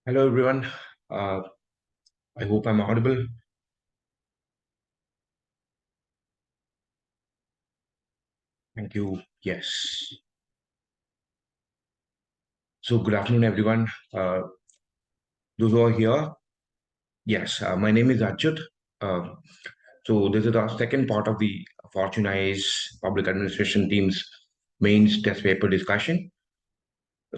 Hello, everyone. Uh, I hope I'm audible. Thank you. Yes. So, good afternoon, everyone. Those who are here, yes, my name is Achuth. Uh, so, this is our second part of the Fortunize Public Administration Team's mains test paper discussion.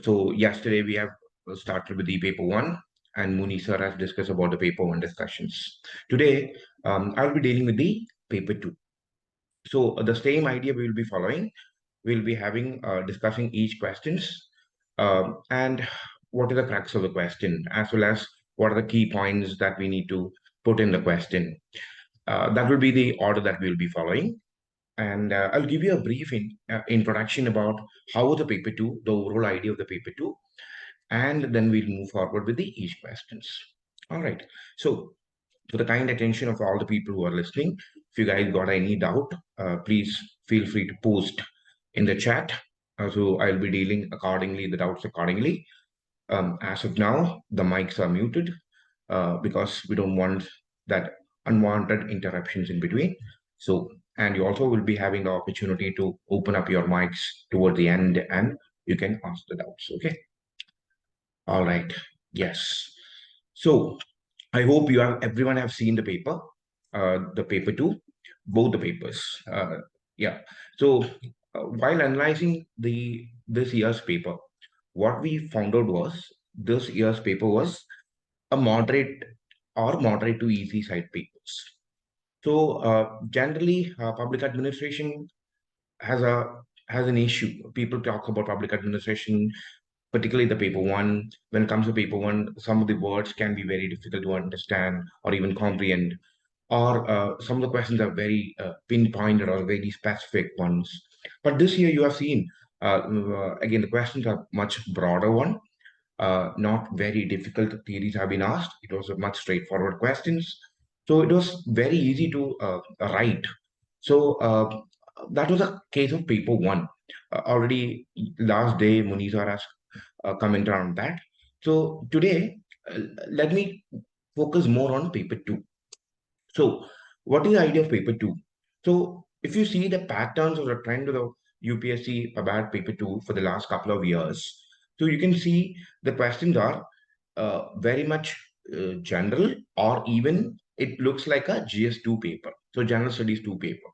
So, yesterday we have started with the paper one, and Muni sir has discussed about the paper one discussions. Today, I'll be dealing with the paper two. So, the same idea we will be following. We'll be having discussing each questions and what is the crux of the question, as well as what are the key points that we need to put in the question. That will be the order that we'll be following. And I'll give you a brief introduction about how the paper two, the overall idea of the paper two, and then we'll move forward with the each questions. All right. So for the kind attention of all the people who are listening, if you guys got any doubt, please feel free to post in the chat. So I'll be dealing accordingly, the doubts accordingly. As of now, the mics are muted because we don't want that unwanted interruptions in between. So, and you also will be having the opportunity to open up your mics toward the end and you can ask the doubts. Okay. All right. Yes. So I hope you have everyone have seen the paper two. both the papers. Yeah. So while analyzing the this year's paper, what we found out was this year's paper was a moderate to easy side papers. So generally, public administration has a has an issue. People talk about public administration, particularly the paper one. When it comes to paper one, some of the words can be very difficult to understand or even comprehend, or some of the questions are very pinpointed or very specific ones. But this year, you have seen again the questions are much broader one, not very difficult theories have been asked. It was a much straightforward questions. So it was very easy to write. So that was a case of paper one. Already last day, Muni sir has commented on that. So today, uh, let me focus more on paper two. So, what is the idea of paper two? So, if you see the patterns or the trend of the UPSC about paper two for the last couple of years, so you can see the questions are very much general, or even it looks like a GS2 paper. So, general studies 2 paper.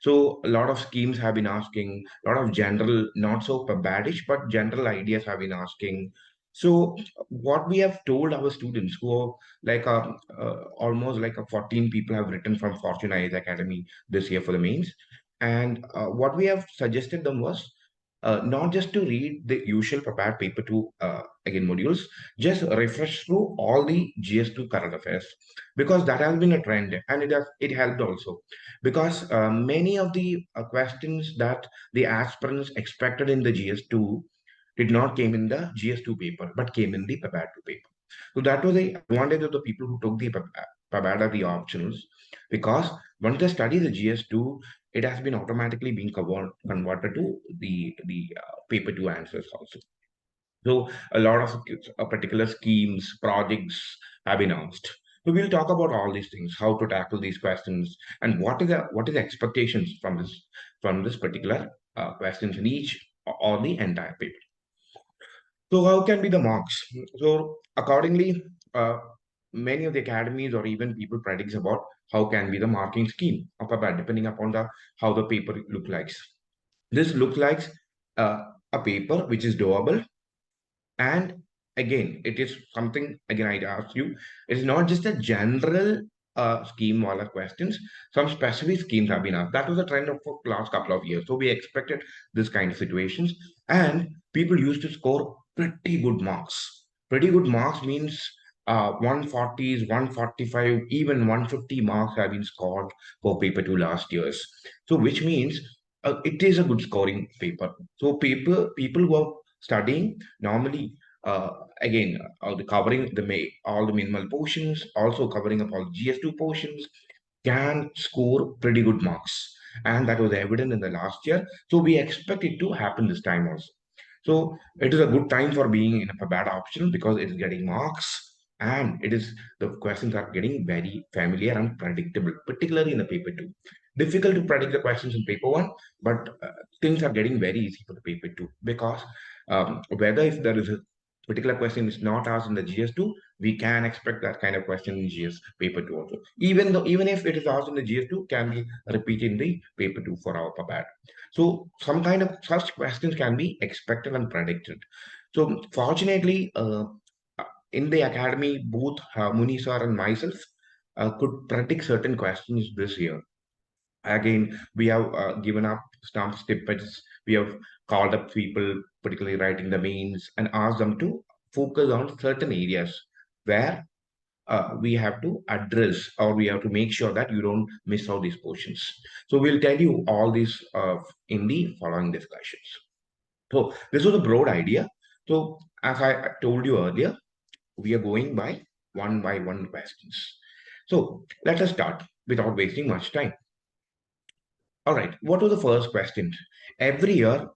So a lot of schemes have been asking, a lot of general, not so badish, but general ideas have been asking. So what we have told our students who are like almost like a 14 people have written from Fortune IAS Academy this year for the mains. And what we have suggested them was not just to read the usual prepared paper two again modules, just refresh through all the GS2 current affairs because that has been a trend and it helped also because many of the questions that the aspirants expected in the GS2 did not came in the GS2 paper, but came in the PABAD 2 paper. So that was the advantage of the people who took the PABAD the optionals, because once they study the GS2, it has been automatically being converted to the paper 2 answers also. So a lot of particular schemes, projects have been announced. So we'll talk about all these things, how to tackle these questions, and what is the expectations from this particular questions in each or the entire paper. So how can be the marks? So accordingly, many of the academies or even people predicts about how can be the marking scheme of a paper depending upon the how the paper look like. This looks like a paper which is doable, and again, it is something, again, I'd ask you, it's not just a general scheme or questions. Some specific schemes have been asked. That was a trend of the last couple of years. So we expected this kind of situations. And people used to score pretty good marks. Pretty good marks means 140s, 145, even 150 marks have been scored for paper two last years. So which means it is a good scoring paper. So people who are studying normally uh, again covering all the minimal portions, also covering up all GS2 portions, can score pretty good marks, and that was evident in the last year. So we expect it to happen this time also. So it is a good time for being in a bad option because it is getting marks, and it is the questions are getting very familiar and predictable, particularly in the paper two. Difficult to predict the questions in paper one, but things are getting very easy for the paper two because whether if there is a particular question is not asked in the GS2, we can expect that kind of question in GS paper 2 also. Even if it is asked in the GS2, can be repeated in the paper 2 for our PABAD. So some kind of such questions can be expected and predicted. So fortunately, in the academy, both Muni sir and myself could predict certain questions this year. Again, we have given up stump snippets. We have called up people, particularly writing the mains, and asked them to focus on certain areas where we have to address or we have to make sure that you don't miss out these portions. So we'll tell you all this in the following discussions. So this was a broad idea. So as I told you earlier, we are going by one questions. So let us start without wasting much time. All right. What was the first question? Every year,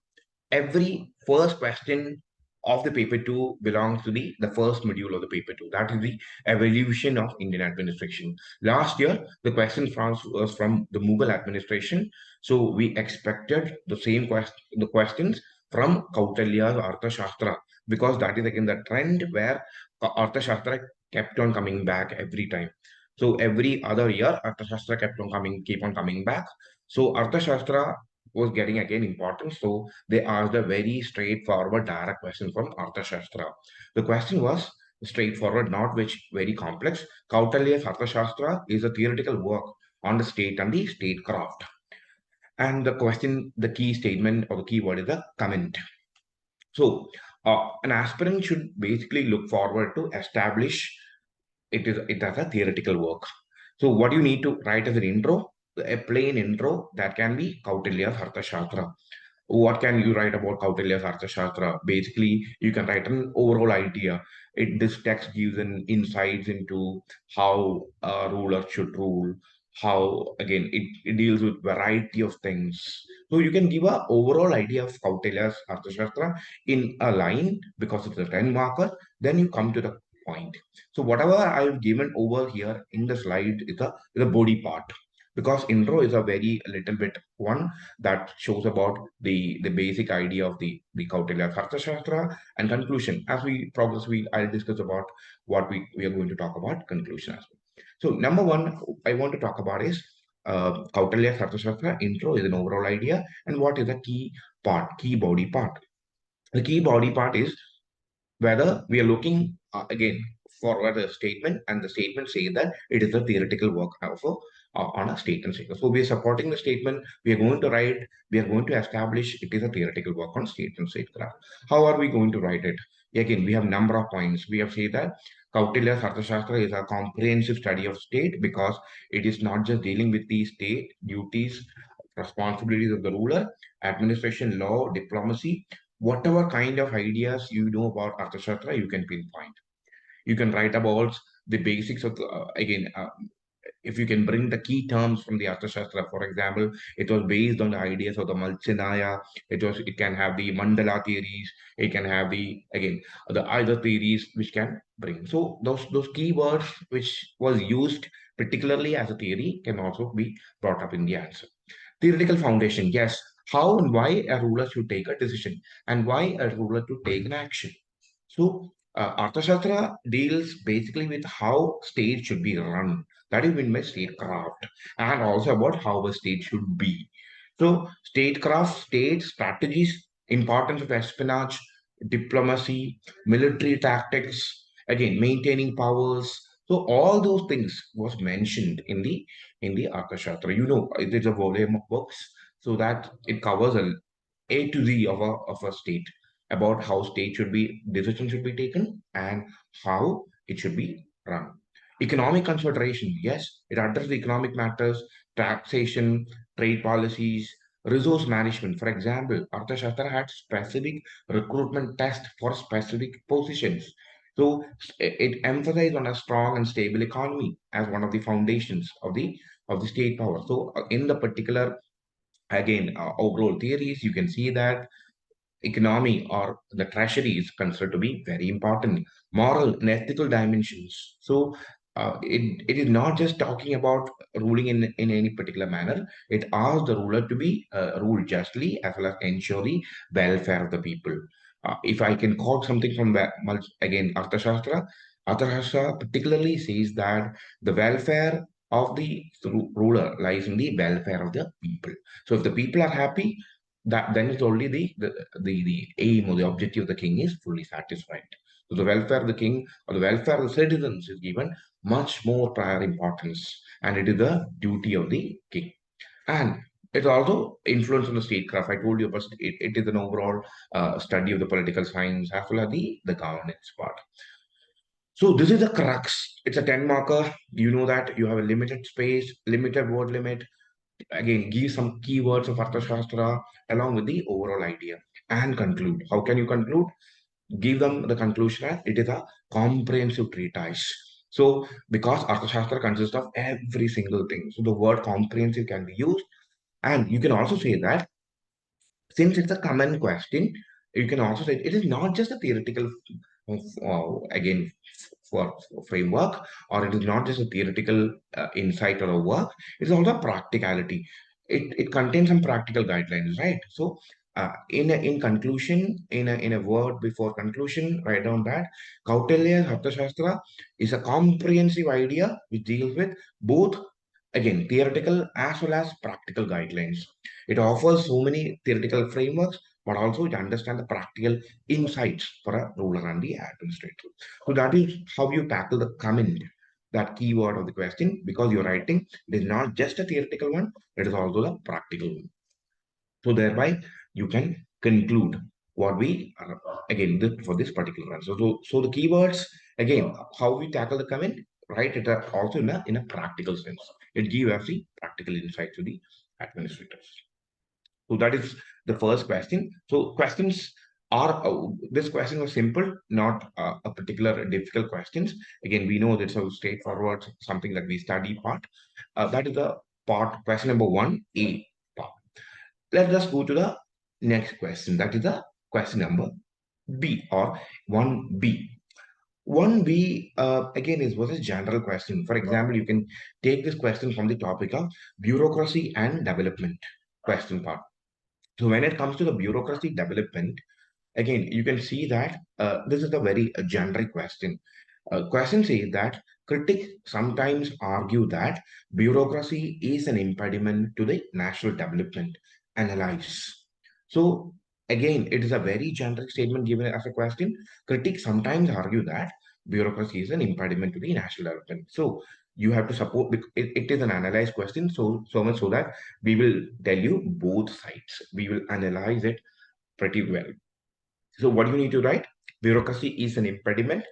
every first question of the paper two belongs to the first module of the paper two. That is the evolution of Indian administration. Last year, the question was from the Mughal administration. So we expected the same the questions from Kautilya's Arthashastra, because that is again the trend where Arthashastra kept on coming back every time. So every other year, Arthashastra keep on coming back. So Arthashastra was getting again important. So they asked a very straightforward, direct question from Arthashastra. The question was straightforward, not which very complex. Kautilya's Arthashastra is a theoretical work on the state and the statecraft. And the question, the key statement or the key word is the comment. So an aspirant should basically look forward to establish it as a theoretical work. So what you need to write as an intro, a plain intro that can be Kautilya's Arthashastra. What can you write about Kautilya's Arthashastra? Basically, you can write an overall idea. This text gives an insights into how a ruler should rule, how again it deals with variety of things. So you can give a overall idea of Kautilya's Arthashastra in a line because it's a 10 marker. Then you come to the point. So whatever I've given over here in the slide is the body part, because intro is a very little bit one that shows about the basic idea of the Kautilya Arthashastra, and conclusion. As we progress, I'll discuss about what we are going to talk about conclusion as well. So number one, I want to talk about is Kautilya Arthashastra. Intro is an overall idea, and what is the key part, key body part. The key body part is whether we are looking again forward a statement, and the statement says that it is a theoretical work of on a state and statement. So we are supporting the statement. We are going to write. We are going to establish it is a theoretical work on state and statecraft. How are we going to write it? Again, we have number of points. We have said that Kautilya's Arthashastra is a comprehensive study of state because it is not just dealing with the state duties, responsibilities of the ruler, administration, law, diplomacy, whatever kind of ideas you know about Arthashastra, you can pinpoint. You can write about the basics of again. If you can bring the key terms from the Arthashastra, for example, it was based on the ideas of the Malchinaya. It can have the Mandala theories. It can have the again the other theories which can bring. So those keywords which was used particularly as a theory can also be brought up in the answer. Theoretical foundation, yes. How and why a ruler should take a decision and why a ruler to take an action. So, Arthashastra deals basically with how state should be run. That is meant by statecraft, and also about how a state should be. So, statecraft, state strategies, importance of espionage, diplomacy, military tactics, again maintaining powers. So, all those things was mentioned in the Arthashastra. You know, it is a volume of books, so that it covers a to Z of a state, about how state should be, decision should be taken, and how it should be run. Economic consideration, yes, it addresses economic matters, taxation, trade policies, resource management. For example, Arthashastra had specific recruitment tests for specific positions. So it emphasized on a strong and stable economy as one of the foundations of the state power. So in the particular again overall theories, you can see that economy or the treasury is considered to be very important. Moral and ethical dimensions. So it is not just talking about ruling in any particular manner. It asks the ruler to be rule justly as well as ensure the welfare of the people. If I can quote something from again Arthashastra, Arthashastra particularly says that the welfare of the ruler lies in the welfare of the people. So if the people are happy, that then it's only the aim or the objective of the king is fully satisfied. So the welfare of the king or the welfare of the citizens is given much more prior importance, and it is the duty of the king. And it also influence on the statecraft. I told you, but it is an overall study of the political science as well as the governance part. So this is the crux. It's a 10 marker. You know that you have a limited space, limited word limit. Again, give some keywords of Arthashastra along with the overall idea and conclude. How can you conclude? Give them the conclusion as it is a comprehensive treatise. So, because Arthashastra consists of every single thing, so the word comprehensive can be used, and you can also say that since it's a common question, you can also say it is not just a theoretical, again, for framework, or it is not just a theoretical insight or a work, it's also a practicality. It contains some practical guidelines, right? So in conclusion, in a word before conclusion, write down that Kautilya's Arthashastra is a comprehensive idea which deals with both, again, theoretical as well as practical guidelines. It offers so many theoretical frameworks, but also to understand the practical insights for a ruler and the administrator. So that is how you tackle the comment, that keyword of the question, because you're writing, it is not just a theoretical one, it is also the practical one. So thereby you can conclude what we are, again, for this particular one. So the keywords, again, how we tackle the comment, right? It are also in a practical sense. It gives us the practical insight to the administrators. So that is the first question. So questions are, this question was simple, not a particular difficult questions. Again, we know that's a straightforward, something that we study part. That is the part, question number 1A part. Let us go to the next question. That is the question number B, or 1B. 1B, again, was a general question. For example, you can take this question from the topic of bureaucracy and development question part. So when it comes to the bureaucracy development, again, you can see that this is a very generic question. Question says that critics sometimes argue that bureaucracy is an impediment to the national development. Analyze. So again, it is a very generic statement given as a question. Critics sometimes argue that bureaucracy is an impediment to the national development. So you have to support, it is an analyzed question, so much so that we will tell you both sides. We will analyze it pretty well. So what do you need to write? Bureaucracy is an impediment.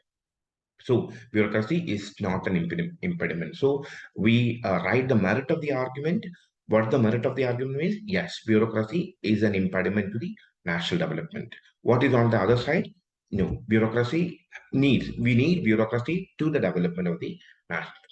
So bureaucracy is not an impediment. So we write the merit of the argument. What the merit of the argument is? Yes, bureaucracy is an impediment to the national development. What is on the other side? No, bureaucracy we need bureaucracy to the development of the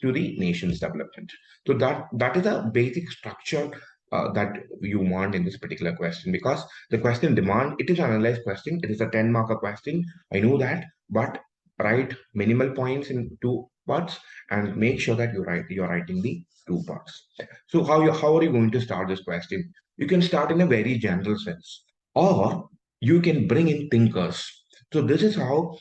to the nation's development. So that is a basic structure that you want in this particular question, because the question demand, it is an analyzed question. It is a 10 marker question. I know that, but write minimal points in two parts and make sure that you're writing the two parts. So how are you going to start this question? You can start in a very general sense, or you can bring in thinkers. So this is how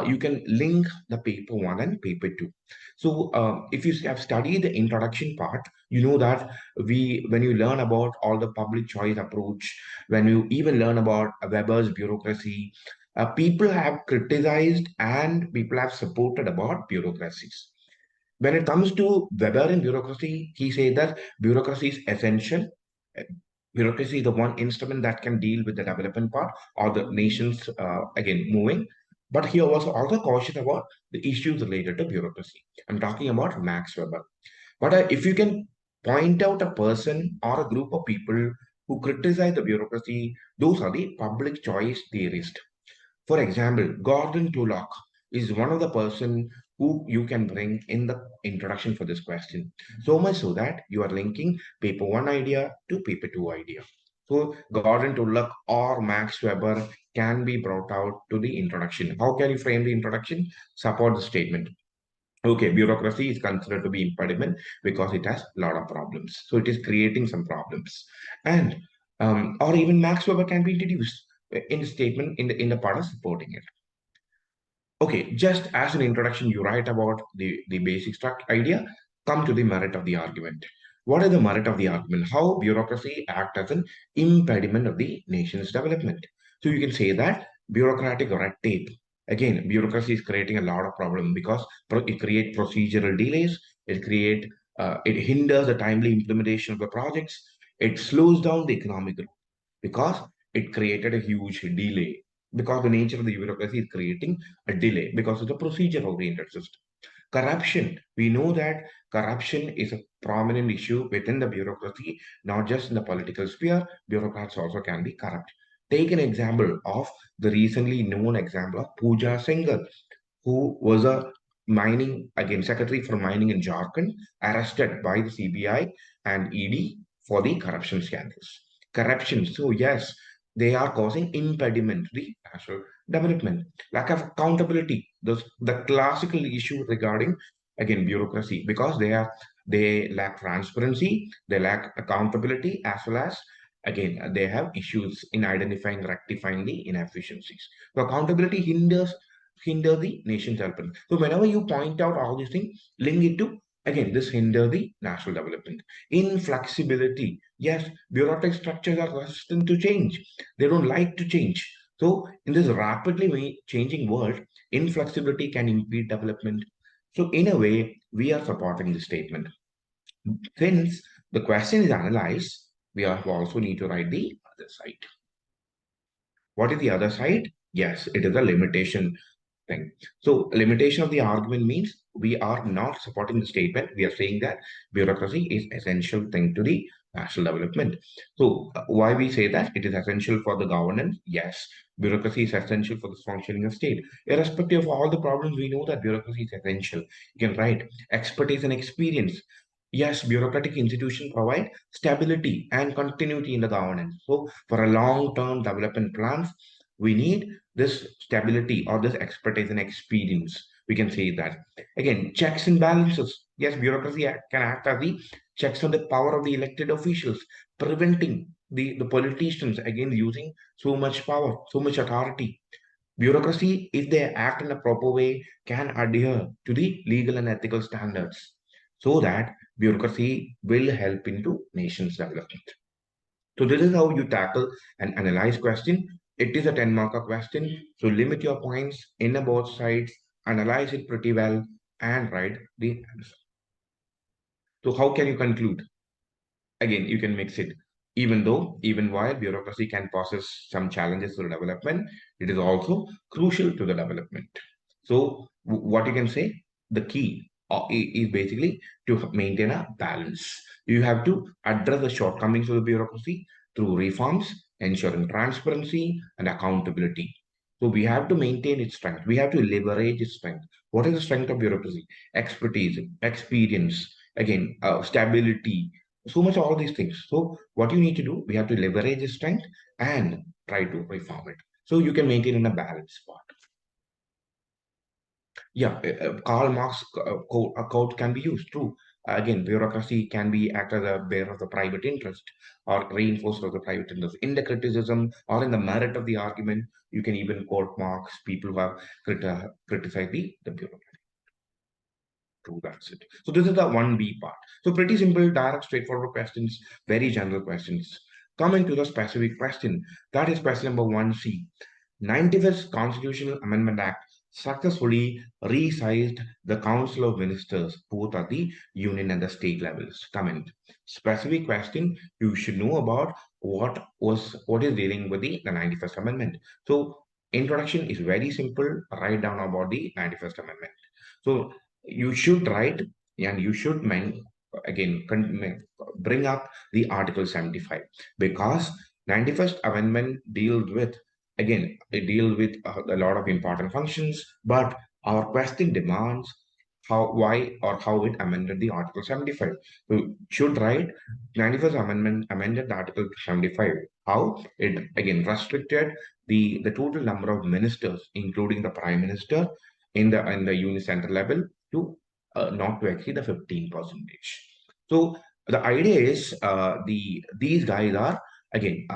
you can link the paper one and paper two. So if you have studied the introduction part, you know that when you learn about all the public choice approach, when you even learn about Weber's bureaucracy, people have criticized and people have supported about bureaucracies. When it comes to Weber and bureaucracy, he said that bureaucracy is essential. Uh, Bureaucracy is the one instrument that can deal with the development part or the nation's, again, moving. But he was also cautious about the issues related to bureaucracy. I'm talking about Max Weber. But if you can point out a person or a group of people who criticize the bureaucracy, those are the public choice theorists. For example, Gordon Tullock is one of the person who you can bring in the introduction for this question. So much so that you are linking paper one idea to paper two idea. So Gordon Tullock or Max Weber can be brought out to the introduction. How can you frame the introduction? Support the statement. Okay, bureaucracy is considered to be impediment because it has a lot of problems. So it is creating some problems. And or even Max Weber can be introduced in the statement in the part of supporting it. Okay, just as an introduction, you write about the basic struct idea, come to the merit of the argument. What is the merit of the argument? How bureaucracy act as an impediment of the nation's development. So you can say that bureaucratic red tape. Again, bureaucracy is creating a lot of problem because it creates procedural delays. It hinders the timely implementation of the projects. It slows down the economic growth because it created a huge delay, because the nature of the bureaucracy is creating a delay because it's a procedure oriented system. Corruption. We know that corruption is a prominent issue within the bureaucracy, not just in the political sphere. Bureaucrats also can be corrupt. Take an example of the recently known example of Pooja Singhal, who was a secretary for mining in Jharkhand, arrested by the CBI and ED for the corruption scandals. Corruption. So yes, they are causing impediment to the national development. Lack of accountability. The classical issue regarding, again, bureaucracy, because they lack transparency, they lack accountability, as well as Again, they have issues in identifying, rectifying the inefficiencies. So accountability hinder the nation's development. So whenever you point out all these things, link it to, again, this hinder the national development. Inflexibility. Yes, bureaucratic structures are resistant to change. They don't like to change. So in this rapidly changing world, inflexibility can impede development. So in a way, we are supporting this statement. Since the question is analyzed, we also need to write the other side. What is the other side? Yes, it is a limitation thing. So limitation of the argument means we are not supporting the statement. We are saying that bureaucracy is essential thing to the national development. So why we say that it is essential for the governance? Yes, bureaucracy is essential for the functioning of state. Irrespective of all the problems, we know that bureaucracy is essential. You can write expertise and experience. Yes, bureaucratic institutions provide stability and continuity in the governance. So for a long-term development plans, we need this stability or this expertise and experience. We can say that. Again, checks and balances. Yes, bureaucracy can act as the checks on the power of the elected officials, preventing the politicians again using so much power, so much authority. Bureaucracy, if they act in a proper way, can adhere to the legal and ethical standards so that bureaucracy will help into nation's development. So this is how you tackle an analyze question. It is a 10 marker question. So limit your points in both sides, analyze it pretty well, and write the answer. So how can you conclude? Again, you can mix it. Even while bureaucracy can poses some challenges to the development, it is also crucial to the development. So what you can say, the key is basically to maintain a balance. You have to address the shortcomings of the bureaucracy through reforms, ensuring transparency and accountability. So we have to maintain its strength. We have to leverage its strength. What is the strength of bureaucracy? Expertise, experience, again, stability, so much of all these things. So what you need to do, we have to leverage its strength and try to reform it. So you can maintain in a balanced part. Yeah, Karl Marx quote can be used. True. Again, bureaucracy can be act as a bearer of the private interest or reinforcer of the private interest. In the criticism or in the merit of the argument, you can even quote Marx, people who have criticized the bureaucracy. True, that's it. So this is the 1B part. So pretty simple, direct, straightforward questions, very general questions. Coming to the specific question, that is question number 1C. 95th Constitutional Amendment Act successfully resized the Council of Ministers, both at the union and the state levels. Comment. Specific question, you should know about what is dealing with the 91st Amendment. So introduction is very simple. Write down about the 91st Amendment. So you should write and you should again bring up the Article 75 because 91st Amendment deals with, again, it deals with a lot of important functions, but our question demands why or how it amended the Article 75. So should write 91st Amendment amended the Article 75. How it again restricted the total number of ministers, including the Prime Minister, in the unicenter level to not to exceed the 15 percentage. So the idea is these guys are again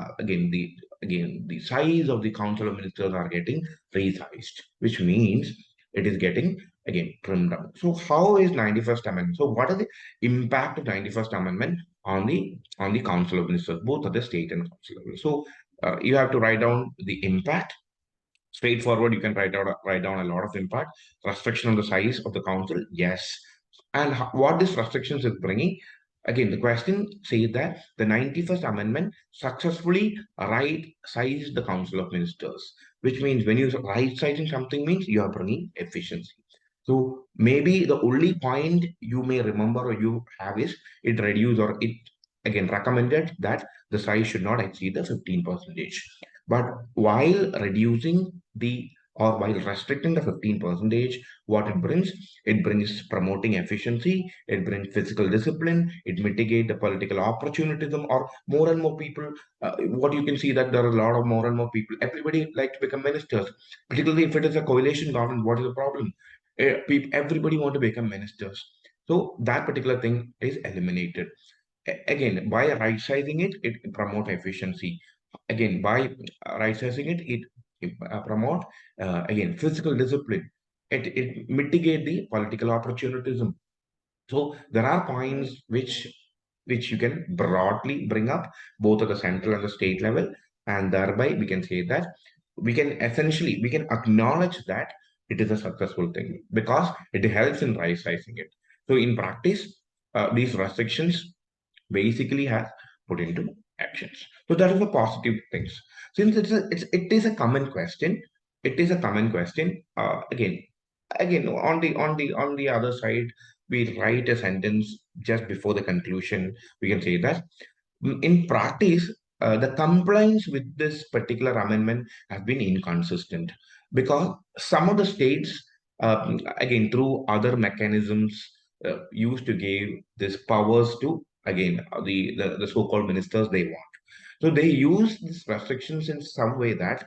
the size of the council of ministers are getting resized, which means it is getting again trimmed down. So how is 91st Amendment? So what is the impact of 91st Amendment on the council of ministers, both at the state and council level? So you have to write down the impact. Straightforward, you can write down a lot of impact. Restriction on the size of the council, yes. And what this restrictions is bringing, again, the question says that the 91st Amendment successfully right sized the Council of Ministers, which means when you right sizing something means you are bringing efficiency. So maybe the only point you may remember or you have is it reduced or it again recommended that the size should not exceed the 15 percentage. But while reducing the or while restricting the 15 percentage, what it brings promoting efficiency, it brings physical discipline, it mitigate the political opportunism or more and more people. What you can see that there are a lot of more and more people. Everybody like to become ministers, particularly if it is a coalition government. What is the problem? Everybody want to become ministers. So that particular thing is eliminated. Again, by right sizing it, it promote efficiency. Again, by right sizing it, it promote again physical discipline. It mitigate the political opportunism. So there are points which you can broadly bring up both at the central and the state level, and thereby we can say that we can acknowledge that it is a successful thing because it helps in right sizing it. So in practice, these restrictions basically has put into actions. So that is the positive things. Since it is a common question, it is a common question. Again on the other side, we write a sentence just before the conclusion. We can say that in practice, the compliance with this particular amendment has been inconsistent because some of the states, again, through other mechanisms, used to give these powers to, again, the so-called ministers they want. So they use these restrictions in some way that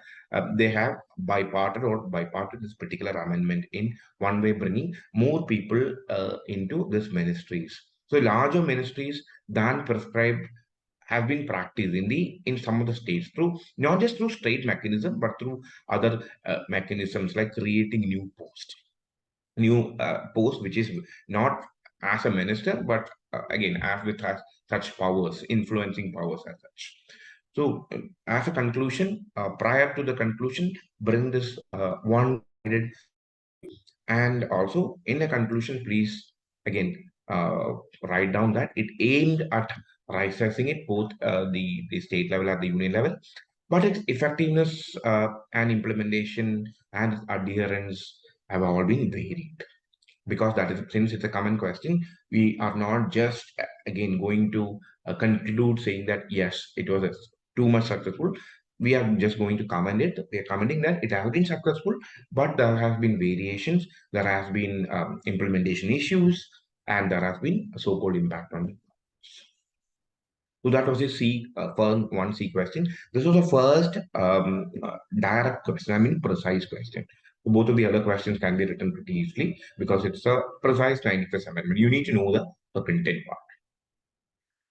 they have byparted this particular amendment in one way, bringing more people into these ministries. So larger ministries than prescribed have been practiced in some of the states through not just through state mechanism but through other mechanisms like creating new post which is not as a minister but again as with such powers, influencing powers as such. So as a conclusion, prior to the conclusion, bring this one-sided view, and also in a conclusion, please again write down that it aimed at right-sizing it both the state level and the union level, but its effectiveness and implementation and adherence have all been varied. Because that is, since it's a common question, we are not just again going to conclude saying that yes, it was too much successful. We are just going to comment it. We are commenting that it has been successful, but there have been variations, there has been implementation issues, and there has been a so-called impact on it. So that was a first one C question. This was the first direct question, I mean precise question. So both of the other questions can be written pretty easily because it's a precise 95th amendment. You need to know the printed part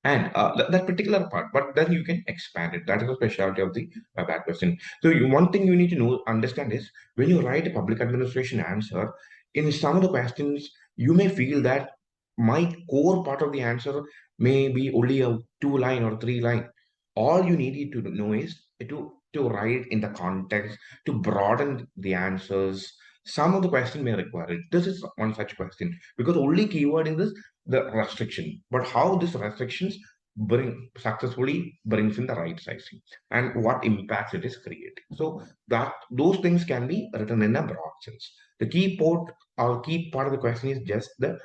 and that particular part, but then you can expand it. That is a specialty of the bad question. So one thing you need to know, understand is when you write a public administration answer, in some of the questions, you may feel that my core part of the answer may be only a 2 line or 3 line. All you need to know is to write in the context, to broaden the answers. Some of the question may require it. This is one such question because only keyword in this the restriction, but how this restrictions bring successfully brings in the right sizing and what impacts it is creating. So that those things can be written in a broad sense. The key part of the question is just the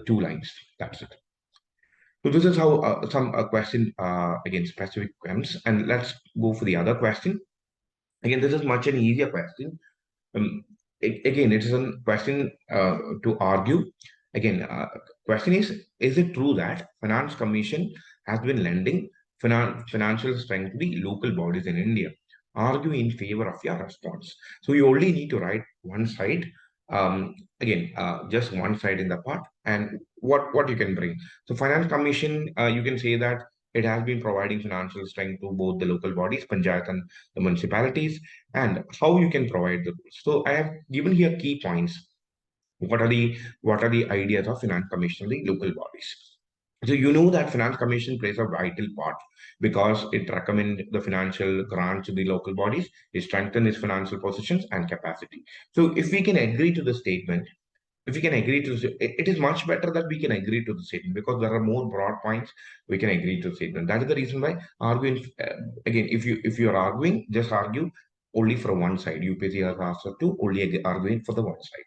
2 lines. That's it. So this is how some question again specific comes, and let's go for the other question. Again, this is much an easier question. um, Again, it is a question to argue. Again, question is it true that Finance Commission has been lending financial strength to the local bodies in India? Argue in favor of your response. So you only need to write one side. Again, just one side in the part and what you can bring. So Finance Commission, you can say that it has been providing financial strength to both the local bodies, panchayat and the municipalities, and how you can provide the rules. So I have given here key points. What are the ideas of finance commission, the local bodies? So you know that finance commission plays a vital part because it recommend the financial grants to the local bodies, it strengthen its financial positions and capacity. So if we can agree to the statement, if we can agree to it is much better that we can agree to the statement because there are more broad points we can agree to the statement. That is the reason why arguing again, if you are arguing, just argue only for one side. UPSC has asked us to only arguing for the one side.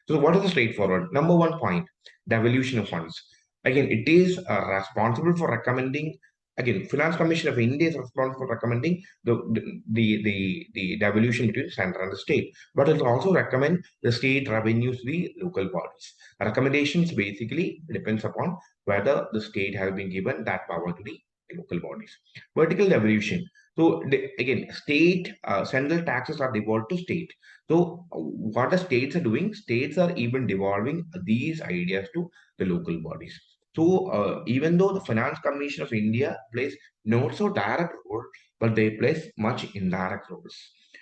So what is the straightforward number one point? Devolution of funds. Again, it is responsible for recommending. Again, Finance Commission of India is responsible for recommending the devolution between center and the state, but it also recommend the state revenues to the local bodies. Recommendations basically depends upon whether the state has been given that power to the local bodies. Vertical devolution. So again, state central taxes are devolved to state. So what the states are doing, states are even devolving these ideas to the local bodies. So even though the Finance Commission of India plays not so direct role, but they plays much indirect roles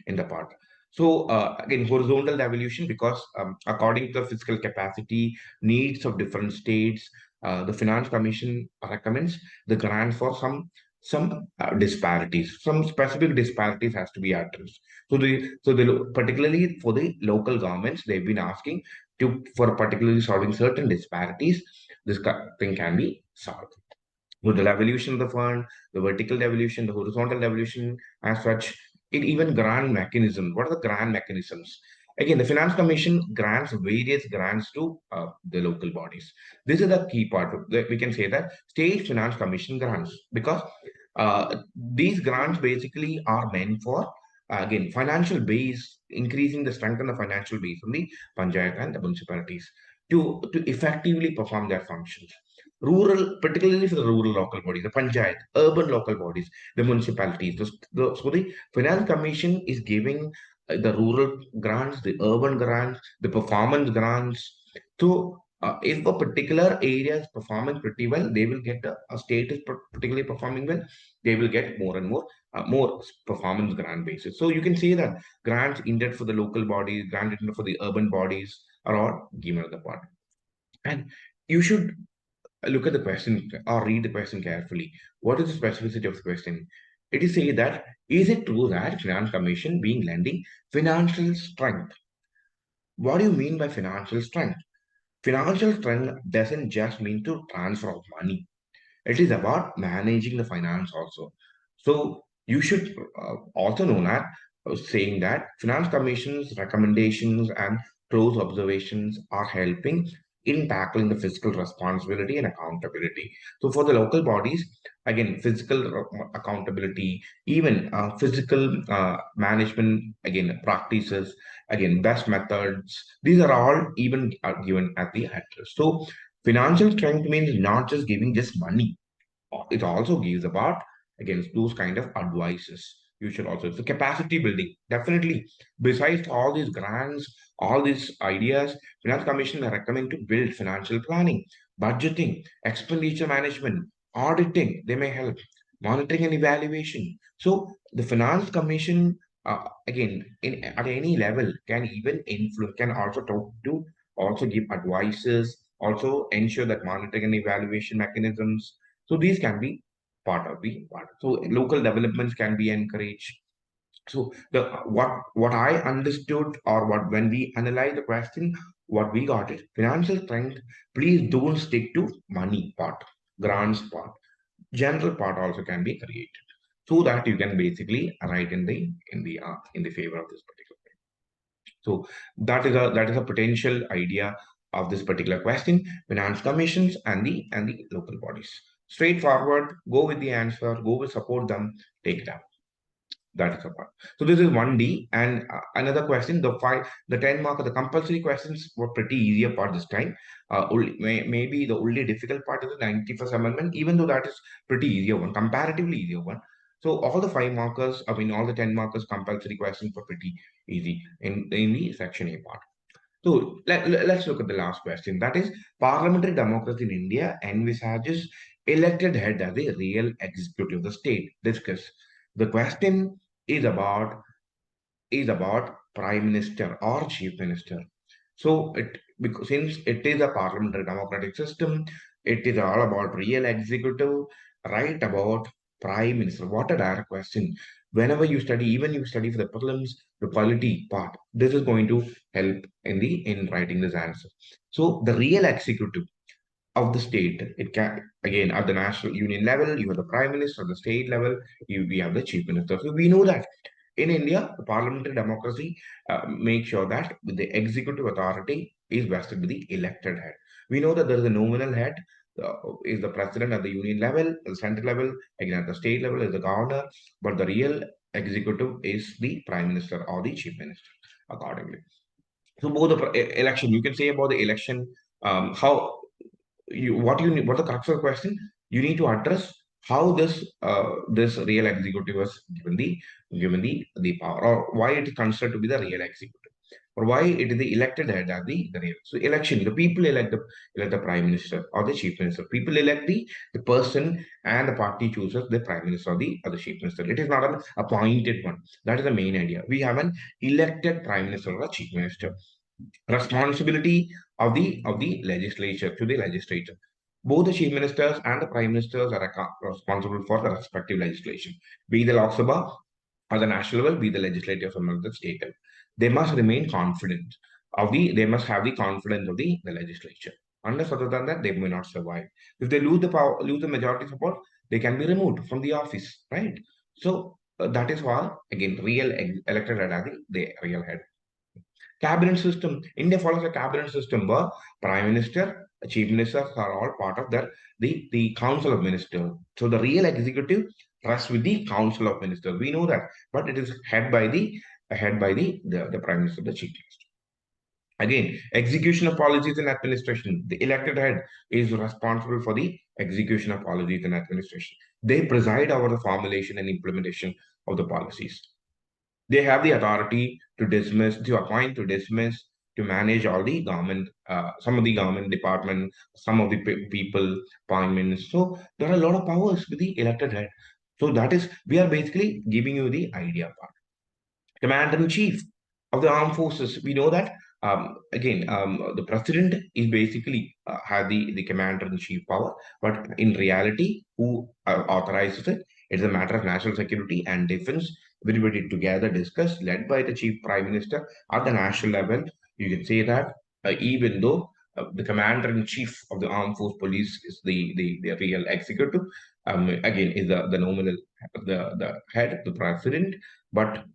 in the part. So again, horizontal devolution, because according to the fiscal capacity needs of different states, the Finance Commission recommends the grants for some disparities, some specific disparities has to be addressed. So particularly for the local governments, they've been asking to for particularly solving certain disparities, this thing can be solved. So the evolution of the fund, the vertical evolution, the horizontal evolution, as such, it even grant mechanism. What are the grant mechanisms? Again, the Finance Commission grants various grants to the local bodies. This is the key part. We can say that State Finance Commission grants, because these grants basically are meant for again financial base, increasing the strength and the financial base of the panchayat and the municipalities to effectively perform their functions. Rural, particularly for the rural local bodies, the panchayat, urban local bodies, the municipalities. So the Finance Commission is giving the rural grants, the urban grants, the performance grants. So if a particular area is performing pretty well, they will get a state is particularly performing well, they will get more and more performance grant basis. So you can say that grants intended for the local bodies, grants intended for the urban bodies are all given at the part. And you should look at the question or read the question carefully. What is the specificity of the question? It is say that is it true that Finance Commission being lending financial strength? What do you mean by financial strength? Financial strength doesn't just mean to transfer of money. It is about managing the finance also. So you should also know that saying that Finance Commission's recommendations and close observations are helping in tackling the fiscal responsibility and accountability. So for the local bodies, again, physical accountability, even physical management, again, practices, again, best methods, these are all even given at the address. So financial strength means not just giving just money, it also gives about against those kind of advices. You should also, so capacity building definitely, besides all these grants, all these ideas, Finance Commission may recommend to build financial planning, budgeting, expenditure management, auditing. They may help monitoring and evaluation. So the Finance Commission again at any level can even influence, can also talk to, also give advices, also ensure that monitoring and evaluation mechanisms, so these can be part of the part. So local developments can be encouraged. So the what I understood, or what when we analyze the question, what we got is financial strength. Please don't stick to money part, grants part. General part also can be created, so that you can basically write in the favor of this particular. So that is a potential idea of this particular question. Finance commissions and the local bodies. Straightforward. Go with the answer. Go with support them. Take it up. That is a part. So this is 1D. And another question, the 10 mark of the compulsory questions were pretty easier part this time. Maybe the only difficult part is the 91st amendment, even though that is pretty easier one, comparatively easier one. So all the 5 markers, I mean, all the 10 markers compulsory questions were pretty easy in the section A part. So let's look at the last question. That is, parliamentary democracy in India envisages elected head as a real executive of the state. Discuss. The question is about prime minister or chief minister. So because since it is a parliamentary democratic system, it is all about real executive, right? About prime minister. What a direct question. Whenever you study, even you study for the prelims, the polity part, this is going to help in writing this answer. So the real executive of the state, it can again at the national union level, you have the prime minister. At the state level, we have the chief minister. So we know that in India, the parliamentary democracy makes sure that the executive authority is vested with the elected head. We know that there is a nominal head, is the president at the union level, at the central level, again at the state level is the governor, but the real executive is the prime minister or the chief minister, accordingly. So both the election, you can say about the election, how what the crux of the question, you need to address how this real executive was given the power, or why it is considered to be the real executive. For why it is the elected head are the real. So election, the people elect the prime minister or the chief minister. People elect the person, and the party chooses the prime minister or the chief minister. It is not an appointed one. That is the main idea. We have an elected prime minister or a chief minister. Responsibility of the legislature to the legislature. Both the chief ministers and the prime ministers are responsible for the respective legislation, be the Lok Sabha or the national level, be the legislative assembly of the state level. They must remain confident they must have the confidence of the legislature. Unless other than that, they may not survive. If they lose the power, lose the majority support, they can be removed from the office, right? So that is why, again, real elected head are the real head. Cabinet system. India follows a cabinet system where prime minister, chief ministers are all part of the council of ministers. So the real executive rests with the council of ministers. We know that, but it is head by the prime minister, the chief minister. Again, execution of policies and administration. The elected head is responsible for the execution of policies and administration. They preside over the formulation and implementation of the policies. They have the authority to dismiss, to appoint, to dismiss, to manage all the government, some of the government department, some of the people appointments. So there are a lot of powers with the elected head. So that is, we are basically giving you the idea part. Commander in chief of the armed forces. We know that the president is basically have the commander in chief power, but in reality, who authorizes it? It's a matter of national security and defense. Everybody together discussed, led by the chief prime minister at the national level. You can say that even though the commander in chief of the armed force police is the real executive, again is the nominal the head, the president, but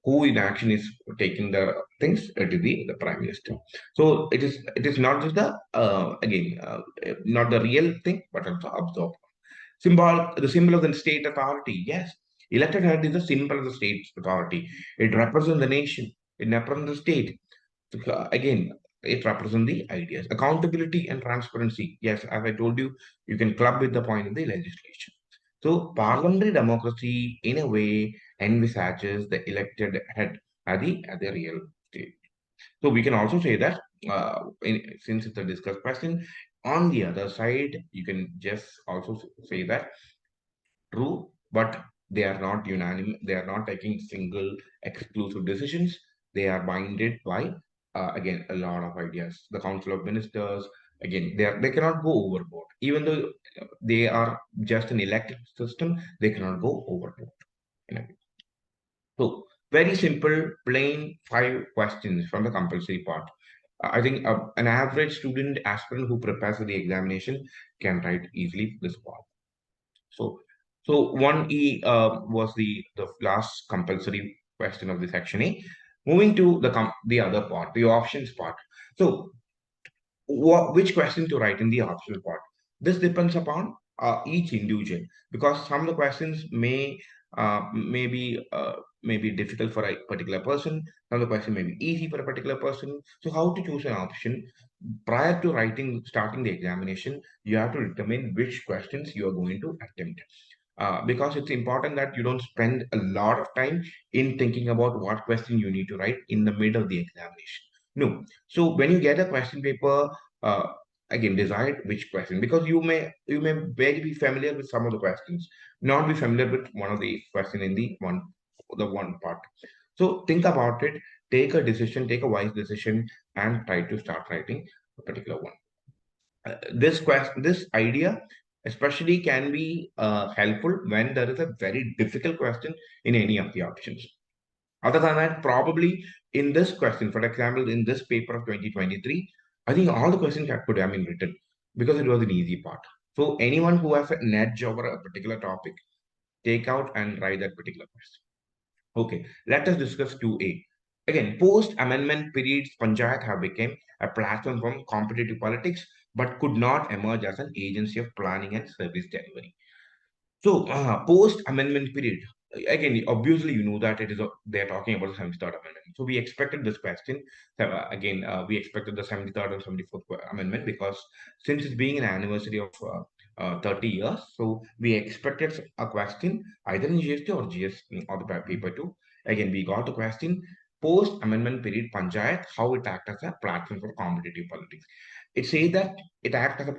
who in action is taking the things, it is the prime minister. So it is not just not the real thing, but also absorbed. The symbol of the state authority. Yes, elected head is the symbol of the state authority. It represents the nation. It represents the state. Again, it represents the ideas, accountability and transparency. Yes, as I told you, you can club with the point of the legislation. So parliamentary democracy, in a way, envisages the elected head at the real state. So we can also say that, since it's a discussed question, on the other side, you can just also say that true, but they are not unanimous. They are not taking single exclusive decisions. They are binded by, again, a lot of ideas. The Council of Ministers, again, they cannot go overboard. Even though they are just an elected system, they cannot go overboard. You know. So very simple, plain 5 questions from the compulsory part. I think an average student aspirant who prepares for the examination can write easily this part. So, so 1E was the last compulsory question of the section A. Moving to the other part, the options part. So, which question to write in the optional part? This depends upon each individual, because some of the questions may be difficult for a particular person. Some of the question may be easy for a particular person. So, how to choose an option? Prior to starting the examination, you have to determine which questions you are going to attempt. Because it's important that you don't spend a lot of time in thinking about what question you need to write in the middle of the examination. No. So when you get a question paper, uh, again, decide which question, because you may barely be familiar with some of the questions, not be familiar with one of the question in the one part. So think about it, take a decision, take a wise decision, and try to start writing a particular one. This idea especially can be helpful when there is a very difficult question in any of the options. Other than that, probably in this question, for example, in this paper of 2023, I think all the questions that could have been written, because it was an easy part. So anyone who has an edge over a particular topic, take out and write that particular question. Okay, let us discuss 2A. Again, post-amendment periods, Panchayat have become a platform from competitive politics, but could not emerge as an agency of planning and service delivery. So, post-amendment period, again, obviously, you know that they're talking about the 73rd Amendment. So, we expected this question. Again, we expected the 73rd and 74th Amendment, because since it's being an anniversary of 30 years, so we expected a question either in GST or GS or the paper two. Again, we got the question. post-amendment period panchayat, how it acts as a platform for competitive politics. It says that it acts as a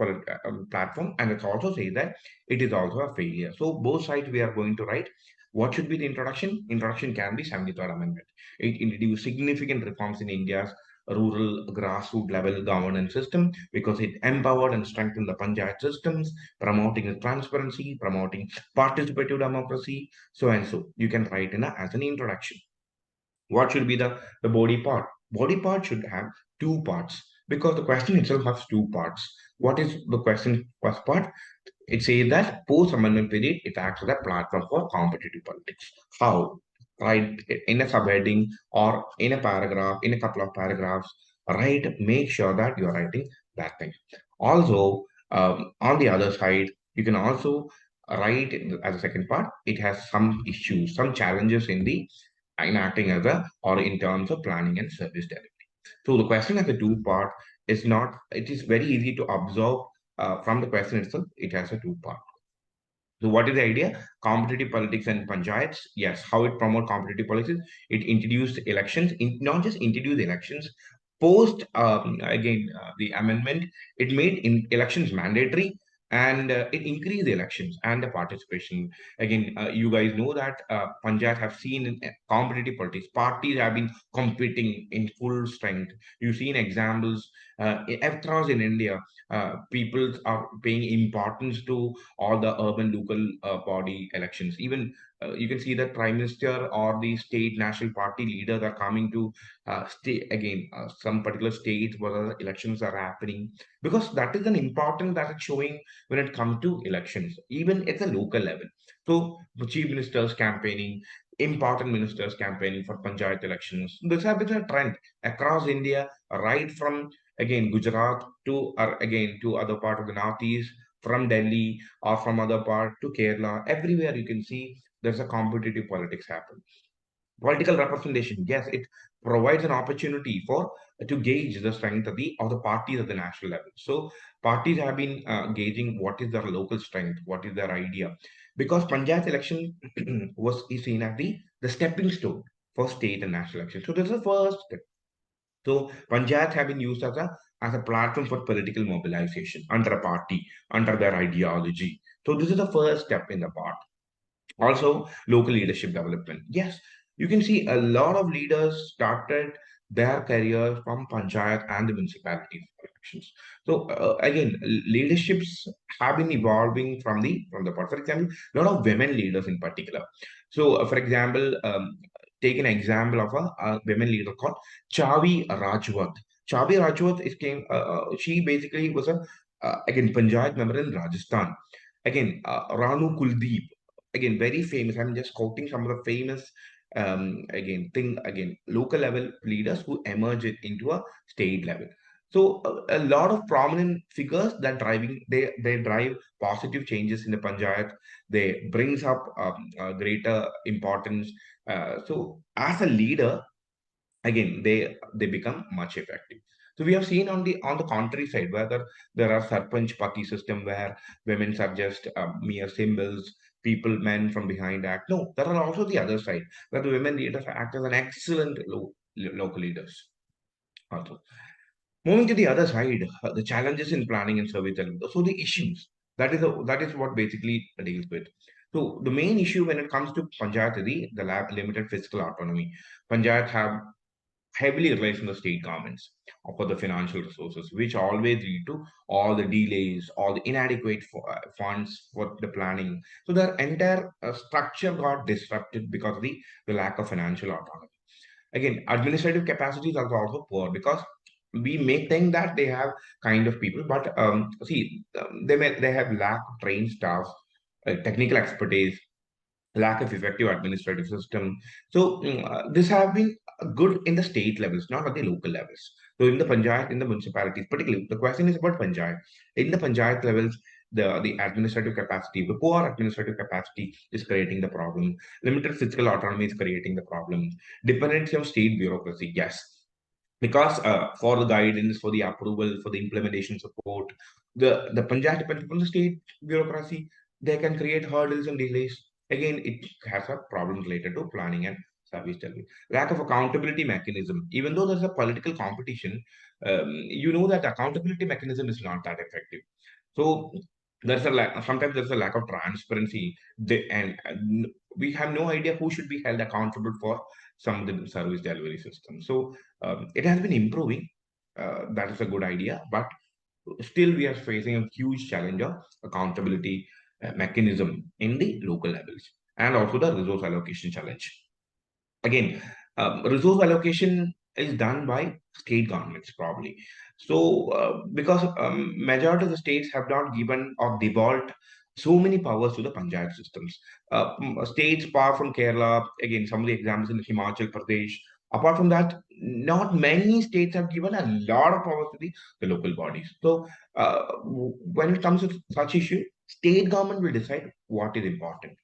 platform, and it also says that it is also a failure. So both sides we are going to write. What should be the introduction? Introduction can be 73rd Amendment. It introduced significant reforms in India's rural grassroots level governance system because it empowered and strengthened the panchayat systems, promoting transparency, promoting participative democracy, so and so. You can write in as an introduction. What should be the body part? Body part should have two parts because the question itself has two parts. What is the question first part? It says that post-amendment period, it acts as a platform for competitive politics. How? Right in a subheading or in a paragraph, in a couple of paragraphs, write, make sure that you're writing that thing. Also, on the other side, you can also write as a second part, it has some issues, some challenges in acting as a or in terms of planning and service delivery. So the question as a two part is not, it is very easy to observe from the question itself, it has a two part. So what is the idea? Competitive politics and panchayats. Yes, how it promote competitive politics? It introduced elections, not just introduced elections. Post again the amendment, it made elections mandatory and it increased the elections and the participation. Again, you guys know that Panchayat have seen in competitive politics. Parties have been competing in full strength. You've seen examples across in India. People are paying importance to or the urban local body elections. Even you can see that prime minister or the state national party leaders are coming to stay again some particular states where the elections are happening because that is an important that is showing when it comes to elections, even at the local level. So the chief ministers campaigning, important ministers campaigning for panchayat elections. This has been a trend across India, right from again Gujarat to or again to other part of the northeast, from Delhi or from other part to Kerala, everywhere you can see there's a competitive politics happen. Political representation, yes, it provides an opportunity for to gauge the strength of the parties at the national level. So parties have been gauging what is their local strength, what is their idea, because Panchayat election was is seen as the stepping stone for state and national election. So this is the first step. So Panchayat have been used as a platform for political mobilization under a party, under their ideology. So this is the first step in the part. Also, local leadership development. Yes, you can see a lot of leaders started their career from panchayat and the municipality elections. So again, leaderships have been evolving from the part. For example, a lot of women leaders in particular. So, for example, take an example of a women leader called Chavi Rajwat. Chavi Rajwat is came. She basically was a again panchayat member in Rajasthan. Again, Ranu Kuldeep, again very famous. I'm just quoting some of the famous again local level leaders who emerge into a state level. So a lot of prominent figures that driving they drive positive changes in the panchayat. They brings up greater importance. So as a leader, again they become much effective. So we have seen on the contrary side whether there are sarpanch pati system where women are just mere symbols, people men from behind act. No, there are also the other side where the women leaders act as an excellent local leaders also. Moving to the other side, the challenges in planning and service delivery. So the issues, that is what basically deals with. So the main issue when it comes to panchayat is the limited fiscal autonomy. Panchayat have heavily relies on the state governments for the financial resources, which always lead to all the delays, all the inadequate funds for the planning. So their entire structure got disrupted because of the lack of financial autonomy. Again, administrative capacities are also poor because we may think that they have kind of people, but see, they have lack of trained staff, technical expertise, lack of effective administrative system. So this have been good in the state levels, not at the local levels. So in the panchayat, in the municipalities, particularly, the question is about panchayat. In the panchayat levels, the administrative capacity, the poor administrative capacity is creating the problem. Limited fiscal autonomy is creating the problem. Dependency on state bureaucracy, yes, because for the guidance, for the approval, for the implementation support, the panchayat depends upon the state bureaucracy. They can create hurdles and delays. Again, it has a problem related to planning and service delivery. Lack of accountability mechanism. Even though there's a political competition, you know that accountability mechanism is not that effective. So there's a lack. Sometimes there's a lack of transparency, and we have no idea who should be held accountable for some of the service delivery systems. So it has been improving. That is a good idea, but still we are facing a huge challenge of accountability mechanism in the local levels, and also the resource allocation challenge. Again, resource allocation is done by state governments probably. So because majority of the states have not given or devolved so many powers to the panchayat systems. States far from Kerala, again some of the examples in Himachal Pradesh. Apart from that, not many states have given a lot of powers to the local bodies. So when it comes to such issue, state government will decide what is important.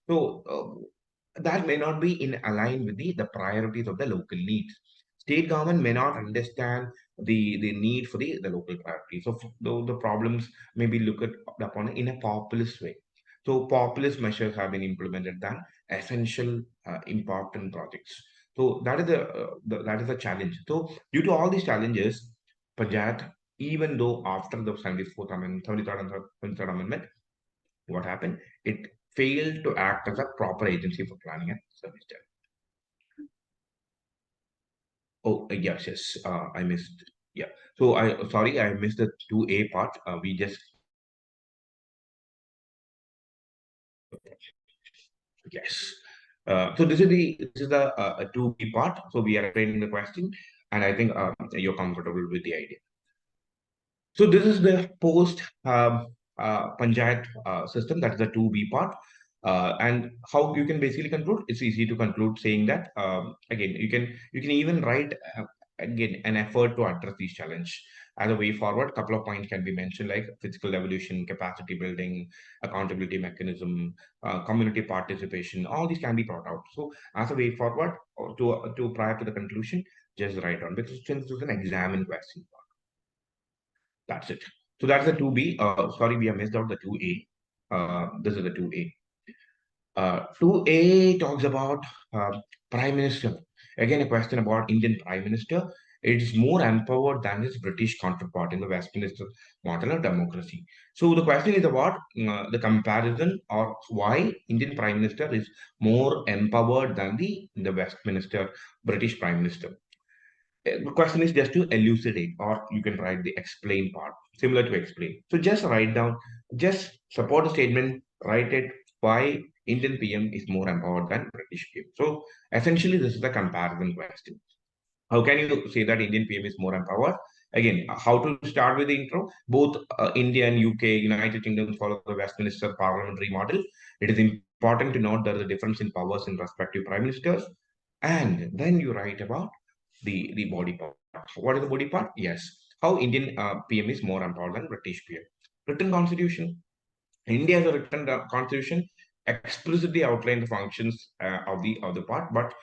So that may not be in align with the priorities of the local needs. State government may not understand the need for the local priorities. So the problems may be looked upon in a populist way. So populist measures have been implemented than essential important projects. So that is that is a challenge. So due to all these challenges, Panjat, even though after the 74th Amendment, 73rd and 73rd Amendment, what happened? It failed to act as a proper agency for planning and service delivery. Oh, yes, yes. I missed. Yeah. So I sorry, I missed the 2A part. We just yes. So this is the 2B part. So we are explaining the question, and I think you're comfortable with the idea. So this is the post panchayat system. That is the 2B part. And how you can basically conclude? It's easy to conclude saying that again you can even write again an effort to address these challenge as a way forward. Couple of points can be mentioned like physical evolution, capacity building, accountability mechanism, community participation. All these can be brought out. So as a way forward, or to prior to the conclusion, just write on because since it's an examine question. That's it. So that's the 2B. Sorry, we have missed out the 2A. This is the 2A. 2A talks about Prime Minister. Again, a question about Indian Prime Minister. It is more empowered than his British counterpart in the Westminster model of democracy. So the question is about the comparison or why Indian Prime Minister is more empowered than the Westminster British Prime Minister. The question is just to elucidate, or you can write the explain part, similar to explain. So just write down, just support the statement, write it why Indian PM is more empowered than British PM. So essentially, this is the comparison question. How can you say that Indian PM is more empowered? Again, how to start with the intro? Both India and UK, United Kingdom follow the Westminster parliamentary model. It is important to note there is a difference in powers in respective prime ministers. And then you write about the body part. What is the body part? Yes. How Indian PM is more empowered than British PM. Written constitution. India has a written constitution explicitly outline the functions of the part, but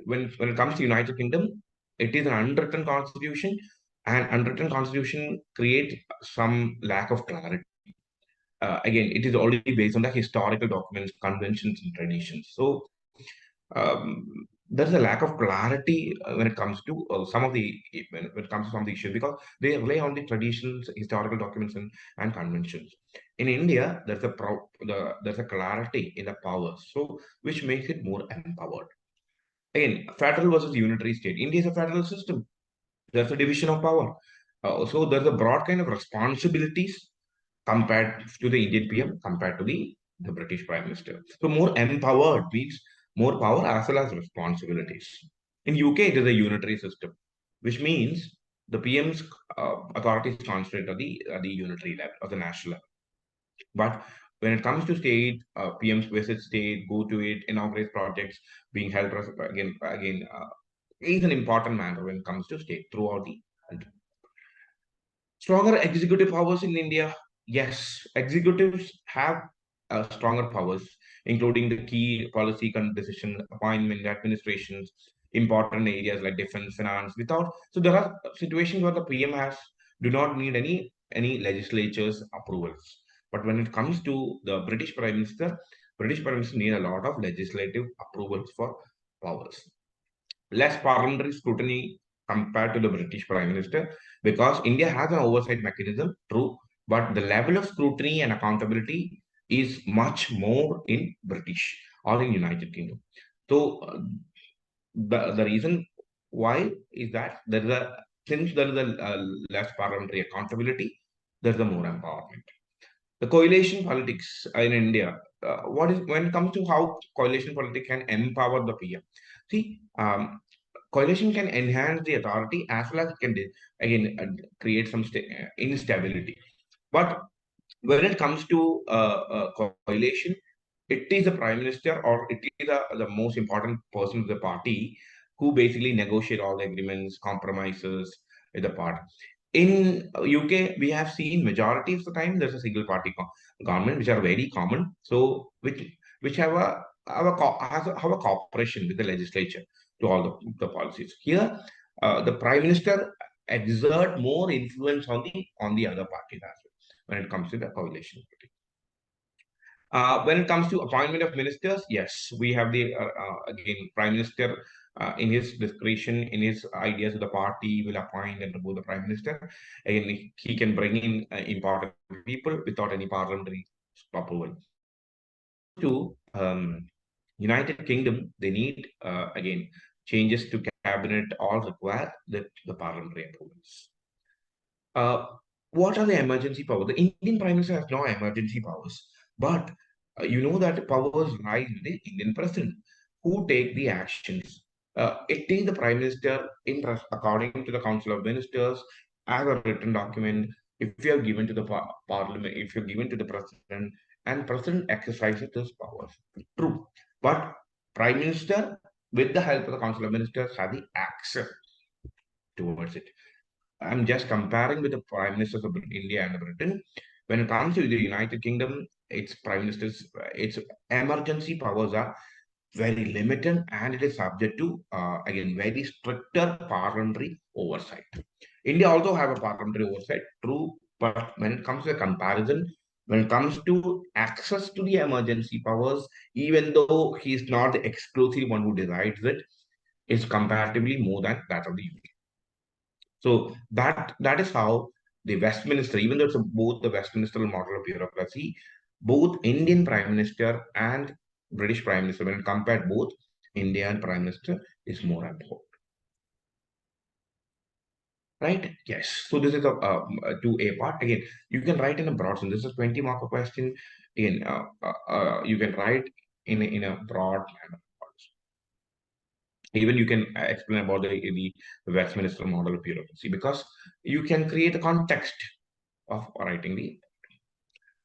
when it comes to United Kingdom, it is an unwritten constitution, and unwritten constitution create some lack of clarity. Again, it is already based on the historical documents, conventions, and traditions. So there's a lack of clarity when it comes to when it comes to some of the issues because they rely on the traditions, historical documents, and conventions. In India, there's a clarity in the powers, so which makes it more empowered. Again, federal versus unitary state. India is a federal system. There's a division of power. So there's a broad kind of responsibilities compared to the Indian PM compared to the British Prime Minister. So more empowered means more power as well as responsibilities. In UK, it is a unitary system, which means the PM's authority is concentrated at the unitary level, or the national level. But when it comes to state, PMs visit state, go to it, inaugurate projects being held again is an important matter when it comes to state throughout the country. Stronger executive powers in India. Yes, executives have stronger powers, including the key policy decision, appointment, administrations, important areas like defense, finance. Without so there are situations where the PM has do not need any legislatures approvals. But when it comes to the British Prime Minister need a lot of legislative approvals for powers. Less parliamentary scrutiny compared to the British Prime Minister because India has an oversight mechanism, true, but the level of scrutiny and accountability is much more in British or in United Kingdom. So the reason why is that there is a since there is a less parliamentary accountability, there's a more empowerment. The coalition politics in India. What is when it comes to how coalition politics can empower the PM? See, coalition can enhance the authority as well as it can again create some instability. But when it comes to coalition, it is the prime minister or it is the most important person of the party who basically negotiate all the agreements, compromises with the part. In UK, we have seen majority of the time there's a single party government, which are very common. So which have a cooperation with the legislature to all the policies. Here, the prime minister exert more influence on the other parties as well when it comes to the coalition. When it comes to appointment of ministers, yes, we have the again prime minister in his discretion, in his ideas of the party will appoint and remove the prime minister. Again, he can bring in important people without any parliamentary approval. To United Kingdom, they need again changes to cabinet all require the parliamentary approvals. Uh, what are the emergency powers? The Indian Prime Minister has no emergency powers, but you know that powers lie in the Indian President, who take the actions. It is the Prime Minister, according to the Council of Ministers, as a written document. If you have given to the Parliament, if you're given to the President, and President exercises those powers, true. But Prime Minister, with the help of the Council of Ministers, have the access towards it. I'm just comparing with the prime ministers of India and Britain. When it comes to the United Kingdom, its prime ministers, its emergency powers are very limited and it is subject to, again, very stricter parliamentary oversight. India also have a parliamentary oversight, true, but when it comes to the comparison, when it comes to access to the emergency powers, even though he is not the exclusive one who decides it, it's comparatively more than that of the UK. So that is how the Westminster, even though it's both the Westminster model of bureaucracy, both Indian Prime Minister and British Prime Minister, when compared both India and Prime Minister, is more important. Right? Yes. So this is a 2A part. Again, you can write in a broad sense. This is 20 mark question. Again, you can write in a broad manner. Even you can explain about the Westminster model of bureaucracy because you can create a context of writing the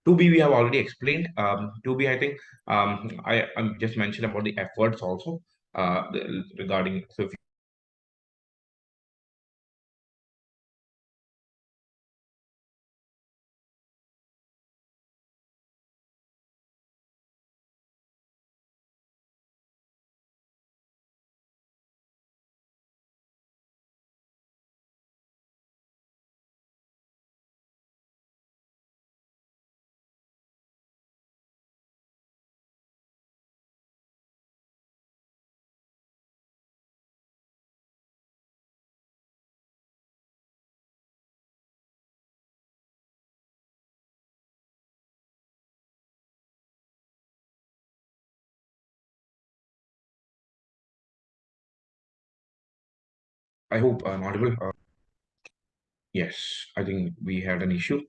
2B we have already explained. 2B, I think I just mentioned about the efforts also regarding. So if I hope I'm audible. Yes, I think we had an issue.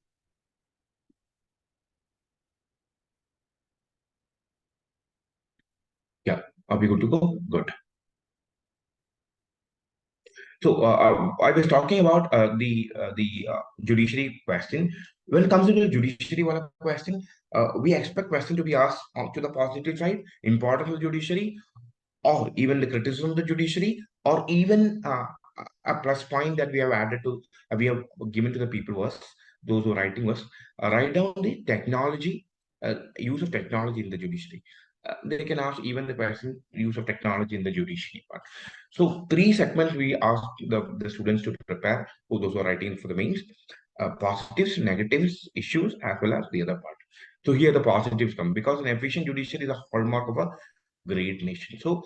Yeah, are we good to go? Good. So I was talking about the judiciary question. When it comes to the judiciary question, we expect question to be asked to the positive side, importance of the judiciary, or even the criticism of the judiciary, or even a plus point that we have added to, we have given to the people was, those who are writing was, write down the technology, use of technology in the judiciary. They can ask even the person use of technology in the judiciary part. So three segments we ask the students to prepare for those who are writing for the mains, positives, negatives, issues, as well as the other part. So here the positives come because an efficient judiciary is a hallmark of a great nation. So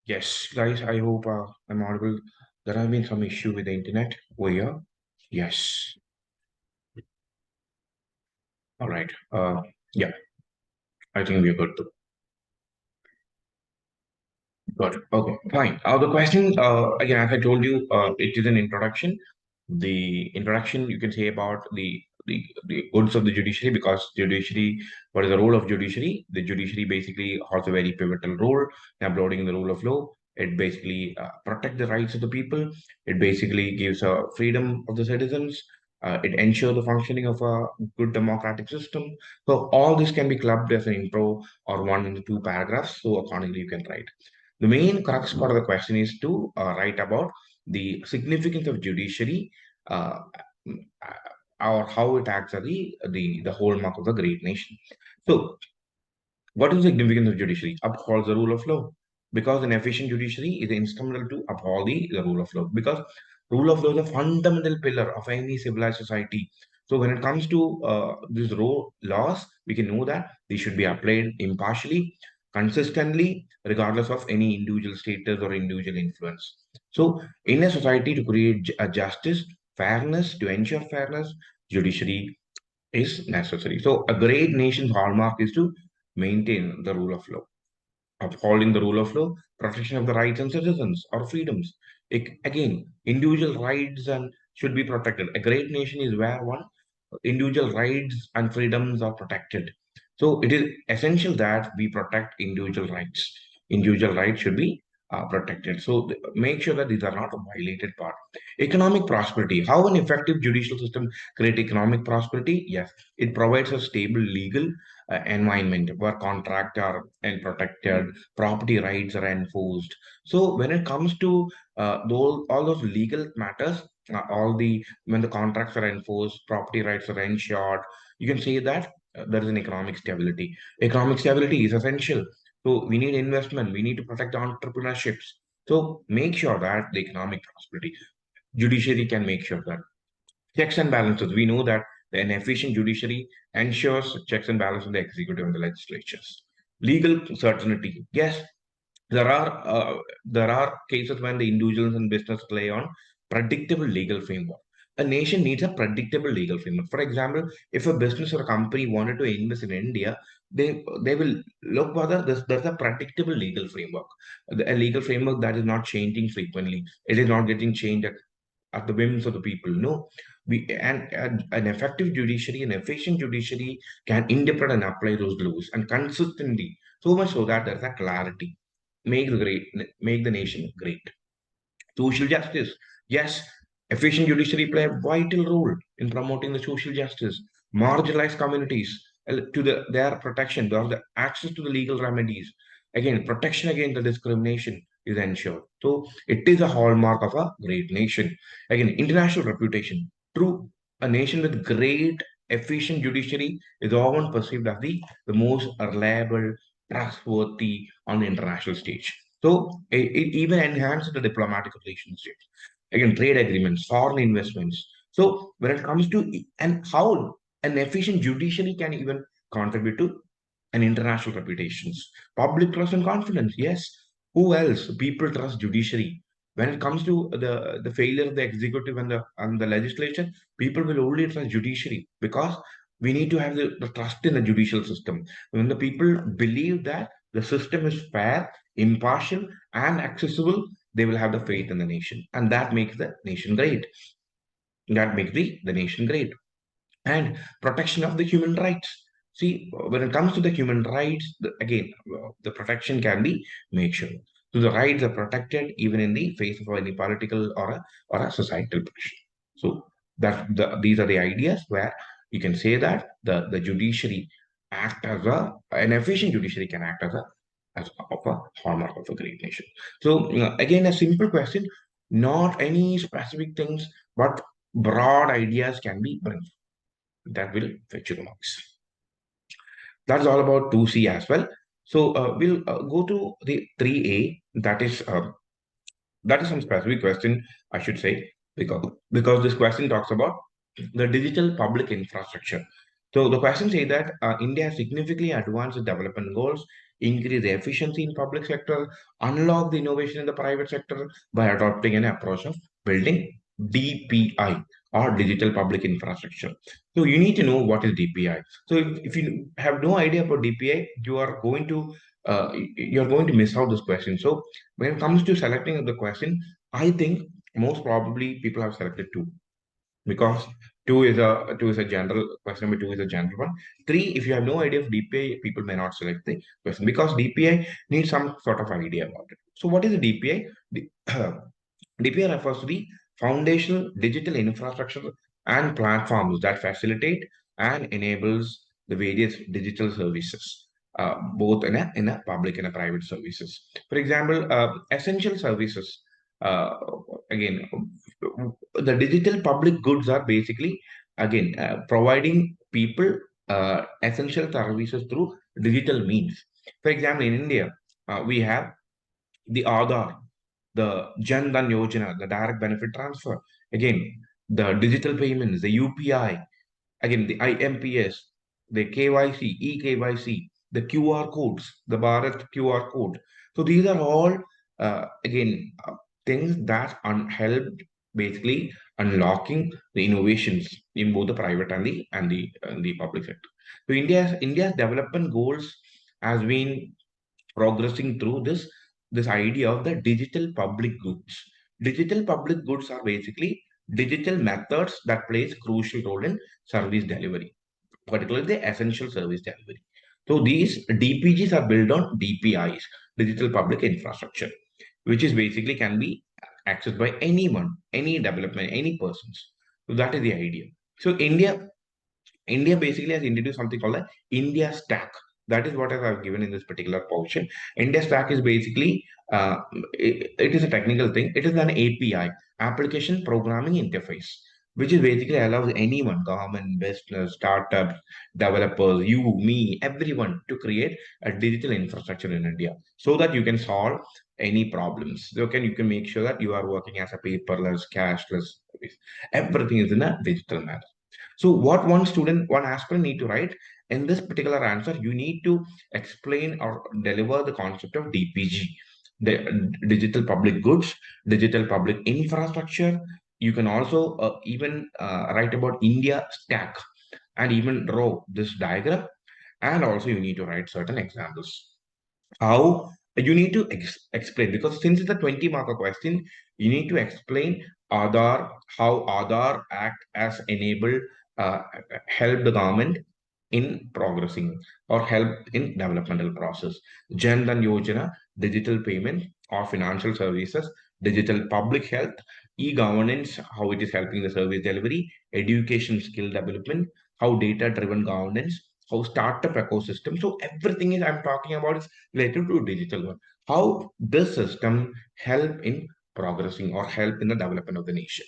Yes, guys, I hope I'm audible. There have been some issue with the internet over here. Yes. All right. Yeah, I think we're good. Got it. Okay, fine. The question, again, as I told you, it is an introduction. The introduction you can say about the goods of the judiciary, because judiciary, what is the role of judiciary? The judiciary basically has a very pivotal role in upholding the rule of law. It basically protect the rights of the people. It basically gives a freedom of the citizens. It ensures the functioning of a good democratic system. So all this can be clubbed as an intro or one into two paragraphs. So accordingly, you can write. The main crux part of the question is to write about the significance of judiciary, uh, or how it acts as the hallmark of the great nation. So what is the significance of judiciary? Upholds the rule of law. Because an efficient judiciary is instrumental to uphold the rule of law. Because rule of law is a fundamental pillar of any civilized society. So when it comes to these laws, we can know that they should be applied impartially, consistently, regardless of any individual status or individual influence. So in a society to create a justice, fairness, to ensure fairness, judiciary is necessary. So a great nation's hallmark is to maintain the rule of law, upholding the rule of law, protection of the rights and citizens or freedoms. Again, individual rights and should be protected. A great nation is where one individual rights and freedoms are protected. So it is essential that we protect individual rights. Individual rights should be protected. So make sure that these are not a violated part. Economic prosperity. How an effective judicial system create economic prosperity? Yes, it provides a stable legal environment where contracts are and protected, property rights are enforced. So when it comes to all those legal matters, all the when the contracts are enforced, property rights are ensured, you can say that there is an economic stability. Economic stability is essential. So we need investment. We need to protect entrepreneurships. So make sure that the economic prosperity, judiciary can make sure that checks and balances. We know that an efficient judiciary ensures checks and balances in the executive and the legislatures. Legal certainty. Yes, there are cases when the individuals and business rely on predictable legal framework. A nation needs a predictable legal framework. For example, if a business or a company wanted to invest in India, they will look whether there's a predictable legal framework, a legal framework that is not changing frequently. It is not getting changed at the whims of the people. No, and an effective judiciary, an efficient judiciary can interpret and apply those laws and consistently, so much so that there's a clarity. Make the nation great. Social justice. Yes, efficient judiciary play a vital role in promoting the social justice. Marginalized communities to their protection, the access to the legal remedies. Again, protection against the discrimination is ensured. So it is a hallmark of a great nation. Again, international reputation. True, a nation with great efficient judiciary is often perceived as the most reliable, trustworthy on the international stage. So it even enhances the diplomatic relationships. Again, trade agreements, foreign investments. So when it comes to and how an efficient judiciary can even contribute to an international reputations, public trust and confidence. Yes, who else? People trust judiciary. When it comes to the failure of the executive and the legislature, people will only trust judiciary because we need to have the trust in the judicial system. When the people believe that the system is fair, impartial, and accessible, they will have the faith in the nation, and that makes the nation great. That makes the nation great. And protection of the human rights. See, when it comes to the human rights, again, the protection can be made sure. So the rights are protected even in the face of any political or a societal pressure. So these are the ideas where you can say that the judiciary act as an efficient judiciary can act as of a hallmark of a great nation. So again, a simple question, not any specific things, but broad ideas can be bring that will fetch you the marks. That's all about 2C as well. So we'll go to the 3A. That is some specific question, I should say, because this question talks about the digital public infrastructure. So the question says that India has significantly advanced the development goals increase the efficiency in public sector, unlock the innovation in the private sector by adopting an approach of building DPI or digital public infrastructure. So you need to know what is DPI. So if you have no idea about DPI, you're going to miss out this question. So when it comes to selecting the question, I think most probably people have selected two, because two is a general question. Number two is a general one. Three, if you have no idea of DPI, people may not select the question because DPI needs some sort of idea about it. So what is the DPI? DPI refers to the foundational digital infrastructure and platforms that facilitate and enables the various digital services, both in a public and a private services. For example, essential services. Uh, Again, the digital public goods are basically again providing people essential services through digital means. For example, in India, we have the Aadhaar, the Jan Dhan Yojana, the direct benefit transfer. Again, the digital payments, the UPI, again, the IMPS, the KYC, eKYC, the QR codes, the Bharat QR code. So these are all, again, things that helped basically unlocking the innovations in both the private and the public sector. So India's development goals has been progressing through this idea of the digital public goods. Digital public goods are basically digital methods that plays crucial role in service delivery, particularly the essential service delivery. So these DPGs are built on DPIs, digital public infrastructure, which is basically can be accessed by anyone, any development, any persons. So that is the idea. So India basically has introduced something called the India Stack. That is what I have given in this particular portion. India Stack is basically, it is a technical thing. It is an API, application programming interface, which is basically allows anyone, government, business, startups, developers, you, me, everyone to create a digital infrastructure in India so that you can solve any problems. You can make sure that you are working as a paperless, cashless service. Everything is in a digital manner. So what one aspirant need to write in this particular answer, you need to explain or deliver the concept of DPG, the digital public goods, digital public infrastructure. You can also even write about India stack and even draw this diagram. And also you need to write certain examples how you need to explain, because since it's a 20 marker question, you need to explain Aadhaar, how Aadhaar Act has enabled, uh, help the government in progressing or help in developmental process. Jan Dhan Yojana, digital payment or financial services, digital public health, e-governance, how it is helping the service delivery, education skill development, how data-driven governance, how startup ecosystem. So everything is I'm talking about is related to digital one. How this system help in progressing or help in the development of the nation.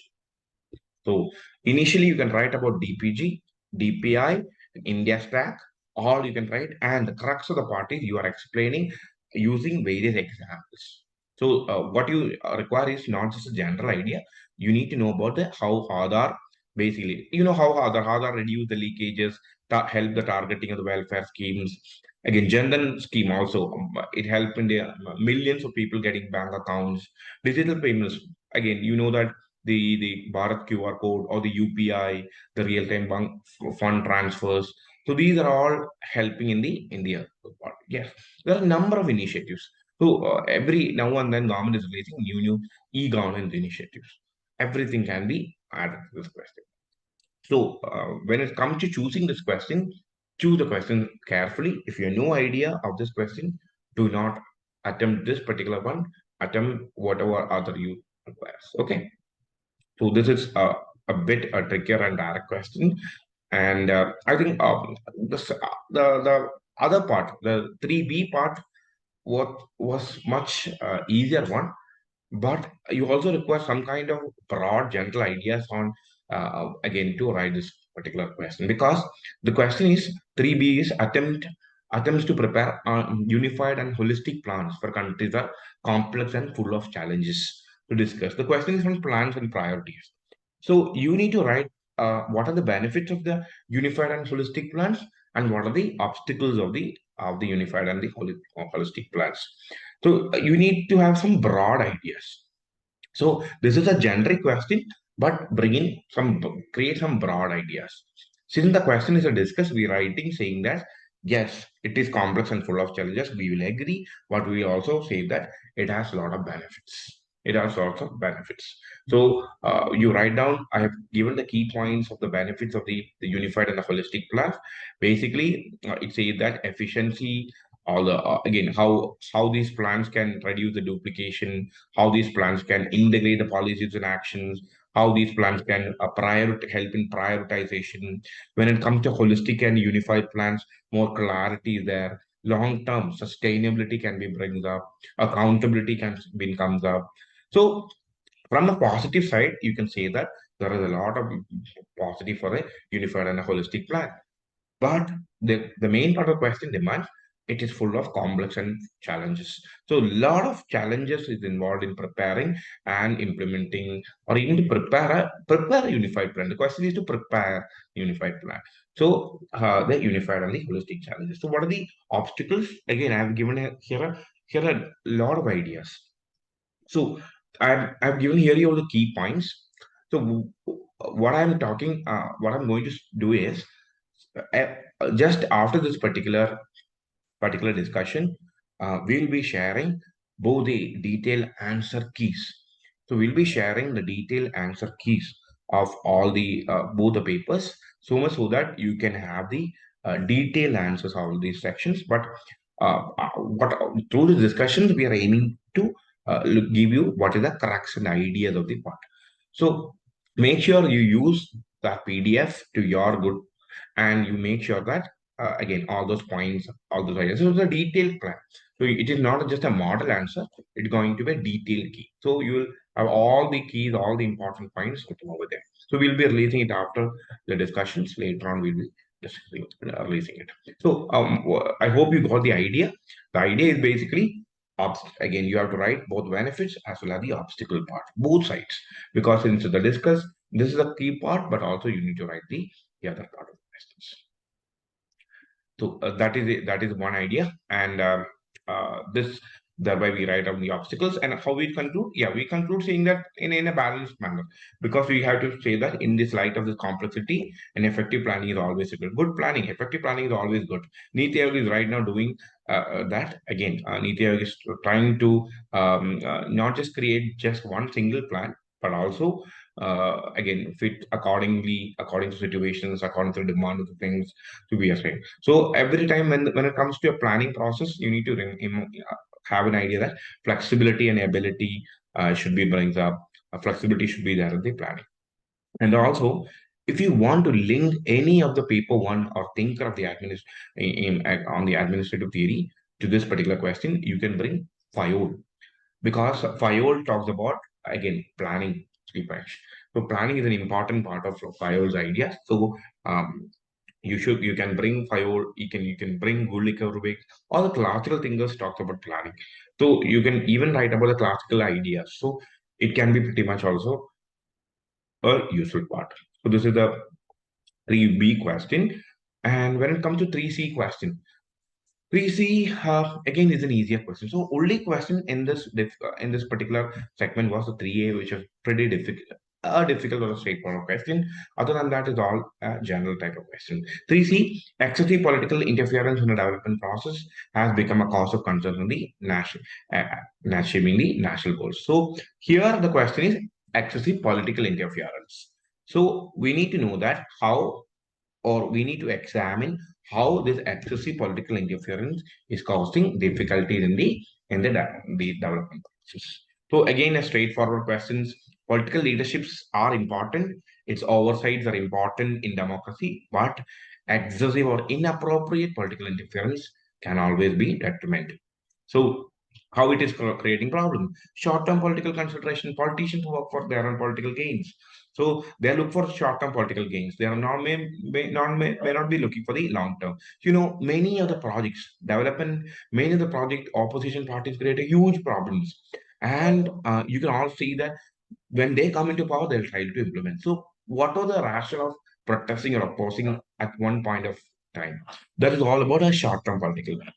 So initially you can write about DPG, DPI, India stack, all you can write, and the crux of the part is you are explaining using various examples. So what you require is not just a general idea. You need to know about the how Aadhaar basically, how Aadhaar reduce the leakages, help the targeting of the welfare schemes. Again, Jan Dhan scheme also, it helped in the millions of people getting bank accounts, digital payments. Again, you know that the Bharat QR code or the UPI, the real-time bank fund transfers. So these are all helping in the India part. Yes, there are a number of initiatives. So every now and then government is releasing new e-governance initiatives. Everything can be added to this question. So when it comes to choosing this question, choose the question carefully. If you have no idea of this question, do not attempt this particular one. Attempt whatever other you requires. Okay. So this is a bit a trickier and direct question, and I think the other part, the 3B part, what was much easier one, but you also require some kind of broad, gentle ideas on again to write this particular question, because the question is 3B is attempts to prepare unified and holistic plans for countries that are complex and full of challenges to discuss. The question is on plans and priorities. So you need to write what are the benefits of the unified and holistic plans and what are the obstacles of the of the unified and the holistic plans. So you need to have some broad ideas. So this is a generic question, but create some broad ideas. Since the question is a discuss, we writing saying that yes, it is complex and full of challenges. We will agree, but we also say that it has a lot of benefits. It has lots of benefits. So you write down. I have given the key points of the benefits of the unified and the holistic plan. Basically, it says that efficiency, all the again how these plans can reduce the duplication, how these plans can integrate the policies and actions, how these plans can help in prioritization. When it comes to holistic and unified plans, more clarity is there. Long-term sustainability can be brings up, accountability can be comes up. So from the positive side, you can say that there is a lot of positive for a unified and a holistic plan. But the main part of the question demands it is full of complex and challenges. So a lot of challenges is involved in preparing and implementing, or even to prepare a unified plan. The question is to prepare unified plan. So the unified and the holistic challenges. So what are the obstacles? Again, I have given here a lot of ideas. So I've given here you all the key points. So what I'm going to do is just after this particular discussion, we'll be sharing both the detailed answer keys. So we'll be sharing the detailed answer keys of all the both the papers, so much so that you can have the detailed answers of all these sections. But what through the discussions we are aiming to give you what is the crux and ideas of the part. So make sure you use that PDF to your good, and you make sure that again all those points, all those ideas. So it's a detailed plan. So it is not just a model answer, it's going to be a detailed key. So you will have all the keys, all the important points written over there. So we'll be releasing it after the discussions. Later on, we'll be releasing it. So I hope you got the idea. The idea is basically again you have to write both benefits as well as the obstacle part, both sides, because since the discuss, this is a key part, but also you need to write the other part of the questions. So that is one idea, and this thereby we write down the obstacles and how we conclude. Yeah, we conclude saying that in a balanced manner, because we have to say that in this light of this complexity, an effective planning is always good. Good planning, effective planning is always good. Niti Aayog is right now doing that again. Niti Aayog is trying to not just create just one single plan, but also again fit according to situations, according to the demand of the things to be assigned. So every time when it comes to a planning process, you need to have an idea that flexibility and ability should be brings up. Flexibility should be there in the planning. And also, if you want to link any of the paper one or thinker of the on the administrative theory to this particular question, you can bring FIOL, because FIOL talks about again planning. So planning is an important part of FIOL's idea. So you can bring FIOL, you can bring Gulick or Rubik. All the classical thinkers talks about planning. So you can even write about the classical ideas. So it can be pretty much also a useful part. So this is the 3B question. And when it comes to 3C question, 3C again is an easier question. So only question in this particular segment was the 3A, which was pretty difficult. A difficult or a straightforward question. Other than that, is all a general type of question. 3C, excessive political interference in the development process has become a cause of concern in the achieving the national goals. So here the question is excessive political interference. So we need to know that how, or we need to examine how this excessive political interference is causing difficulties in the development process. So again, a straightforward questions. Political leaderships are important. Its oversights are important in democracy, but excessive or inappropriate political interference can always be detrimental. So how it is creating problem? Short-term political consideration. Politicians work for their own political gains. So they look for short-term political gains. They are not may not be looking for the long-term. Many of the projects development, many of the project opposition parties create a huge problems, and you can all see that when they come into power, they'll try to implement. So what are the rationale of protesting or opposing at one point of time. That is all about a short-term political gain.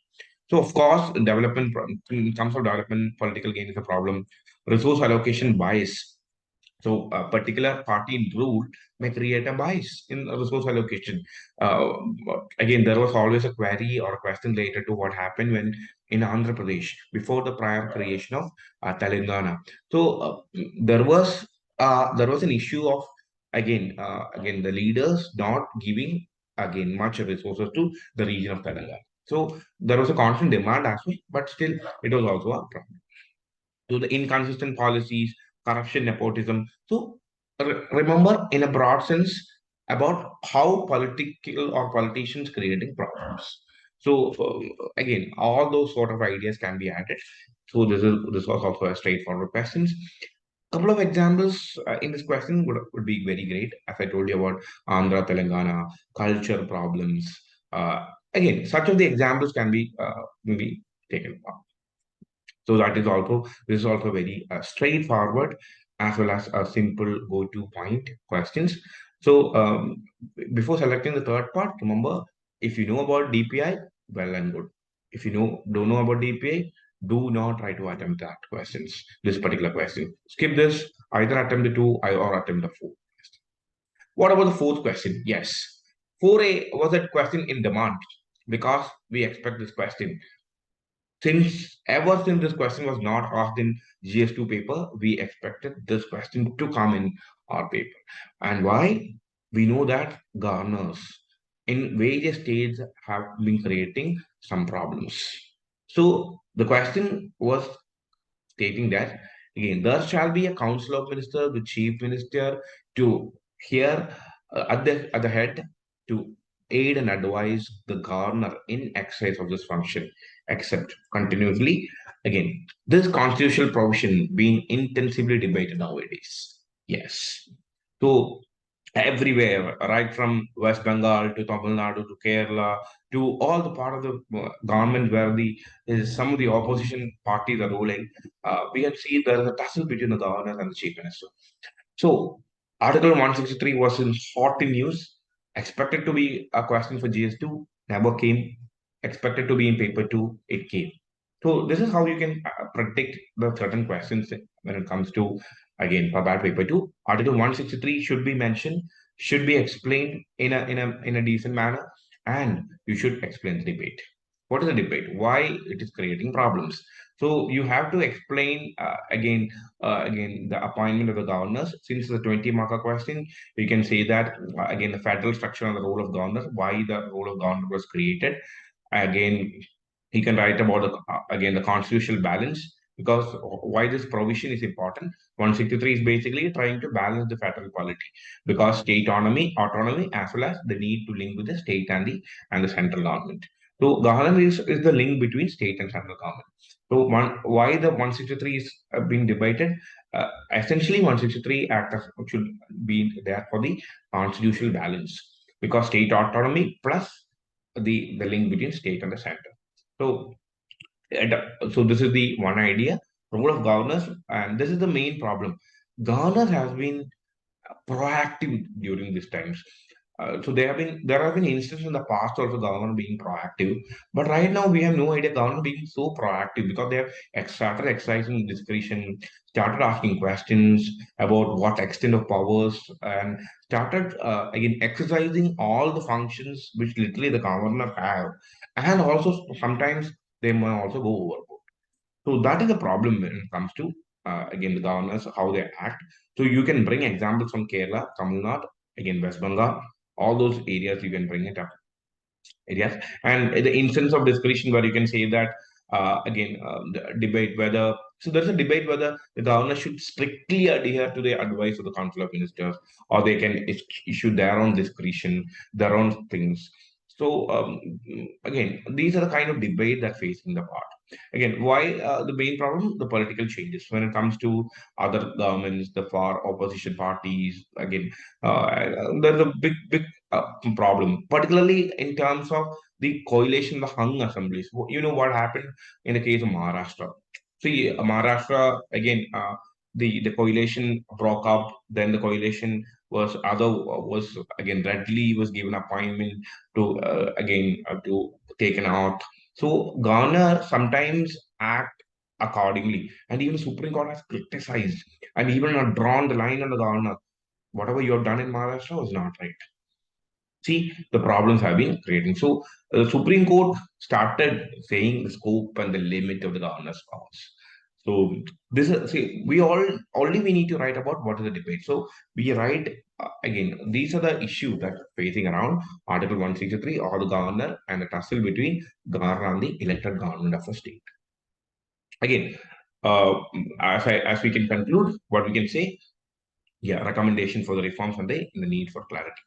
So, of course, in terms of development, political gain is a problem. Resource allocation bias. So a particular party in rule may create a bias in resource allocation. Uh, Again, there was always a query or a question related to what happened when in Andhra Pradesh before the prior creation of Telangana. So there was an issue of again the leaders not giving again much resources to the region of Telangana. So there was a constant demand as well, but still it was also a problem to the inconsistent policies, corruption, nepotism. So remember, in a broad sense, about how political or politicians creating problems. So again, all those sort of ideas can be added. So this was also a straightforward questions. Couple of examples in this question would be very great. As I told you about Andhra, Telangana, culture problems. Uh, Again, such of the examples can be maybe taken. So that is also this is also very straightforward as well as a simple go-to point questions. So before selecting the third part, remember if you know about DPI, well and good. If you don't know about DPI, do not try to attempt that questions. This particular question, skip this. Either attempt the two or attempt the four. What about the fourth question? Yes, 4A was a question in demand because we expect this question since this question was not asked in GS2 paper, we expected this question to come in our paper. And why? We know that governors in various states have been creating some problems. So the question was stating that again there shall be a council of minister, the chief minister, to hear at the head to aid and advise the governor in exercise of this function, except continuously. Again, this constitutional provision being intensively debated nowadays. Yes. So everywhere, right from West Bengal to Tamil Nadu to Kerala to all the part of the government where the some of the opposition parties are ruling, we have seen there is a tussle between the governor and the chief minister. So Article 163 was in hot in news, expected to be a question for GS2, never came. Expected to be in paper two, it came. So this is how you can predict the certain questions when it comes to again for bad paper two. Article 163 should be mentioned, should be explained in a decent manner, and you should explain the debate. What is the debate? Why it is creating problems? So you have to explain again the appointment of the governors. Since the 20 marker question, you can say that again the federal structure and the role of governor, why the role of governor was created. Again, he can write about again the constitutional balance because why this provision is important. 163 is basically trying to balance the federal polity because state autonomy as well as the need to link with the state and the central government. So governor is the link between state and central government. So why the 163 is being debated? Essentially, 163 Act should be there for the constitutional balance because state autonomy plus the link between state and the center. So, so this is the one idea, role of governors, and this is the main problem. Governors has been proactive during these times. So there have been instances in the past also government being proactive, but right now we have no idea government being so proactive because they have started exercising discretion, started asking questions about what extent of powers, and started again exercising all the functions which literally the governor have, and also sometimes they may also go overboard. So that is the problem when it comes to again the governors how they act. So you can bring examples from Kerala, Tamil Nadu, again West Bengal, all those areas you can bring it up areas, and the instance of discretion where you can say that the debate whether so there's a debate whether the governor should strictly adhere to the advice of the council of ministers or they can issue their own discretion, their own things. So again, these are the kind of debate that facing the part. Again, why the main problem? The political changes when it comes to other governments, the far opposition parties. Again, there's a big problem, particularly in terms of the coalition, the hung assemblies. You know what happened in the case of Maharashtra. See, Maharashtra again, the coalition broke up. Then the coalition was again readily was given appointment to again to take an oath. So governor sometimes act accordingly, and even Supreme Court has criticized and even drawn the line on the governor. Whatever you have done in Maharashtra was not right. See, the problems have been creating. So, the Supreme Court started saying the scope and the limit of the governor's powers. So, this is see, we all only we need to write about what is the debate. So, we write again. These are the issues that are facing around Article 163 or the governor and the tussle between governor and the elected government of the state. Again, uh, as we can conclude, what we can say, yeah, recommendation for the reforms and the need for clarity.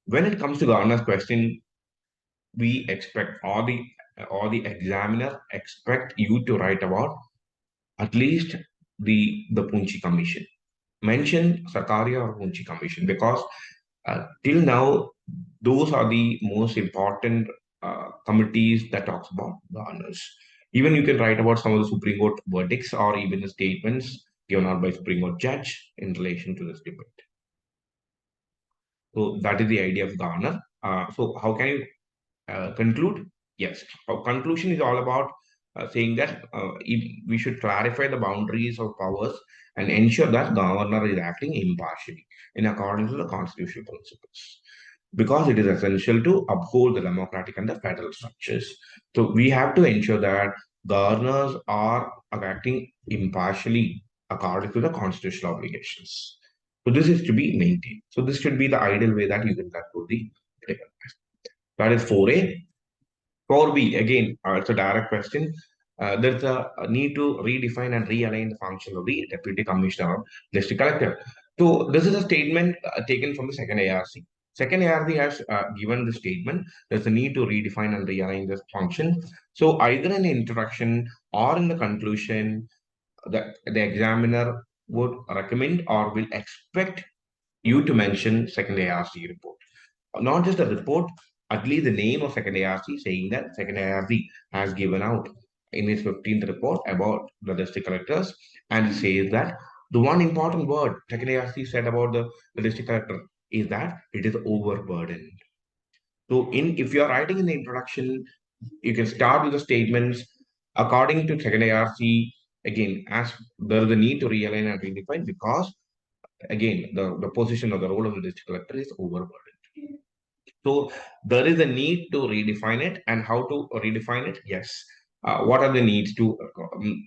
When it comes to governor's question, we expect or the examiner expect you to write about at least the Punchi Commission. Mention Sarkaria or Punchi Commission because till now those are the most important committees that talks about governors. Even you can write about some of the Supreme Court verdicts or even the statements given out by Supreme Court judge in relation to this debate. So that is the idea of governor. So how can you conclude? Yes. Our conclusion is all about saying that we should clarify the boundaries of powers and ensure that governor is acting impartially in accordance to the constitutional principles. Because it is essential to uphold the democratic and the federal structures. So we have to ensure that governors are acting impartially according to the constitutional obligations. So this is to be maintained. So this should be the ideal way that you can conclude the debate. That is 4A. 4B, again, it's a direct question. There's a need to redefine and realign the function of the Deputy Commissioner or District Collector. So, this is a statement taken from the second ARC. Second ARC has given the statement there's a need to redefine and realign this function. So, either in the introduction or in the conclusion, the examiner would recommend or will expect you to mention second ARC report. Not just a report, at least the name of second ARC saying that second ARC has given out in its 15th report about the district collectors and it says that the one important word second ARC said about the district collector is that it is overburdened. So in if you are writing in the introduction, you can start with the statements according to second ARC again as there is a need to realign and redefine because again the position or the role of the district collector is overburdened. So there is a need to redefine it, and how to redefine it? Yes. What are the needs to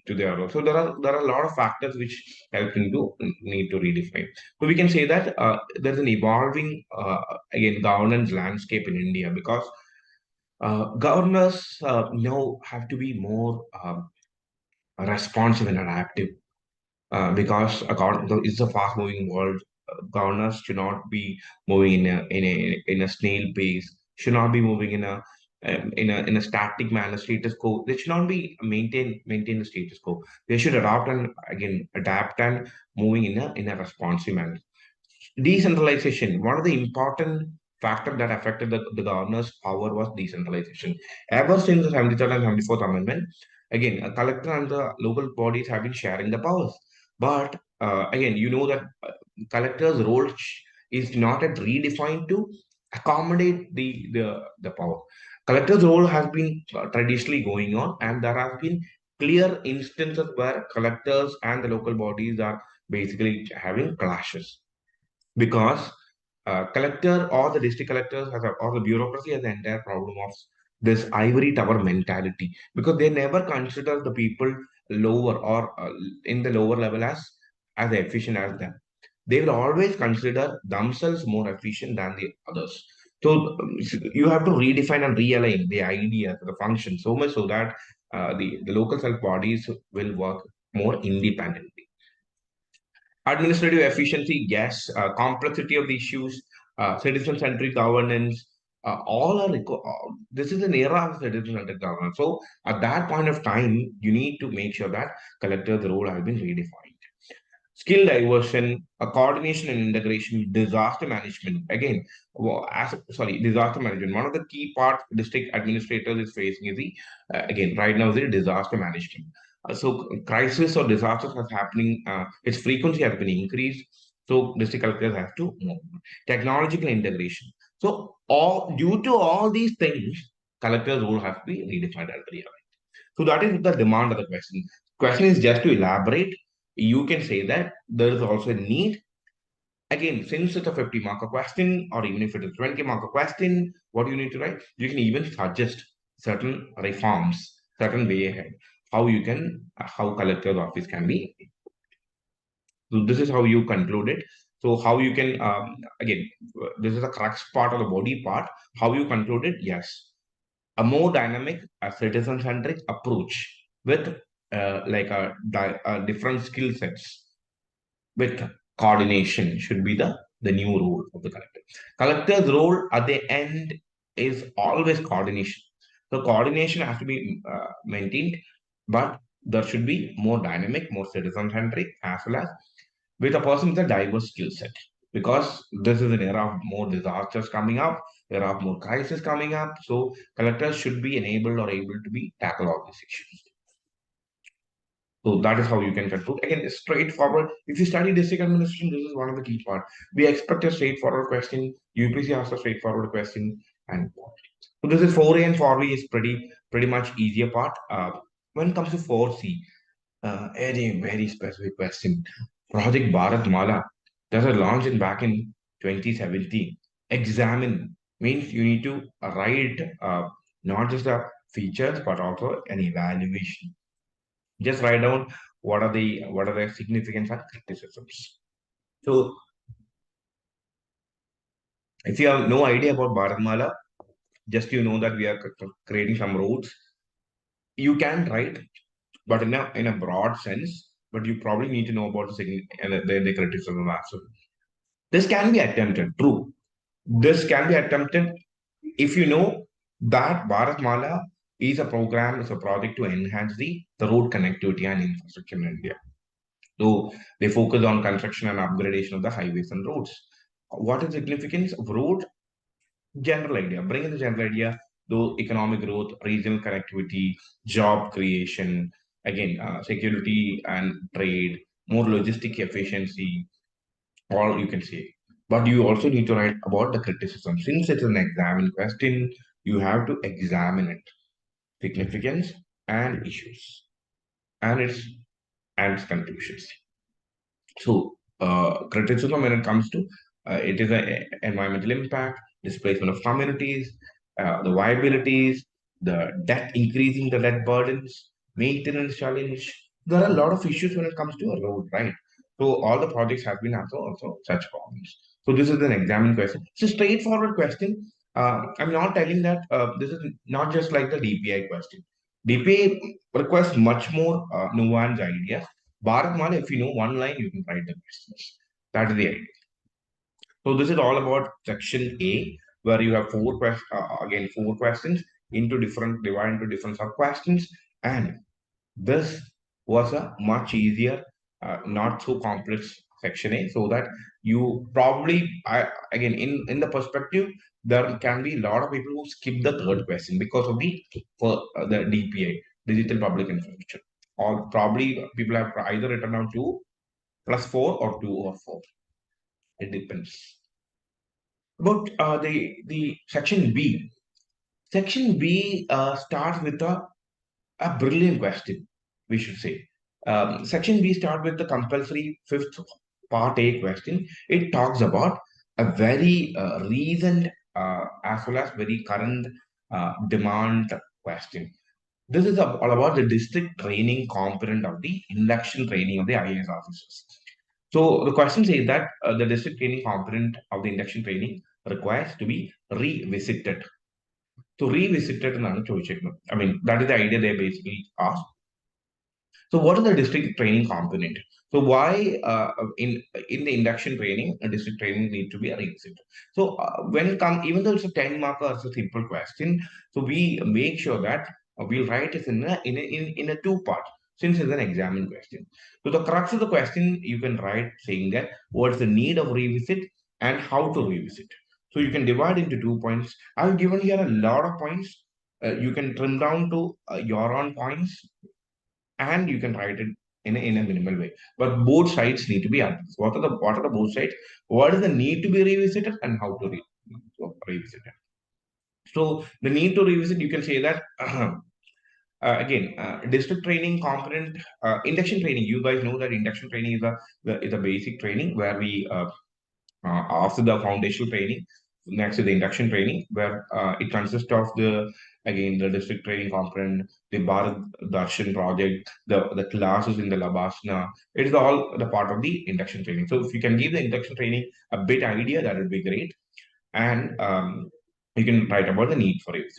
their role? So there are a lot of factors which help into need to redefine. So we can say that there's an evolving again governance landscape in India because governors now have to be more responsive and adaptive because it's a fast moving world. Governors should not be moving in a snail pace. Should not be moving in a static manner, status quo. They should not be maintain the status quo. They should adopt and again adapt and moving in a responsive manner. Decentralization. One of the important factor that affected the governor's power was decentralization. Ever since the 73rd and 74th Amendment, again, a collector and the local bodies have been sharing the powers. But again, you know that collector's role is not yet redefined to accommodate the power. Collector's role has been traditionally going on, and there have been clear instances where collectors and the local bodies are basically having clashes because collector or the district collectors or the bureaucracy has the entire problem of this ivory tower mentality because they never consider the people lower or in the lower level as efficient as them. They will always consider themselves more efficient than the others. So you have to redefine and realign the idea, the function, so much so that the local self bodies will work more independently. Administrative efficiency, yes. Complexity of the issues, citizen-centric governance, all are this is an era of citizen-centric governance. So at that point of time, you need to make sure that collector's role has been redefined. Skill diversion, coordination and integration, disaster management. Again, disaster management. One of the key parts district administrators is facing is the again right now is the disaster management. So crisis or disasters are happening. Its frequency has been increased. So district collectors have to move. Technological integration. So all due to all these things, collectors role have to be redefined earlier. So that is the demand of the question. Question is just to elaborate. You can say that there is also a need. Again, since it's a 50 marker question, or even if it is 20 marker question, what you need to write? You can even suggest certain reforms, certain way ahead, how you can, how collector's office can be. So this is how you conclude it. So how you can, again, this is the crux part of the body part. How you conclude it? Yes, a more dynamic, a citizen-centric approach with like a different skill sets with coordination should be the new role of the collector. Collector's role at the end is always coordination. So coordination has to be maintained, but there should be more dynamic, more citizen-centric, as well as with a person with a diverse skill set. Because this is an era of more disasters coming up, era of more crisis coming up. So collectors should be enabled or able to be tackle all these issues. So that is how you can conclude. Again, it's straightforward. If you study district administration, this is one of the key part. We expect a straightforward question. UPSC asks a straightforward question, and so this is 4A and 4B is pretty much easier part. When it comes to 4C, very specific question. Project Bharat Mala that was launched in back in 2017. Examine means you need to write not just the features but also an evaluation. Just write down what are the significance and criticisms. So if you have no idea about Bharatmala, just you know that we are creating some roads, you can write, but in a broad sense. But you probably need to know about the criticism as well. This can be attempted. True, this can be attempted if you know that Bharatmala is a program, is a project to enhance the road connectivity and infrastructure in India. So they focus on construction and upgradation of the highways and roads. What is the significance of road? General idea. Bring in the general idea, though economic growth, regional connectivity, job creation, again, security and trade, more logistic efficiency, all you can say. But you also need to write about the criticism. Since it's an exam question, you have to examine it, significance and issues, and its conclusions. So, criticism when it comes to it is a environmental impact, displacement of communities, the viabilities, the debt increasing the debt burdens, maintenance challenge. There are a lot of issues when it comes to a road, right? So all the projects have been also such problems. So this is an examine question. It's a straightforward question. I'm not telling that this is not just like the DPI question. DPI requires much more nuanced ideas. Bharatmala, if you know one line, you can write the questions. That is the idea. So this is all about section A, where you have again four questions divided into different sub questions, and this was a much easier, not so complex section A, so that you probably, again, in the perspective, there can be a lot of people who skip the third question because of the DPI, digital public infrastructure, or probably people have either written down 2+4 or 2 or 4. It depends. But the section B, starts with a brilliant question, we should say. Section B starts with the compulsory fifth part A question. It talks about a very recent as well as very current demand question. This is all about the district training component of the induction training of the IAS officers. So the question says that the district training component of the induction training requires to be revisited. So revisited എന്നാണ് ചോദിച്ചിരിക്കുന്നത്. I mean, that is the idea they basically asked. So what is the district training component? So why in the induction training, a district training need to be a revisit? So when it comes, even though it's a 10 marker, it's a simple question. So we make sure that we'll write it in a two part, since it's an examined question. So the crux of the question you can write saying that what's the need of revisit and how to revisit. So you can divide into 2 points. I've given here a lot of points. You can trim down to your own points and you can write it in a minimal way. But both sides need to be addressed. What are the both sides? What is the need to be revisited and how to revisit it? So the need to revisit, you can say that again, district training component, induction training. You guys know that induction training is a basic training where we after the foundational training, next to the induction training, where it consists of the district training component, the Bharat Darshan project, the classes in the Labasana. It is all the part of the induction training. So if you can give the induction training a bit idea, that would be great. And you can write about the need for it.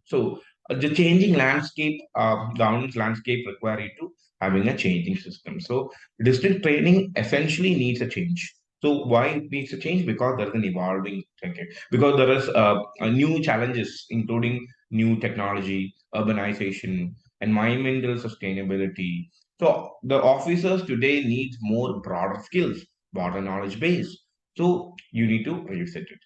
So the changing landscape, governance landscape require you to having a changing system. So district training essentially needs a change. So why it needs a change? Because there is an evolving thinking. Because there is new challenges, including new technology, urbanization, environmental sustainability. So the officers today need more broader skills, broader knowledge base. So you need to revisit it.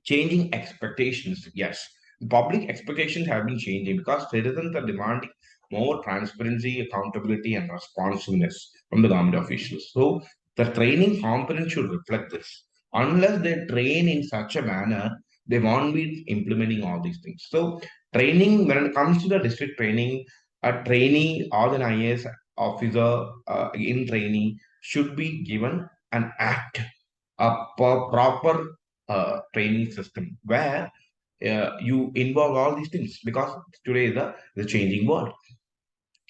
Changing expectations. Yes, public expectations have been changing because citizens are demanding more transparency, accountability, and responsiveness from the government officials. So the training component should reflect this. Unless they train in such a manner, they won't be implementing all these things. So training, when it comes to the district training, a trainee or an IAS officer in training should be given an act, a proper training system where you involve all these things, because today is the changing world.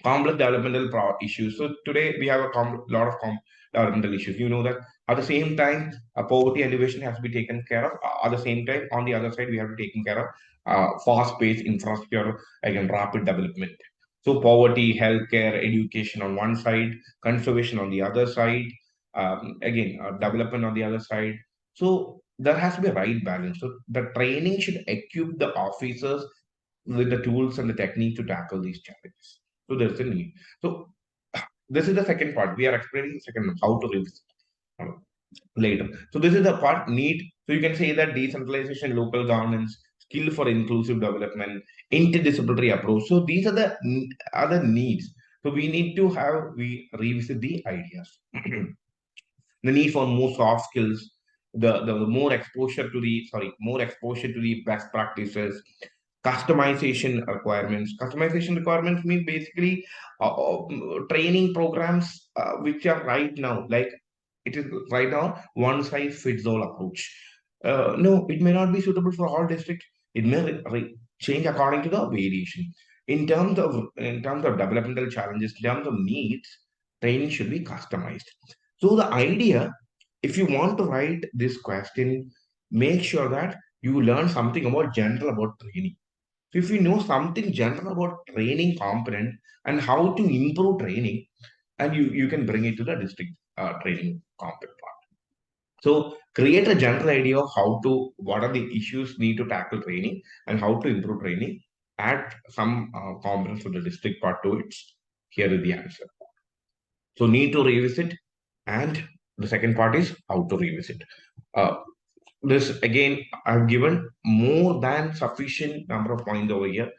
Complex developmental issues. So today we have a lot of developmental issues. You know that at the same time, poverty elevation has to be taken care of. At the same time, on the other side, we have to taken care of fast-paced infrastructure, again, rapid development. So poverty, healthcare, education on one side, conservation on the other side, again, development on the other side. So there has to be a right balance. So the training should equip the officers with the tools and the technique to tackle these challenges. So there's a need. So this is the second part. We are explaining the second one, how to revisit later. So this is the part need. So you can say that decentralization, local governance, skill for inclusive development, interdisciplinary approach. So these are the other needs. So we revisit the ideas. The need for more soft skills, the more exposure to the best practices, customization requirements mean basically training programs which are right now, like it is right now one size fits all approach. No, it may not be suitable for all districts. It may change according to the variation. In terms of developmental challenges, in terms of needs, training should be customized. So the idea, if you want to write this question, make sure that you learn something about general about training. So if you know something general about training component and how to improve training, and you can bring it to the district training component part. So create a general idea of what are the issues need to tackle training and how to improve training. Add some components of the district part to it. Here is the answer. So need to revisit, and the second part is how to revisit. Uh, this again, I've given more than sufficient number of points over here.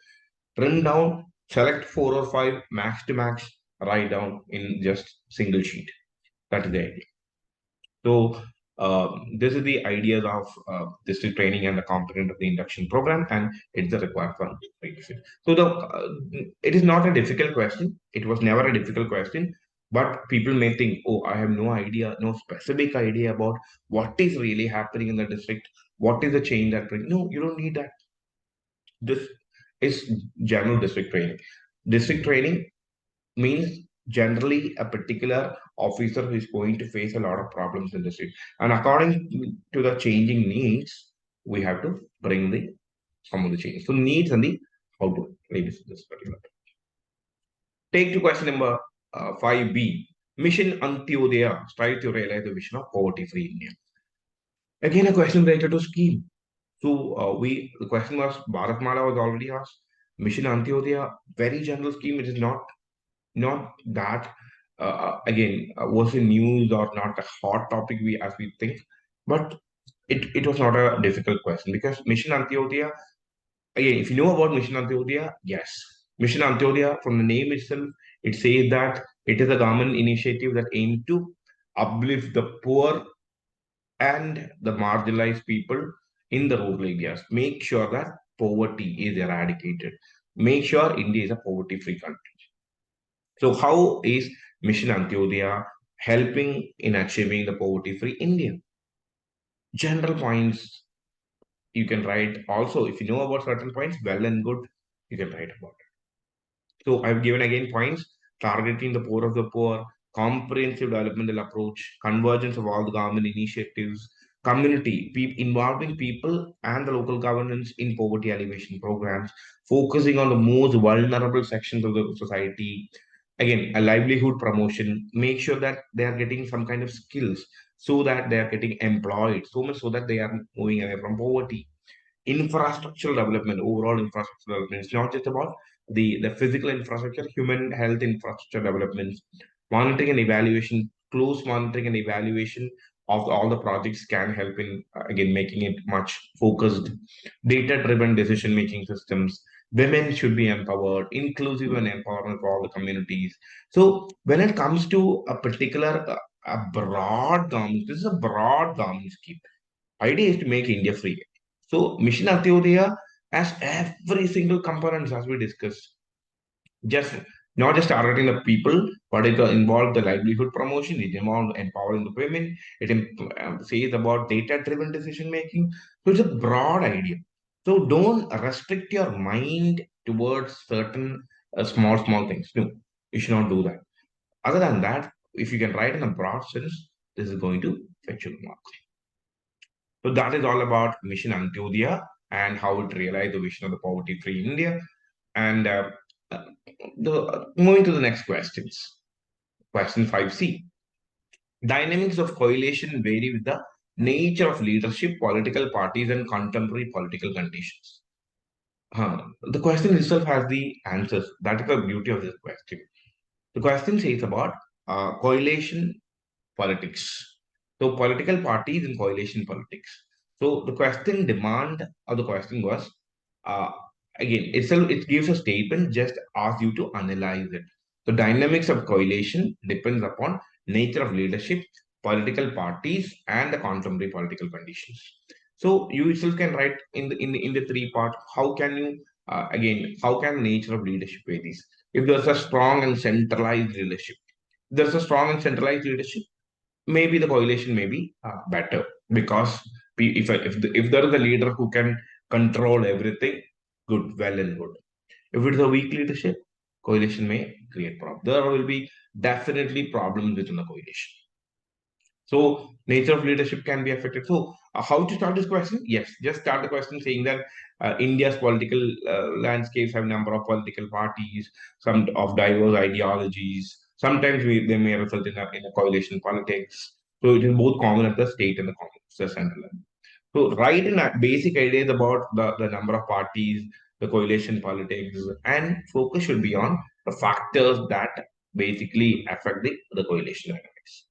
Trim down, select 4 or 5, max to max, write down in just single sheet. That is the idea. So this is the ideas of district training and the component of the induction program, and it's the required for revision. So it is not a difficult question. It was never a difficult question, but people may think, oh, I have no idea, no specific idea about what is really happening in the district. What is the change that brings? No, you don't need that. This is general district training. District training means generally a particular officer who is going to face a lot of problems in the state. And according to the changing needs, we have to bring the some of the changes. So needs and the how to reduce this particular. Take to question number 5B. Mission Antyodaya, strive to realize the vision of poverty-free India. Again, a question related to scheme. So the question was Bharatmala was already asked. Mission Antyodaya, very general scheme. It is not that again was in news or not a hot topic as we think, but it was not a difficult question because Mission Antyodaya, again, if you know about Mission Antyodaya, yes, Mission Antyodaya from the name itself, It says that it is a government initiative that aims to uplift the poor and the marginalized people in the rural areas. Make sure that poverty is eradicated. Make sure India is a poverty-free country. So, how is Mission Antyodaya helping in achieving the poverty-free India? General points you can write. Also, if you know about certain points, well and good, you can write about. So I've given again points: targeting the poor of the poor, comprehensive developmental approach, convergence of all the government initiatives, community, involving people and the local governance in poverty alleviation programs, focusing on the most vulnerable sections of the society. Again, a livelihood promotion, make sure that they are getting some kind of skills so that they are getting employed, so much so that they are moving away from poverty. Infrastructural development, overall infrastructure development. It's not just about the physical infrastructure, human health infrastructure developments, monitoring and evaluation, close monitoring and evaluation of all the projects can help in again making it much focused, data-driven decision-making systems. Women should be empowered, inclusive and empowerment for all the communities. So when it comes to a particular a broad government, this is a broad government scheme. Idea is to make India free. So Mission Atyodaya has every single component as we discussed. Just not just targeting the people, but it involved the livelihood promotion, it involved empowering the women, it says about data-driven decision making. So it's a broad idea. So don't restrict your mind towards certain small things. No, you should not do that. Other than that, if you can write in a broad sense, this is going to fetch you marks. So that is all about Mission Antyodaya and how it realized the vision of the poverty-free India. And uh, moving to the next questions. Question 5C. Dynamics of coalition vary with the nature of leadership, political parties, and contemporary political conditions. The question itself has the answers. That is the beauty of this question. The question says about coalition politics. So political parties and coalition politics. So the question demand or the question was uh, again itself it gives a statement just asks you to analyze it. The dynamics of coalition depends upon nature of leadership, political parties, and the contemporary political conditions. So you itself can write in the three part. How can you again how can nature of leadership varies? If there's a strong and centralized leadership, there's a strong and centralized leadership, maybe the coalition may be better because if there is a leader who can control everything, good, well and good. If it is a weak leadership, coalition may create problems. There will be definitely problems within the coalition. So nature of leadership can be affected. So how to start this question? Yes, just start the question saying that India's political landscapes have a number of political parties, some of diverse ideologies. Sometimes they may result in a coalition politics. So it is both common at the state and the central level. So write in basic ideas about the number of parties, the coalition politics, and focus should be on the factors that basically affect the coalition dynamics.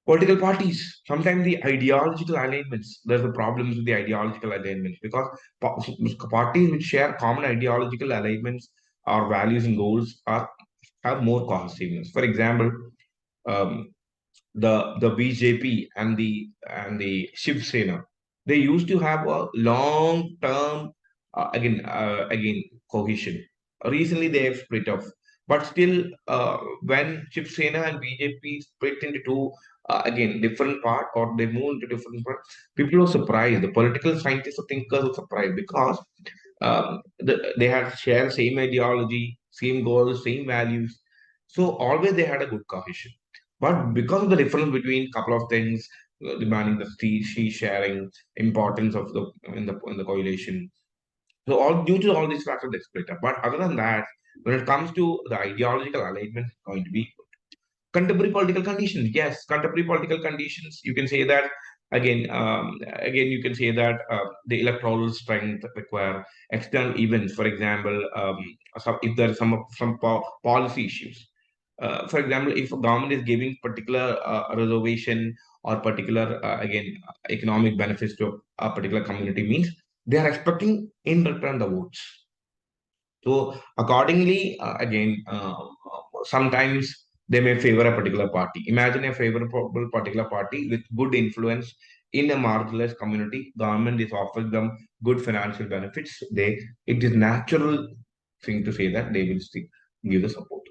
Political parties, sometimes the ideological alignments, there's the problems with the ideological alignments because parties which share common ideological alignments or values and goals are have more cohesiveness. For example, um, the BJP and the Shiv Sena, they used to have a long term again cohesion. Recently, they have split off, but still, when Shiv Sena and BJP split into two again different part or they move into different part, people were surprised. The political scientists or thinkers were surprised because they had shared same ideology, same goals, same values. So always they had a good cohesion. But because of the difference between couple of things, demanding the she sharing, importance of the coalition. So all due to all these factors, they split up. But other than that, when it comes to the ideological alignment, it's going to be contemporary political conditions. Yes, contemporary political conditions. You can say that again. Again, you can say that the electoral strength require external events. For example, if there is some policy issues. For example, if a government is giving particular reservation or particular again economic benefits to a particular community, means they are expecting in return the votes. So accordingly, sometimes they may favor a particular party. Imagine a favorable particular party with good influence in a marginalized community. Government is offering them good financial benefits. It is natural thing to say that they will still give the support.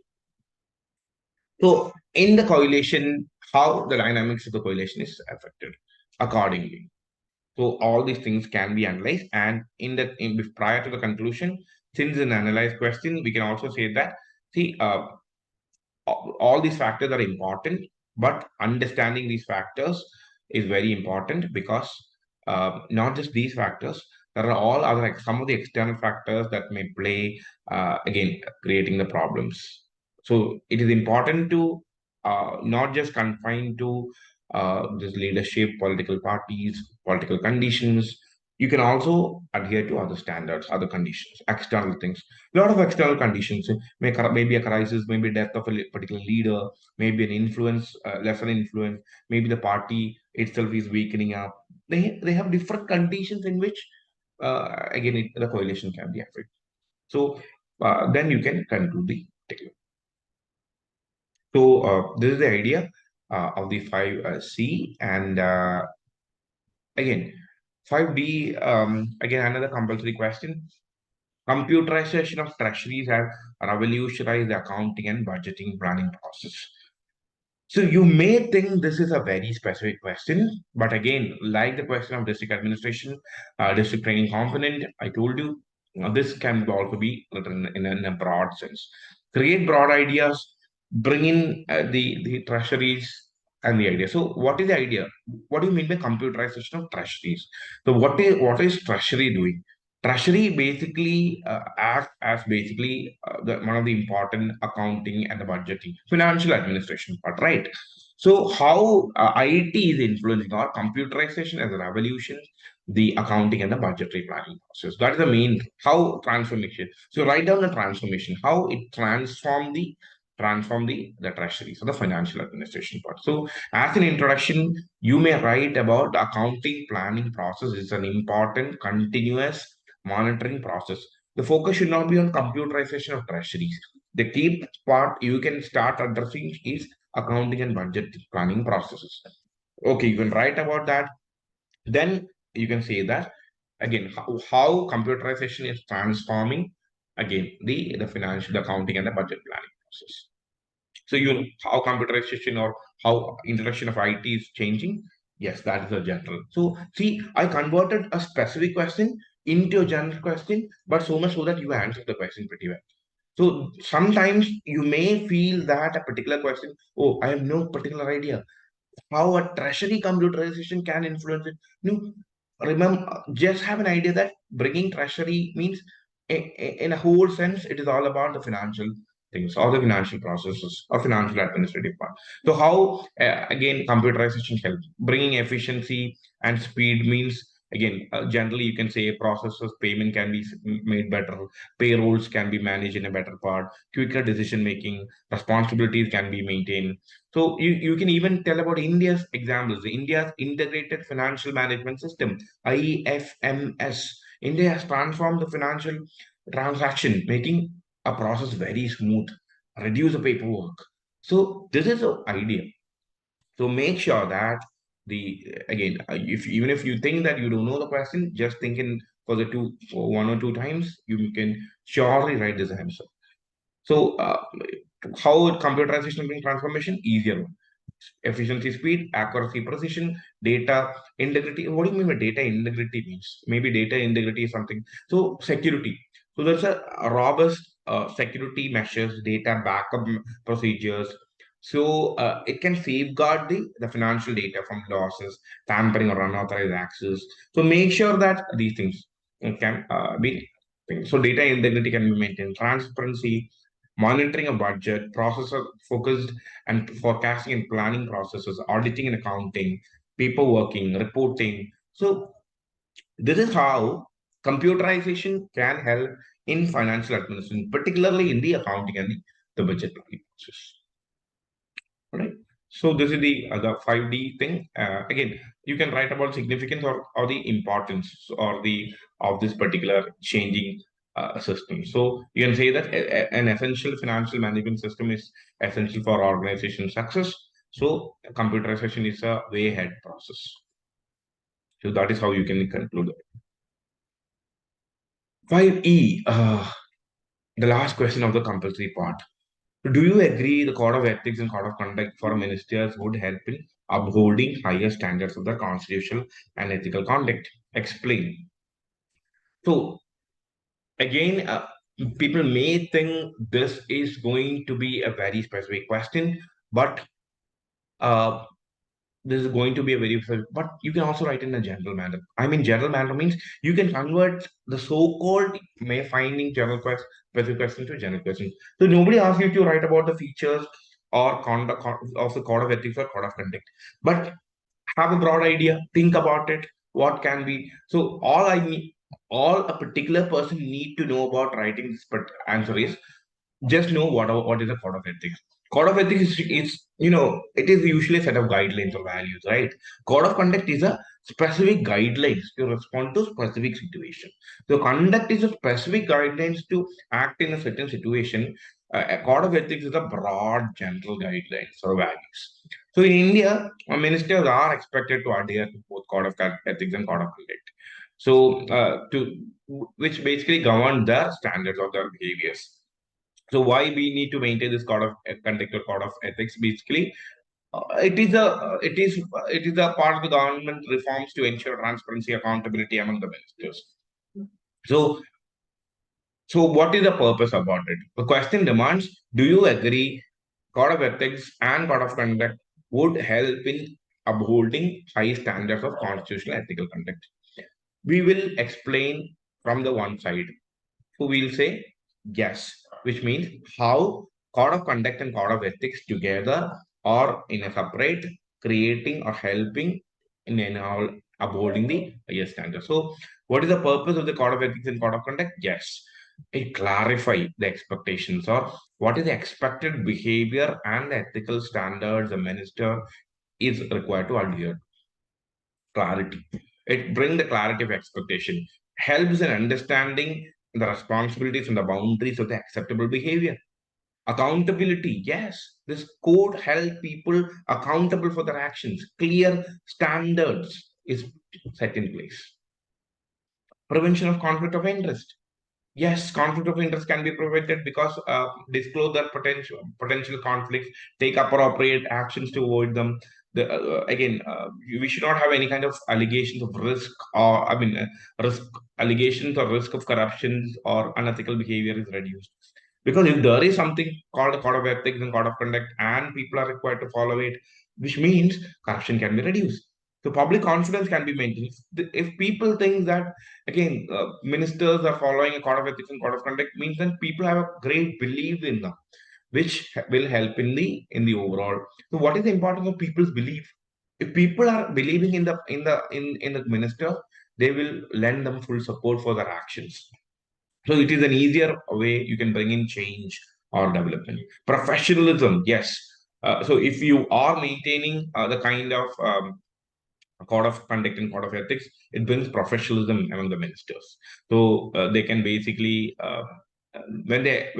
So in the coalition, how the dynamics of the coalition is affected accordingly. So all these things can be analyzed, and prior to the conclusion, since an analyzed question, we can also say that see all these factors are important, but understanding these factors is very important because not just these factors, there are all other some of the external factors that may play again creating the problems. So it is important to not just confine to this leadership, political parties, political conditions. You can also adhere to other standards, other conditions, external things. A lot of external conditions maybe a crisis, maybe death of a particular leader, maybe an influence, lesser influence, maybe the party itself is weakening up. They have different conditions in which the coalition can be affected. So then you can conclude the particular. So this is the idea of the 5C, and again 5B, again another compulsory question. Computerization of treasuries have revolutionized the accounting and budgeting planning process. So you may think this is a very specific question, but again, like the question of district administration, district training component, I told you, this can also be written in a broad sense. Create broad ideas, bring in the treasuries and the idea. So what is the idea? What do you mean by computerization of treasuries? So what is treasury doing? Treasury basically acts as basically one of the important accounting and the budgeting, financial administration part, right? So how IT is influencing or computerization as a revolution, the accounting and the budgetary planning process. That is the main how transformation. So write down the transformation, how it transform the treasury, so the financial administration part. So as an introduction, you may write about the accounting planning process is an important continuous monitoring process. The focus should not be on computerization of treasuries. The key part you can start addressing is accounting and budget planning processes. Okay, you can write about that. Then you can say that again how computerization is transforming again the financial, the accounting, and the budget planning process. So you know how computerization or how introduction of IT is changing. Yes, that is a general. So see, I converted a specific question into a general question, but so much so that you answered the question pretty well. So sometimes you may feel that a particular question, oh, I have no particular idea how a treasury computerization can influence it. No, remember, just have an idea that bringing treasury means, in a whole sense, it is all about the financial things, all the financial processes or financial administrative part. So, how again computerization helps bringing efficiency and speed means. Again, generally, you can say processes, payment can be made better, payrolls can be managed in a better part, quicker decision making, responsibilities can be maintained. So you can even tell about India's examples. India's integrated financial management system, IFMS. India has transformed the financial transaction, making a process very smooth, reduce the paperwork. So this is the idea. So make sure that if even if you think that you don't know the question, just think in for one or two times, you can surely write this answer. So how computerization brings transformation? Easier one. Efficiency, speed, accuracy, precision, data integrity. What do you mean by data integrity means? Maybe data integrity is something. So security. So there's a robust security measures, data backup procedures. So it can safeguard the financial data from losses, tampering, or unauthorized access. So make sure that these things can be. So data integrity can be maintained. Transparency, monitoring a budget, processor focused and forecasting and planning processes, auditing and accounting, paperworking, reporting. So this is how computerization can help in financial administration, particularly in the accounting and the budget planning process. All right. So this is the 5D thing. Again, you can write about significance or the importance or the of this particular changing system. So you can say that an essential financial management system is essential for organization success. So computerization is a way ahead process. So that is how you can conclude it. 5E, the last question of the compulsory part. Do you agree the code of ethics and code of conduct for ministers would help in upholding higher standards of the constitutional and ethical conduct? Explain. So again, people may think this is going to be a very specific question, but uh, this is going to be a very specific, but you can also write in a general manner. I mean, general manner means you can convert the so-called may finding specific question to general question. So nobody asks you to write about the features or conduct of the code of ethics or code of conduct, but have a broad idea, think about it, what can be. So all a particular person need to know about writing this but answer is just know what is a code of ethics. Code of ethics is it is usually a set of guidelines or values, right? Code of conduct is a specific guidelines to respond to specific situation. So conduct is a specific guidelines to act in a certain situation. A code of ethics is a broad general guidelines or values. So in India, ministers are expected to adhere to both code of ethics and code of conduct. So to which basically govern their standards or their behaviors. So why we need to maintain this code of conduct or code of ethics? Basically, it is a part of the government reforms to ensure transparency, accountability among the ministers. So what is the purpose about it? The question demands: do you agree code of ethics and code of conduct would help in upholding high standards of constitutional ethical conduct? We will explain from the one side who will say yes, which means how code of conduct and code of ethics together or in a separate, creating or helping in all upholding the highest standard. So, what is the purpose of the code of ethics and code of conduct? Yes, it clarify the expectations or what is the expected behavior and the ethical standards the minister is required to adhere. Clarity. It brings the clarity of expectation, helps in understanding the responsibilities and the boundaries of the acceptable behavior. Accountability, yes, this code help people accountable for their actions. Clear standards is set in place. Prevention of conflict of interest. Yes, conflict of interest can be prevented because disclose their potential conflicts, take appropriate actions to avoid them. We should not have any kind of allegations of risk or risk allegations or risk of corruptions or unethical behavior is reduced. Because if there is something called a code of ethics and code of conduct, and people are required to follow it, which means corruption can be reduced. So public confidence can be maintained. If people think that again, ministers are following a code of ethics and code of conduct means that people have a great belief in them, which will help in the overall. So, what is the importance of people's belief? If people are believing in the minister, they will lend them full support for their actions. So, it is an easier way you can bring in change or development. Professionalism, yes. So, if you are maintaining the kind of code of conduct and code of ethics, it brings professionalism among the ministers. So they can basically when they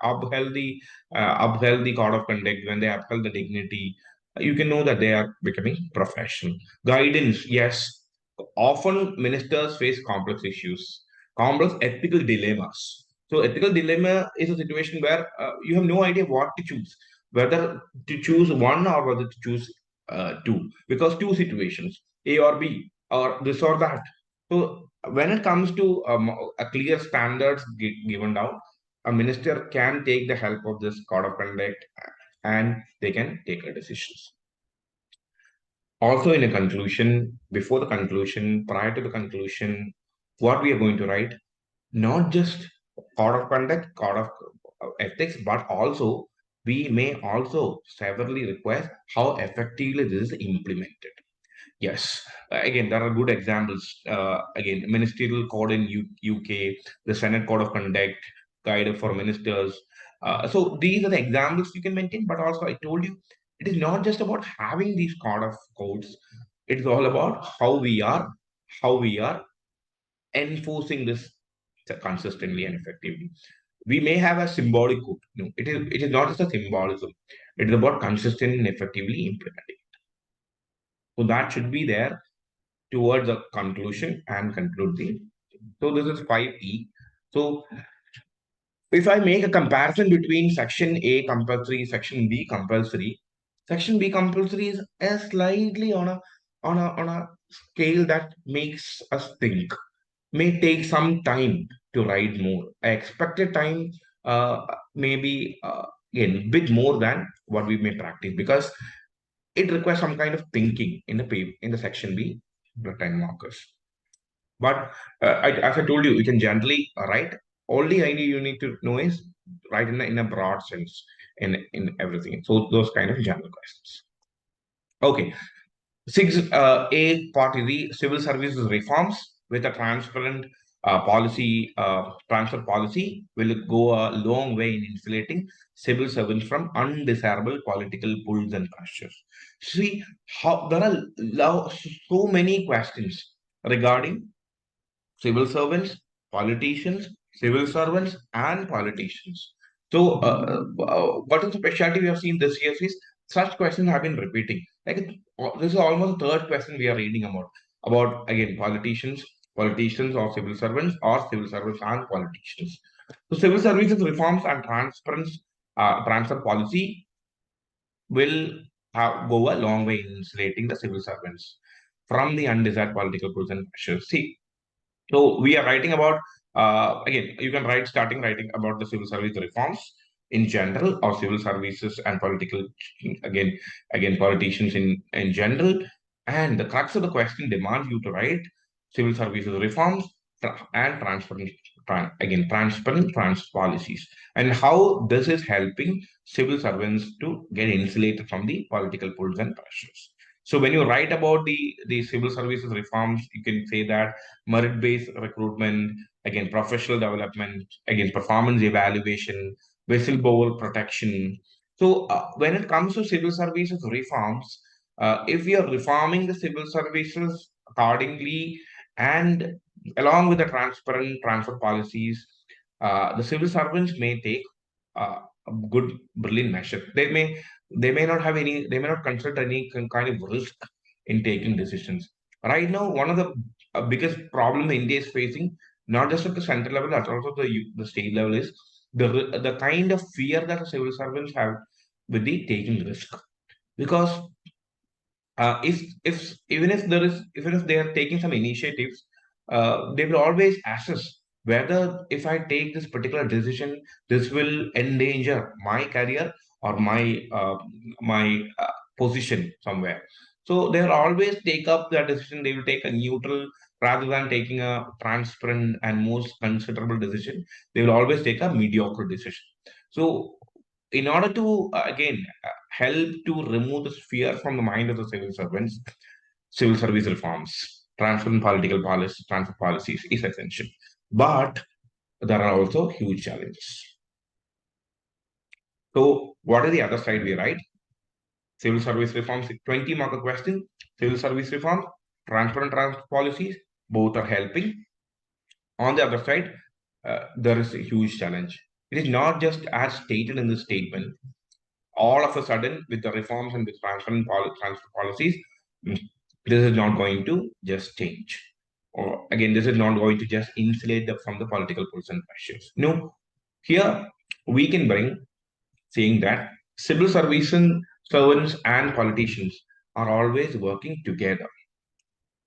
uphold the code of conduct, when they uphold the dignity, you can know that they are becoming professional. Guidance, yes. Often ministers face complex issues, complex ethical dilemmas. So ethical dilemma is a situation where you have no idea what to choose, whether to choose one or whether to choose two, because two situations, A or B, or this or that. So when it comes to a clear standards given down, a minister can take the help of this code of conduct and they can take a decisions. Also, in a conclusion, before the conclusion, prior to the conclusion, what we are going to write, not just code of conduct, code of ethics, but also we may also severely request how effectively this is implemented. Yes, again, there are good examples. Again, ministerial code in UK, the Senate Code of Conduct, guide for ministers. So these are the examples you can maintain. But also, I told you, it is not just about having these code of codes. It is all about how we are enforcing this consistently and effectively. We may have a symbolic code. No, it is not just a symbolism. It is about consistent and effectively implementing. So that should be there towards the conclusion and conclude the. So this is 5E. So if I make a comparison between section A compulsory, section B compulsory, section B compulsory is slightly on a scale that makes us think. May take some time to write more. I expected time maybe again bit more than what we may practice because it requires some kind of thinking in the in the section B, the 10 markers. But as I told you, you can generally write. Only idea you need to know is write in a broad sense in everything. So those kind of general questions. Okay. 6A part is the civil services reforms with a transparent policy, transfer policy will go a long way in insulating civil servants from undesirable political pulls and pressures. See how there are so many questions regarding civil servants, politicians, civil servants, and politicians. So, what is the specialty we have seen this year is such questions have been repeating. This is almost the third question we are reading about again politicians or civil servants or civil servants and politicians. So, civil services reforms and transfer policy will go a long way in insulating the civil servants from the undesired political pulls and pressures. See, so we are writing about again. You can write starting writing about the civil service reforms in general, or civil services and political again politicians in general. And the crux of the question demands you to write civil services reforms and transparent again transparent policies and how this is helping civil servants to get insulated from the political pulls and pressures. So when you write about the civil services reforms, you can say that merit-based recruitment, again, professional development, again, performance evaluation, whistleblower protection. So when it comes to civil services reforms, if we are reforming the civil services accordingly and along with the transparent transfer policies, the civil servants may take a good, brilliant measure. They may not have any, they may not consider any kind of risk in taking decisions. Right now, one of the biggest problem India is facing, not just at the central level, but also the state level, is the kind of fear that the civil servants have with the taking risk. Because if even if there is even if they are taking some initiatives, they will always assess whether if I take this particular decision, this will endanger my career or my position somewhere. So they'll always take up that decision. They will take a neutral rather than taking a transparent and most considerable decision. They will always take a mediocre decision. So in order to again help to remove this fear from the mind of the civil servants, civil service reforms, transparent political policy, transfer policies is essential. But there are also huge challenges. So, what is the other side we write? Civil service reforms, 20 marker question, civil service reform, transparent transfer policies, both are helping. On the other side, there is a huge challenge. It is not just as stated in the statement, all of a sudden with the reforms and with transfer policies, this is not going to just change. Or again, this is not going to just insulate from the political pulls and pressures. No, here we can bring saying that civil service servants and politicians are always working together.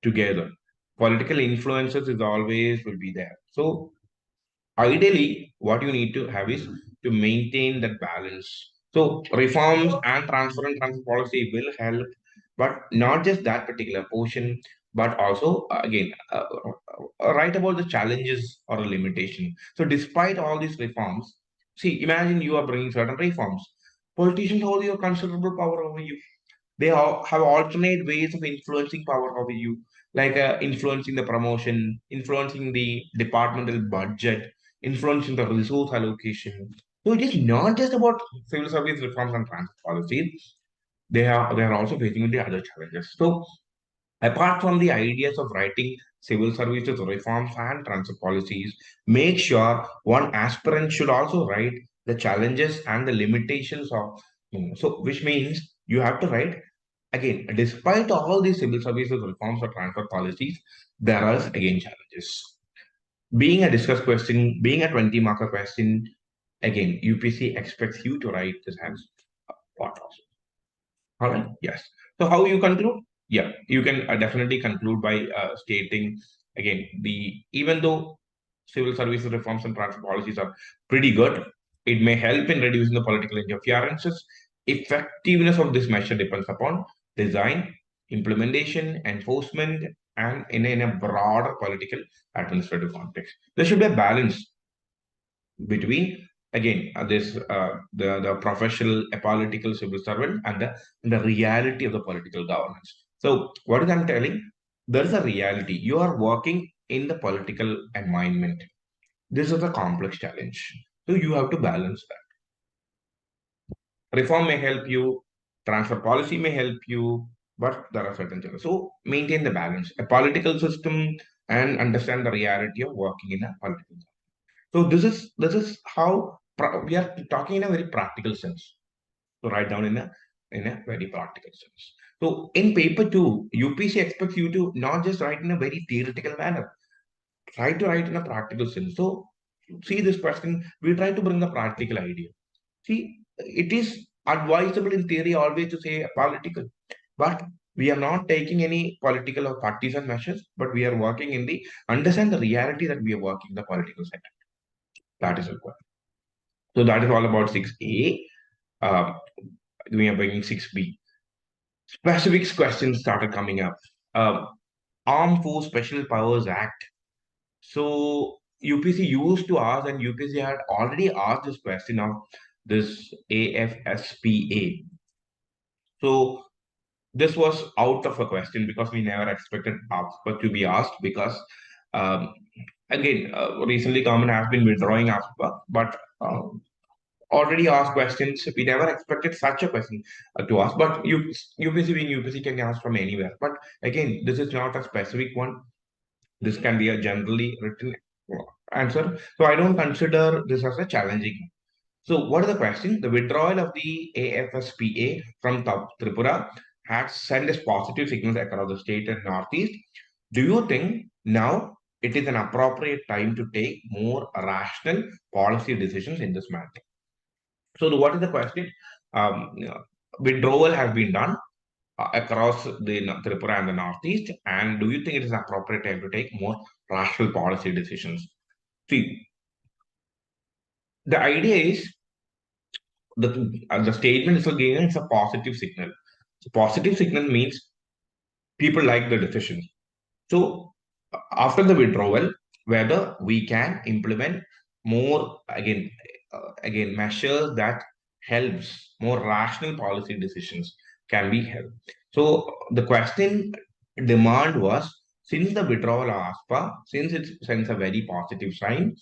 Together, political influences is always will be there. So ideally, what you need to have is to maintain that balance. So reforms and transfer policy will help, but not just that particular portion, but also again write about the challenges or a limitation. So despite all these reforms, see, imagine you are bringing certain reforms. Politicians hold your considerable power over you. They have alternate ways of influencing power over you, like influencing the promotion, influencing the departmental budget, influencing the resource allocation. So it is not just about civil service reforms and transfer policies. They are also facing the other challenges. So apart from the ideas of writing civil services reforms and transfer policies, make sure one aspirant should also write the challenges and the limitations of, so which means you have to write again, despite all these civil services reforms or transfer policies, there are again challenges. Being a discussed question, being a 20 marker question, again, UPC expects you to write this as what also. All right. Yes. So how you conclude? Yeah, you can definitely conclude by stating again the even though civil services reforms and transfer policies are pretty good, it may help in reducing the political interferences. Effectiveness of this measure depends upon design, implementation, enforcement, and in a broader political administrative context. There should be a balance between again this the professional apolitical civil servant and the reality of the political governance. So what is I'm telling, there is a reality, you are working in the political environment. This is a complex challenge, so you have to balance that. Reform may help you, transfer policy may help you, but there are certain challenges, so maintain the balance a political system and understand the reality of working in a political. So this is how we are talking in a very practical sense. So write down in a very practical sense. So in paper two, UPC expects you to not just write in a very theoretical manner. Try to write in a practical sense. So see this question, we try to bring the practical idea. See, it is advisable in theory always to say political, but we are not taking any political or partisan measures, but we are working in the understand the reality that we are working in the political sector. That is required. So that is all about 6A. Uh, we are bringing 6B. Specifics questions started coming up. Uh, Armed Force Special Powers Act. So UPC used to ask, and UPC had already asked this question of this AFSPA. So this was out of a question because we never expected AFSPA to be asked because um, again, recently government has been withdrawing AFSPA, but already asked questions. We never expected such a question to ask, but UPC being UPC can ask from anywhere. But again, this is not a specific one. This can be a generally written answer. So I don't consider this as a challenging one. So what is the question? The withdrawal of the AFSPA from Tripura has sent us positive signals across the state and northeast. Do you think now it is an appropriate time to take more rational policy decisions in this matter? So what is the question? Withdrawal has been done across the Tripura and the Northeast, and do you think it is appropriate time to take more rational policy decisions? See, the idea is the statement is again it's a positive signal. So positive signal means people like the decision. So after the withdrawal, whether we can implement more again measures that helps more rational policy decisions can be held. So the question demand was since the withdrawal of ASPA, since it sends a very positive sign,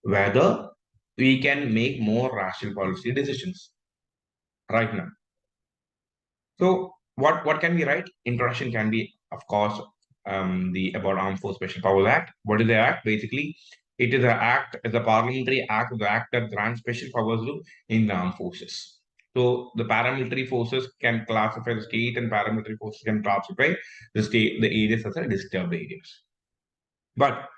whether we can make more rational policy decisions right now. So what can we write? Introduction can be, of course, the about Armed Force Special Powers Act. What is the act? Basically, it is an act, as a parliamentary act, the act that grants special powers to in the armed forces. So the paramilitary forces can classify the state, and paramilitary forces can classify the areas as a disturbed areas. But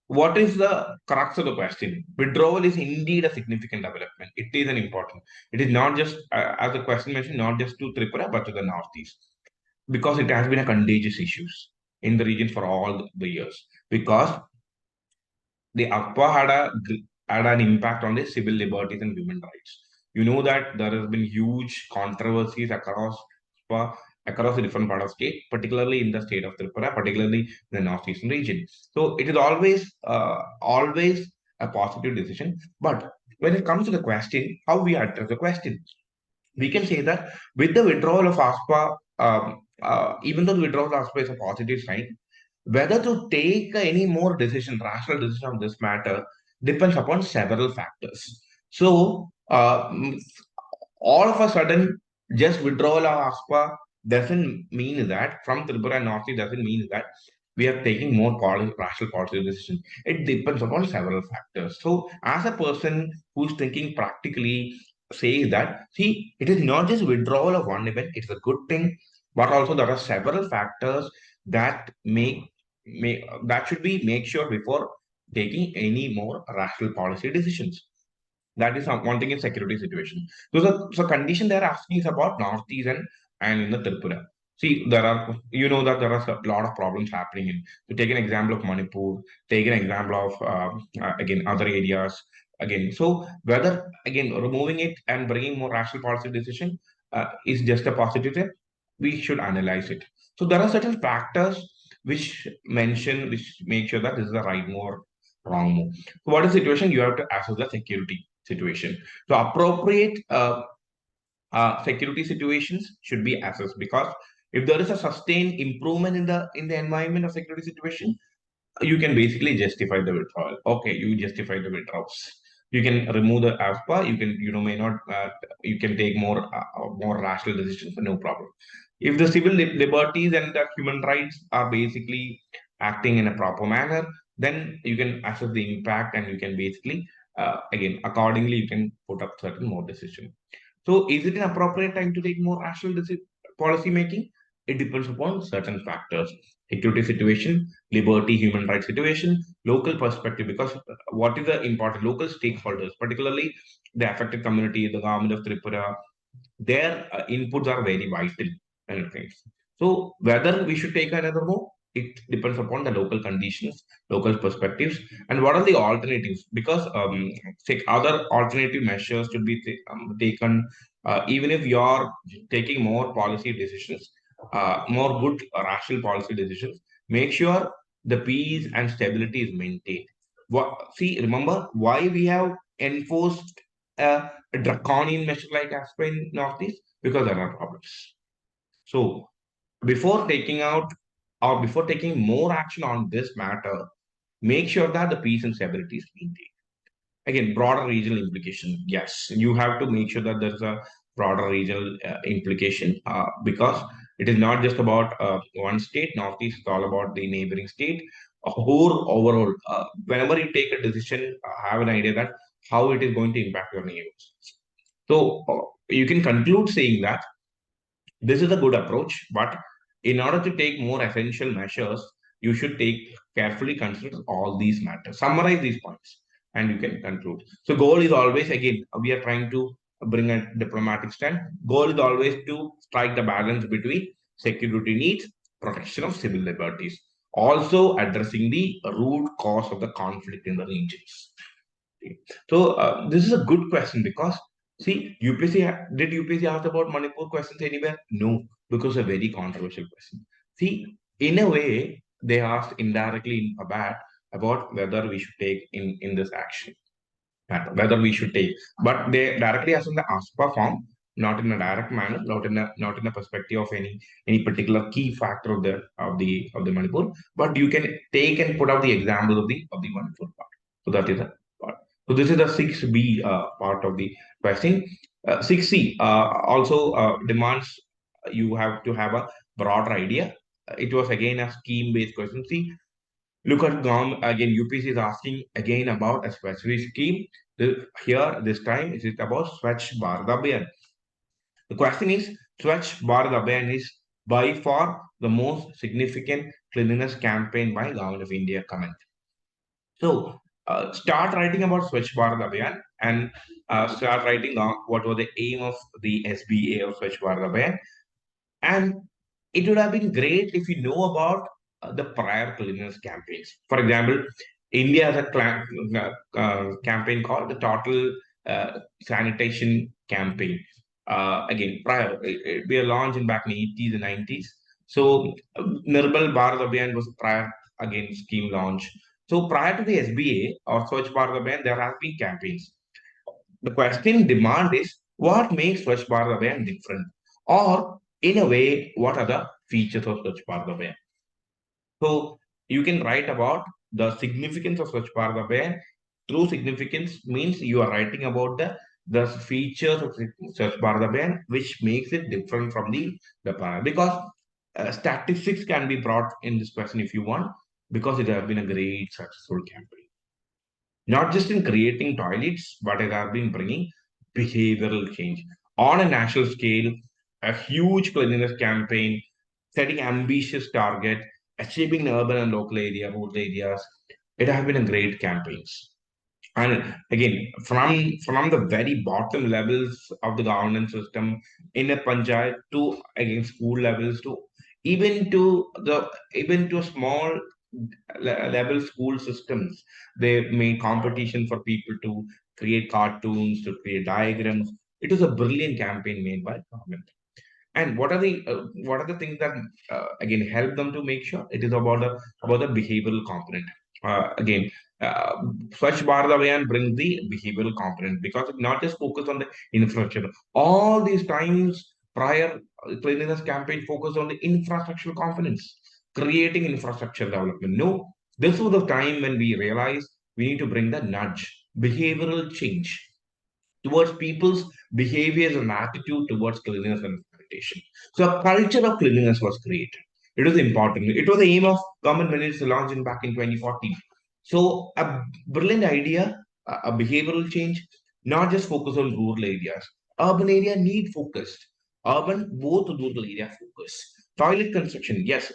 what is the crux of the question? Withdrawal is indeed a significant development. It is an important. It is not just, as the question mentioned, not just to Tripura, but to the Northeast. Because it has been a contagious issues in the region for all the years. Because the APA had an impact on the civil liberties and human rights. You know that there has been huge controversies across the different part of state, particularly in the state of Tripura, particularly in the northeastern region. So it is always a positive decision. But when it comes to the question, how we address the question, we can say that with the withdrawal of ASPA, even though the withdrawal of ASPA is a positive sign, whether to take any more decision, rational decision on this matter, depends upon several factors. So, all of a sudden, just withdrawal of ASPA doesn't mean that from Tripura and Northeast doesn't mean that we are taking more rational policy decision. It depends upon several factors. So, as a person who's thinking practically, says that see, it is not just withdrawal of one event; it's a good thing, but also there are several factors that that should be make sure before taking any more rational policy decisions. That is one thing in security situation. So condition they're asking is about Northeast and in the Tripura. See, there are, you know, that there are a lot of problems happening in. So take an example of Manipur, take an example of, again, other areas. Again, so whether, again, removing it and bringing more rational policy decision is just a positive thing, we should analyze it. So there are certain factors which make sure that this is the right move or wrong move. So what is the situation? You have to assess the security situation. So appropriate security situations should be assessed, because if there is a sustained improvement in the environment of security situation, you can basically justify the withdrawal. Okay, you justify the withdrawals. You can remove the AFPA. You can, may not. You can take more rational decisions. No problem. If the civil liberties and the human rights are basically acting in a proper manner, then you can assess the impact, and you can basically, again, accordingly, you can put up certain more decision. So, is it an appropriate time to take more rational policy making? It depends upon certain factors: security situation, liberty, human rights situation, local perspective. Because what is the important local stakeholders, particularly the affected community, the government of Tripura, their inputs are very vital and things. So whether we should take another move, it depends upon the local conditions, local perspectives, and what are the alternatives. Because other alternative measures should be taken, even if you are taking more policy decisions, more good rational policy decisions. Make sure the peace and stability is maintained. Remember why we have enforced a draconian measure like ASPA in Northeast? Because there are problems. So before taking out or before taking more action on this matter, make sure that the peace and stability is maintained. Again, broader regional implication. Yes, you have to make sure that there's a broader regional implication, because it is not just about one state. Northeast is all about the neighboring state. A whole overall, whenever you take a decision, have an idea that how it is going to impact your neighbors. So you can conclude saying that this is a good approach, but in order to take more essential measures, you should take carefully consider all these matters. Summarize these points, and you can conclude. So, goal is always, again, we are trying to bring a diplomatic stand. Goal is always to strike the balance between security needs, protection of civil liberties, also addressing the root cause of the conflict in the regions. So this is a good question, because see, did UPSC ask about Manipur questions anywhere? No, because a very controversial question. See, in a way, they asked indirectly in a bad about whether we should take in this action, whether we should take, but they directly asked in the ASPA form, not in a direct manner, not in a perspective of any particular key factor of the Manipur, but you can take and put out the example of the Manipur part. So that is a part. So this is the 6B part of the question. 6C also demands you have to have a broader idea. It was again a scheme-based question. See, look at GOM again. UPC is asking again about a specific scheme. Here, this time, it is about Swachh Bharat Abhiyan. The question is, Swachh Bharat Abhiyan is by far the most significant cleanliness campaign by Government of India. Comment. So, start writing about Swachh Bharat Abhiyan, and start writing what was the aim of the SBA of Swachh Bharat Abhiyan. And it would have been great if you know about the prior cleanliness campaigns. For example, India has a campaign called the Total Sanitation Campaign. Again, prior, we were launched in back in the 80s and 90s. So, Nirbal Bharat Abhiyan was prior, again, scheme launch. So, prior to the SBA or Swachh Bharat Abhiyan, there have been campaigns. The question demand is, what makes Swachh Bharat Abhiyan different? Or, in a way, what are the features of Swachh Bharat Abhiyan? So, you can write about the significance of Swachh Bharat Abhiyan. True significance means you are writing about the features of Swachh Bharat Abhiyan, which makes it different from the prior. Because statistics can be brought in this question if you want, because it has been a great successful campaign. Not just in creating toilets, but it has been bringing behavioral change on a national scale. A huge cleanliness campaign, setting ambitious target, achieving urban and local area, rural areas. It has been a great campaigns. And again, from the very bottom levels of the governance system in a panchayat to again school levels to even to the even to small level school systems, they made competition for people to create cartoons, to create diagrams. It was a brilliant campaign made by government. And what are the things that again help them to make sure it is about the behavioral component. Again, uh, Swachh Bharat Abhiyan brings the behavioral component because it not just focus on the infrastructure. All these times prior cleanliness campaign focused on the infrastructural components, creating infrastructure development. No, this was the time when we realized we need to bring the nudge, behavioral change towards people's behaviors and attitude towards cleanliness and sanitation. So a culture of cleanliness was created. It was important. It was the aim of government when it's launched in back in 2014. So a brilliant idea, a behavioral change, not just focus on rural areas. Urban area need focused. Urban, both rural area focus. Toilet construction, yes.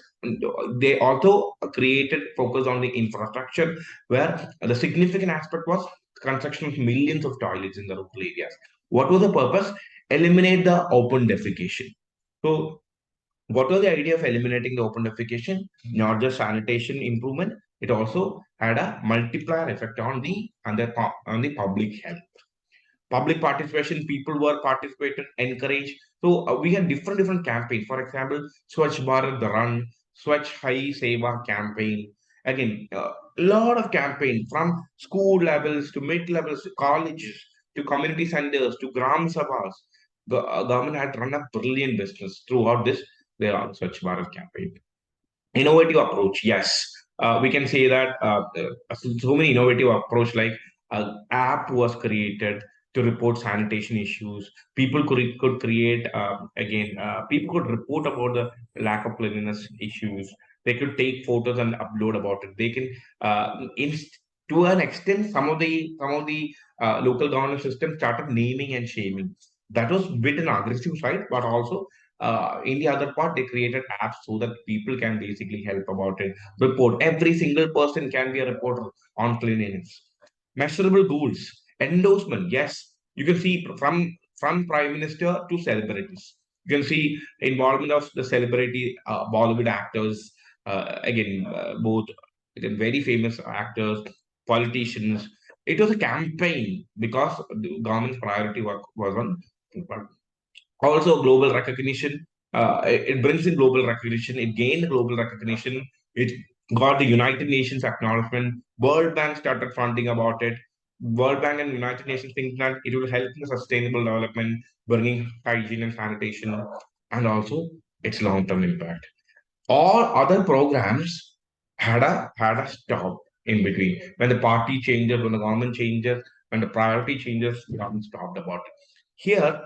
They also created focus on the infrastructure where the significant aspect was construction of millions of toilets in the rural areas. What was the purpose? Eliminate the open defecation. So, what was the idea of eliminating the open defecation? Not just sanitation improvement, it also had a multiplier effect on the public health. Public participation, people were participated, encouraged. So we had different campaigns. For example, Swachh Bharat the Run, Swachh Hai Seva campaign. Again, a lot of campaign from school levels to mid levels to colleges to community centers to gram sabhas. The government had run a brilliant business throughout this Swachh Bharat campaign. Innovative approach, yes. We can say that so many innovative approach like app was created to report sanitation issues. People could create again people could report about the lack of cleanliness issues. They could take photos and upload about it. They can to an extent some of the local governance systems started naming and shaming. That was bit an aggressive side, but also in the other part, they created apps so that people can basically help about it. Report. Every single person can be a reporter on cleanliness. Measurable goals. Endorsement. Yes, you can see from prime minister to celebrities. You can see involvement of the celebrity Bollywood actors. Again, both again, very famous actors, politicians. It was a campaign because the government's priority was on also global recognition. It brings in global recognition. It gained global recognition. It got the United Nations acknowledgement. World Bank started funding about it. World Bank and United Nations think that it will help in sustainable development, bringing hygiene and sanitation, and also its long-term impact. All other programs had a stop in between. When the party changes, when the government changes, when the priority changes, the government stopped about it. Here,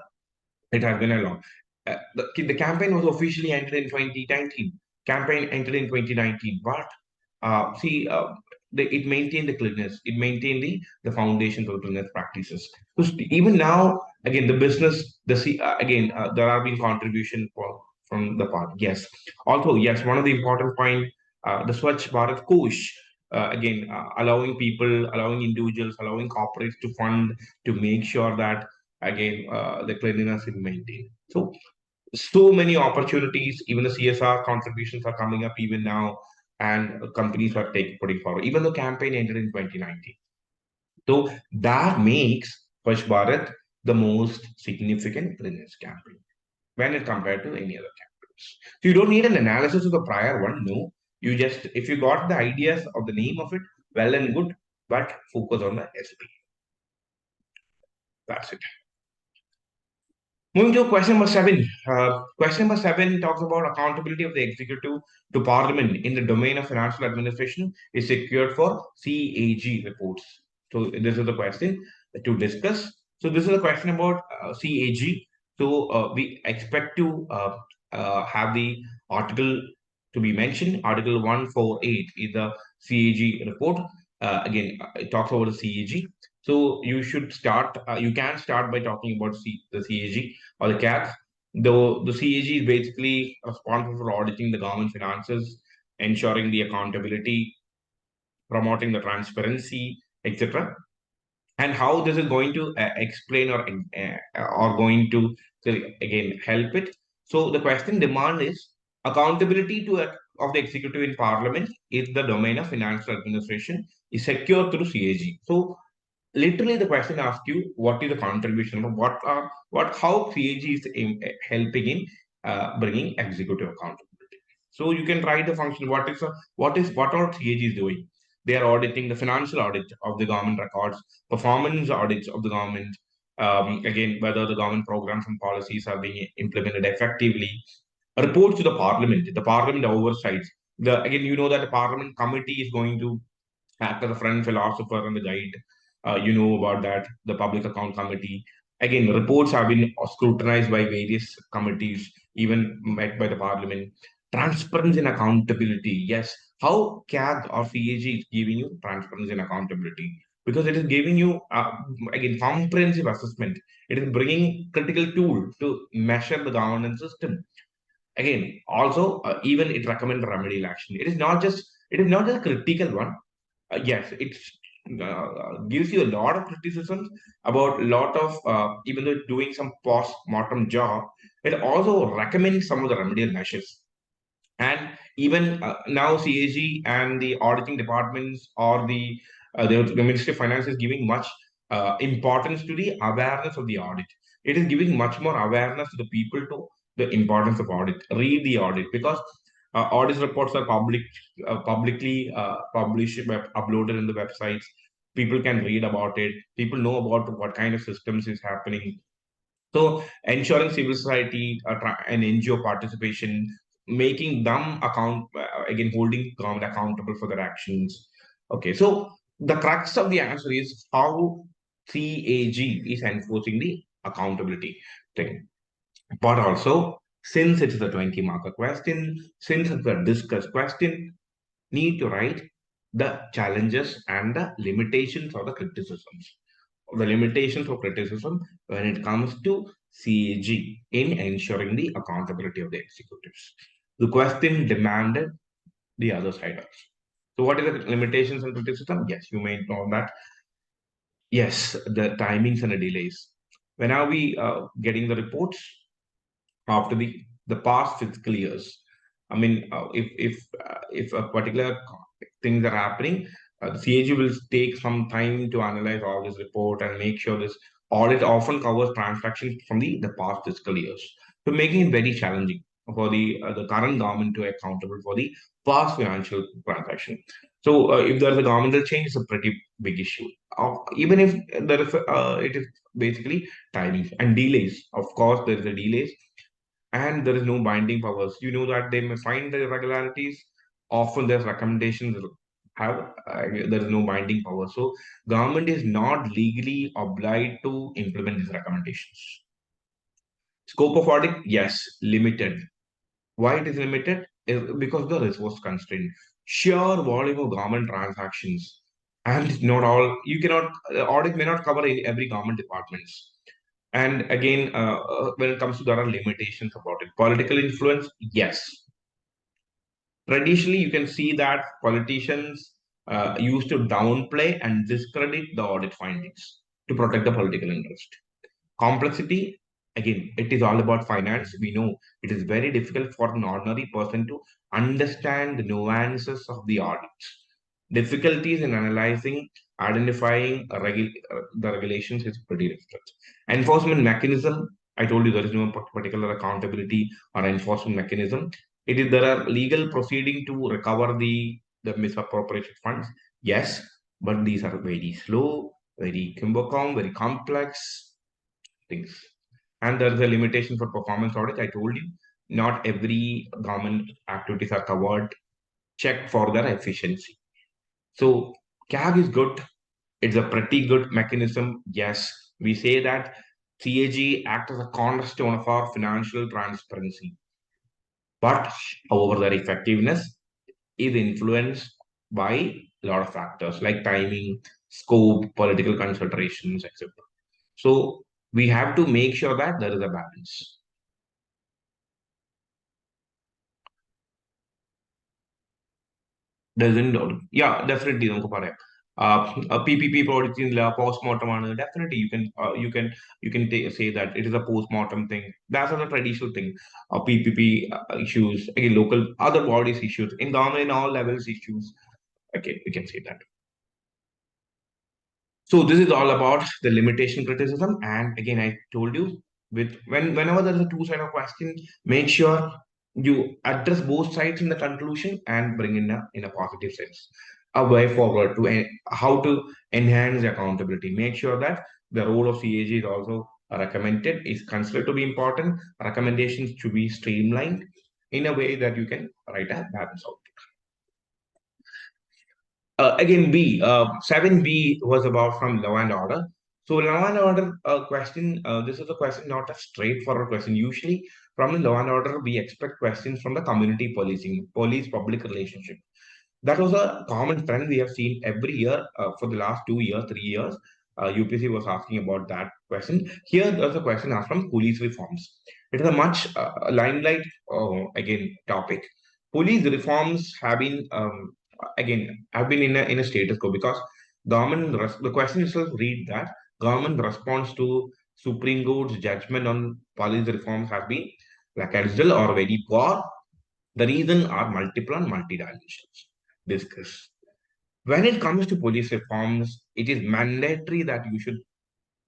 it has been a long. The campaign was officially entered in 2019. Campaign entered in 2019, but see, it maintained the cleanliness. It maintained the foundations of cleanliness practices. So even now, again, the business, again, there have been contribution from the part. Yes. Also, yes, one of the important point, the Swachh Bharat Kosh. Again, allowing people, allowing individuals, allowing corporates to fund to make sure that again the cleanliness is maintained. So many opportunities, even the CSR contributions are coming up even now, and companies are putting forward even the campaign ended in 2019. So that makes Swachh Bharat the most significant cleanliness campaign when it compared to any other campaigns. So you don't need an analysis of the prior one. No, you just if you got the ideas of the name of it, well and good, but focus on the SP. That's it. Moving to question number seven. Question number seven talks about accountability of the executive to parliament in the domain of financial administration is secured for CAG reports. So this is the question to discuss. So this is a question about CAG. So we expect to have the article to be mentioned. Article 148 is the CAG report. Again, it talks about the CAG. So you can start by talking about the CAG or the CAG. Though the CAG is basically responsible for auditing the government finances, ensuring the accountability, promoting the transparency, etc. And how this is going to explain or going to again help it. So the question demand is accountability of the executive in parliament is the domain of financial administration is secured through CAG. So literally the question asks you what is the contribution of what how CAG is helping in bringing executive accountability. So you can write the function what all CAG is doing. They are auditing the financial audit of the government records, performance audits of the government, again whether the government programs and policies are being implemented effectively, reports to the parliament. The parliament oversights. The again you know that the parliament committee is going to act as a friend, philosopher, and the guide. You know about that, the Public Account Committee. Again, reports have been scrutinized by various committees, even met by the Parliament. Transparency and accountability. Yes, how CAG or CAG is giving you transparency and accountability? Because it is giving you, again, comprehensive assessment. It is bringing critical tool to measure the governance system. Again, also, even it recommends remedial action. It is not just a critical one. Yes, it gives you a lot of criticisms about a lot of even though it's doing some post-mortem job, it also recommends some of the remedial measures. And even now, CAG and the auditing departments or the Ministry of Finance is giving much importance to the awareness of the audit. It is giving much more awareness to the people to the importance of audit. Read the audit because audit reports are publicly published, uploaded in the websites. People can read about it. People know about what kind of systems is happening. So ensuring civil society and NGO participation, making them again holding government accountable for their actions. Okay, so the crux of the answer is how CAG is enforcing the accountability thing. But also, since it is a 20 marker question, since it's a discussed question, need to write the challenges and the limitations or the criticisms. The limitations of criticism when it comes to CAG in ensuring the accountability of the executives. The question demanded the other side also. So, what is the limitations and criticism? Yes, you may know that. Yes, the timings and the delays. When are we getting the reports? After the past fiscal years. I mean, if a particular things are happening, the CAG will take some time to analyze all this report and make sure this audit often covers transactions from the past fiscal years, so making it very challenging for the current government to accountable for the past financial transaction. So if there is a governmental change, it's a pretty big issue. Even if there is, it is basically timing and delays. Of course, there is a delays and there is no binding powers. You know that they may find the irregularities. Often there's recommendations have there is no binding power. So government is not legally obliged to implement these recommendations. Scope of audit, yes, limited. Why it is limited? Is because the resource constraint. Sheer volume of government transactions, and not all you cannot audit may not cover every government departments. And again, when it comes to there are limitations about it. Political influence, yes. Traditionally, you can see that politicians used to downplay and discredit the audit findings to protect the political interest. Complexity, again, it is all about finance. We know it is very difficult for an ordinary person to understand the nuances of the audits. Difficulties in analyzing, identifying the regulations is pretty difficult. Enforcement mechanism, I told you there is no particular accountability or enforcement mechanism. It is there are legal proceeding to recover the misappropriation funds. Yes, but these are very slow, very cumbersome, very complex things. And there's a limitation for performance audit. I told you, not every government activities are covered. Check for their efficiency. So CAG is good. It's a pretty good mechanism. Yes, we say that CAG acts as a cornerstone of our financial transparency. But however, their effectiveness is influenced by a lot of factors like timing, scope, political considerations, etc. So we have to make sure that there is a balance. Doesn't yeah, definitely നമുക്ക് പറയാം. PPP project in postmortem ആണ്. Definitely you can say that it is a postmortem thing. That's a traditional thing. PPP issues, again, local other bodies issues, in government in all levels issues. Okay, we can say that. So this is all about the limitation criticism. And again, I told you, with whenever there's a two-sided question, make sure you address both sides in the conclusion and bring in a positive sense a way forward to how to enhance accountability. Make sure that the role of CAG is also recommended, is considered to be important. Recommendations to be streamlined in a way that you can write a balance out. Again, 7B was about from law and order. So law and order question, this is a question, not a straightforward question. Usually from the law and order, we expect questions from the community policing, police public relationship. That was a common trend we have seen every year for the last 2 years, 3 years. UPSC was asking about that question. Here, there's a question asked from police reforms. It is a much limelight, again, topic. Police reforms have been, have been in a status quo because the question itself read that government response to Supreme Court's judgment on police reforms has been lackadaisical or very poor. The reason are multiple and multidimensional. Discuss. When it comes to police reforms, it is mandatory that you should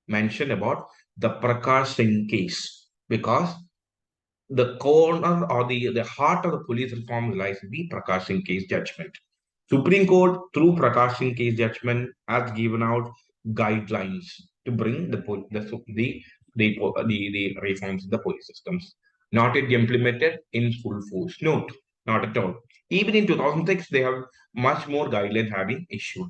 mention about the Prakash Singh case because the corner or the heart of the police reform lies in the Prakash Singh case judgment. Supreme Court, through Prakash Singh case judgment, has given out guidelines to bring the reforms in the police systems. Not yet implemented in full force. No, not at all. Even in 2006, they have much more guidelines have been issued.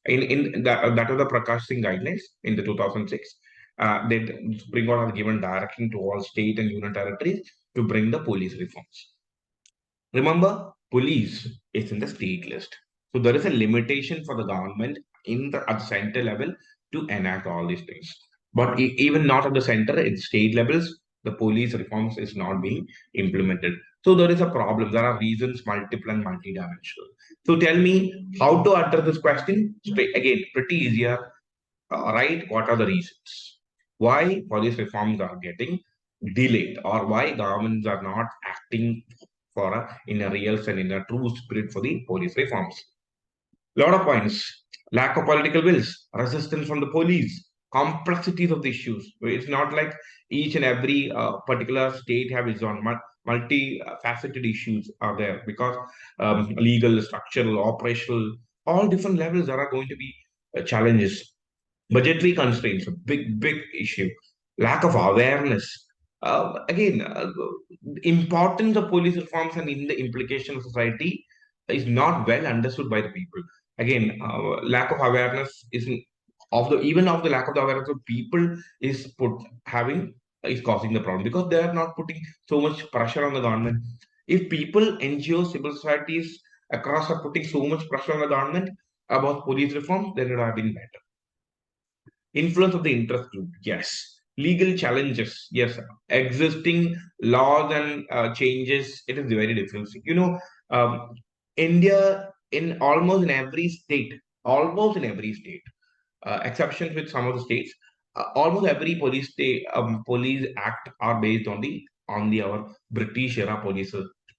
In that was the Prakash Singh guidelines in the 2006. The Supreme Court has given direction to all state and union territories to bring the police reforms. Remember, police is in the state list. So there is a limitation for the government at the center level to enact all these things. But even not at the center, in state levels, the police reforms is not being implemented. So there is a problem. There are reasons multiple and multidimensional. So tell me how to address this question. Again, pretty easier. Right? What are the reasons? Why police reforms are getting delayed, or why governments are not acting in a real and in a true spirit for the police reforms. Lot of points. Lack of political wills, resistance from the police, complexities of the issues. It's not like each and every particular state have its own multi-faceted issues are there because legal, structural, operational, all different levels there are going to be challenges. Budgetary constraints, a big issue. Lack of awareness. Again, importance of police reforms and in the implication of society is not well understood by the people. Again, lack of awareness is of the even of the lack of the awareness of people is causing the problem because they are not putting so much pressure on the government. If people, NGOs, civil societies across are putting so much pressure on the government about police reform, then it would have been better. Influence of the interest group, yes. Legal challenges, yes. Existing laws and changes, it is very difficult. India in almost in every state, exceptions with some of the states, almost every police act are based on the our British era police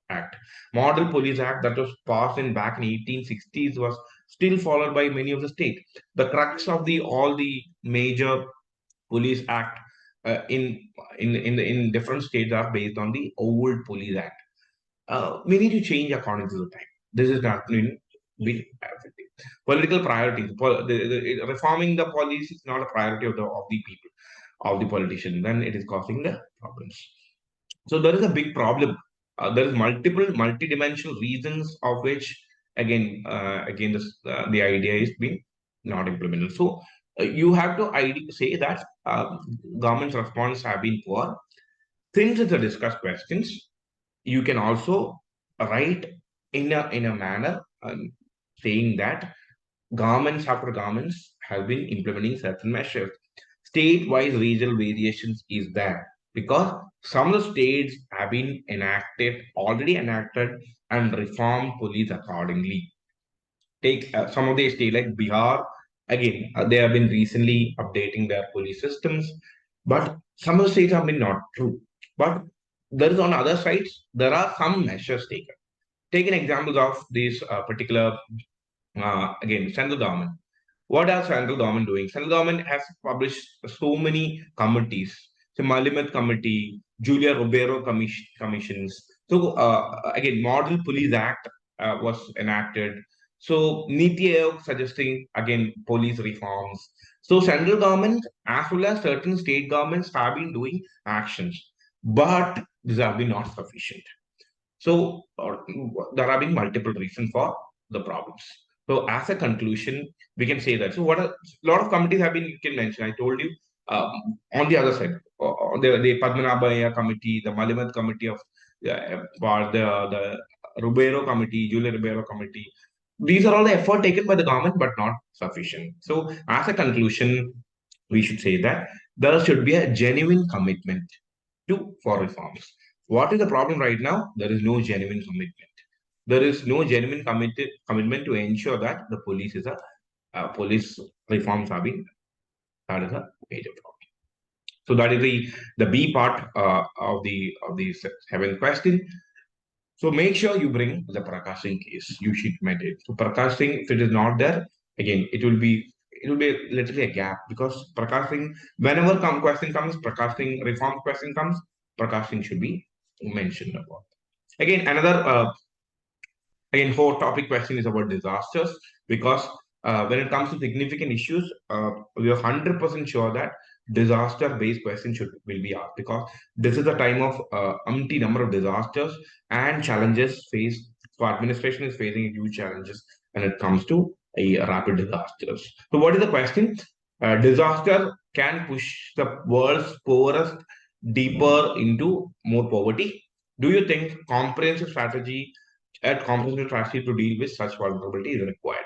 act. Model Police Act that was passed in back in 1860s was still followed by many of the states. The crux of the all the major police act in different states are based on the old police act. We need to change according to the time. This is not be effective. Political priorities. Reforming the police is not a priority of the people, of the politicians. Then it is causing the problems. So there is a big problem. There is multi-dimensional reasons of which again the idea is being not implemented. So you have to say that government's response have been poor. Since it's a discussed questions, you can also write in a manner saying that governments after governments have been implementing certain measures. State-wise regional variations is there because some of the states have been already enacted and reformed police accordingly. Take some of the states like Bihar, again, they have been recently updating their police systems, but some of the states have been not true. But there is on other sides, there are some measures taken. Take an example of this particular again, central government. What are central government doing? Central government has published so many committees. So Malimat Committee, Julia Roberto commissions. So again, Model Police Act was enacted. So Niti Aayog suggesting again police reforms. So central government as well as certain state governments have been doing actions, but these have been not sufficient. So there have been multiple reasons for the problems. So as a conclusion, we can say that. So what a lot of committees have been you can mention. I told you on the other side, the Padmanabhaya committee, the Malimat committee of the Rubero committee, Julia Rubero committee. These are all the effort taken by the government, but not sufficient. So as a conclusion, we should say that there should be a genuine commitment for reforms. What is the problem right now? There is no genuine commitment. There is no genuine commitment to ensure that the police reforms are being. That is a major problem. So that is the B part of the seventh question. So make sure you bring the Prakash Singh case. You should meditate. So Prakash Singh, if it is not there, again it will be literally a gap because Prakash Singh, whenever question comes, Prakash Singh reform question comes, Prakash Singh should be mentioned about. Again, another hot topic question is about disasters because when it comes to significant issues, we are 100% sure that disaster-based questions will be asked because this is the time of umpty number of disasters and challenges faced. So administration is facing huge challenges when it comes to a rapid disasters. So what is the question? Disaster can push the world's poorest deeper into more poverty. Do you think comprehensive strategy to deal with such vulnerability is required?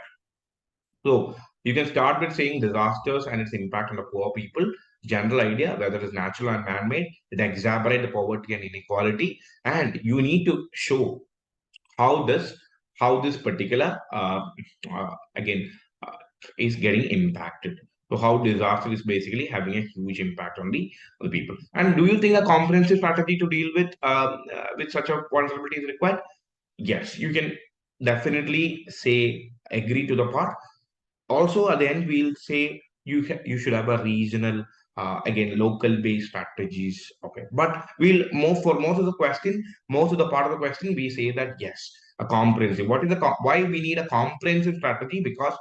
So you can start with saying disasters and its impact on the poor people. General idea, whether it's natural and man-made, it exacerbate the poverty and inequality, and you need to show how this particular again uh, is getting impacted. So how disaster is basically having a huge impact on the people. And do you think a comprehensive strategy to deal with such a vulnerability is required? Yes, you can definitely say agree to the part. Also, at the end, we'll say you should have a regional, again, local based strategies. Okay, but we'll move for most of the part of the question, we say that yes, a comprehensive. What is why we need a comprehensive strategy? Because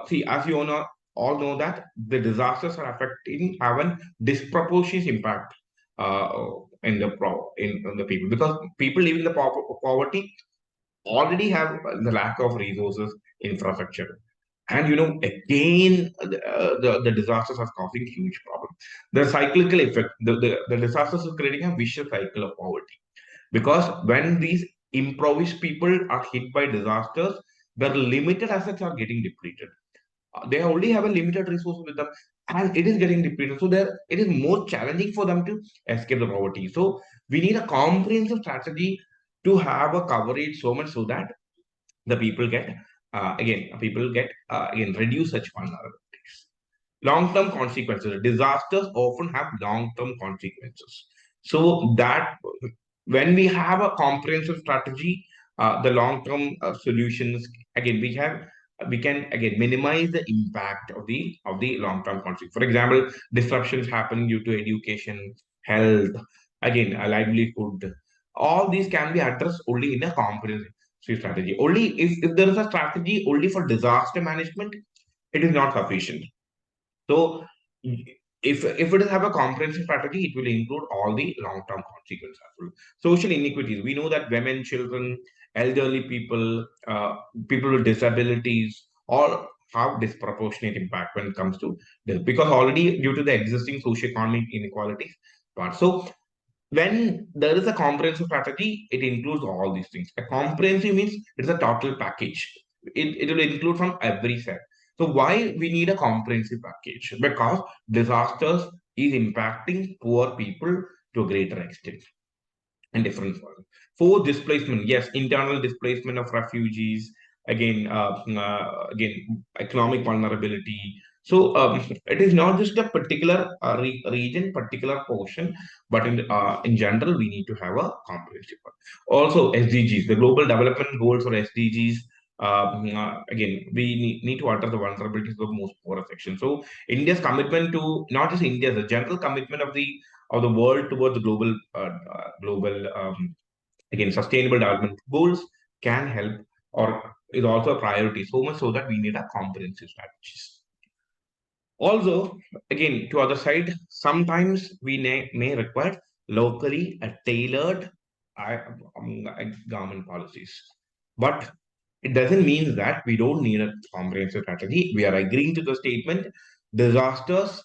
see, as you all know that the disasters are affecting have a disproportionate impact uh, in the people because people living in the poverty already have the lack of resources, infrastructure. And again, the disasters are causing huge problem. The cyclical effect, the disasters is creating a vicious cycle of poverty. Because when these impoverished people are hit by disasters, their limited assets are getting depleted. They only have a limited resource with them, and it is getting depleted. So there, it is more challenging for them to escape the poverty. So we need a comprehensive strategy to have a coverage so much so that the people get again reduce such vulnerabilities. Long-term consequences. Disasters often have long-term consequences. So that when we have a comprehensive strategy, the long-term solutions again we can again minimize the impact of the long-term consequences. For example, disruptions happening due to education, health, again a livelihood. All these can be addressed only in a comprehensive strategy. Only if there is a strategy only for disaster management, it is not sufficient. So if it have a comprehensive strategy, it will include all the long-term consequences as well. Social inequities. We know that women, children, elderly people, people with disabilities, all have disproportionate impact when it comes to this because already due to the existing socio-economic inequalities. But so when there is a comprehensive strategy, it includes all these things. A comprehensive means it's a total package. It will include from every side. So why we need a comprehensive package? Because disasters is impacting poor people to a greater extent and different forms. For displacement, yes, internal displacement of refugees, again, economic vulnerability. So it is not just a particular region, particular portion, but in general, we need to have a comprehensive one. Also, SDGs, the Global Development Goals or SDGs. Again, we need to address the vulnerabilities of the most poorest section. So, India's commitment to not just India, the general commitment of the world towards the global again sustainable development goals can help or is also a priority, so much so that we need a comprehensive strategies. Also, again, to other side, sometimes we may require locally tailored uh, government policies, but it doesn't mean that we don't need a comprehensive strategy. We are agreeing to the statement. Disasters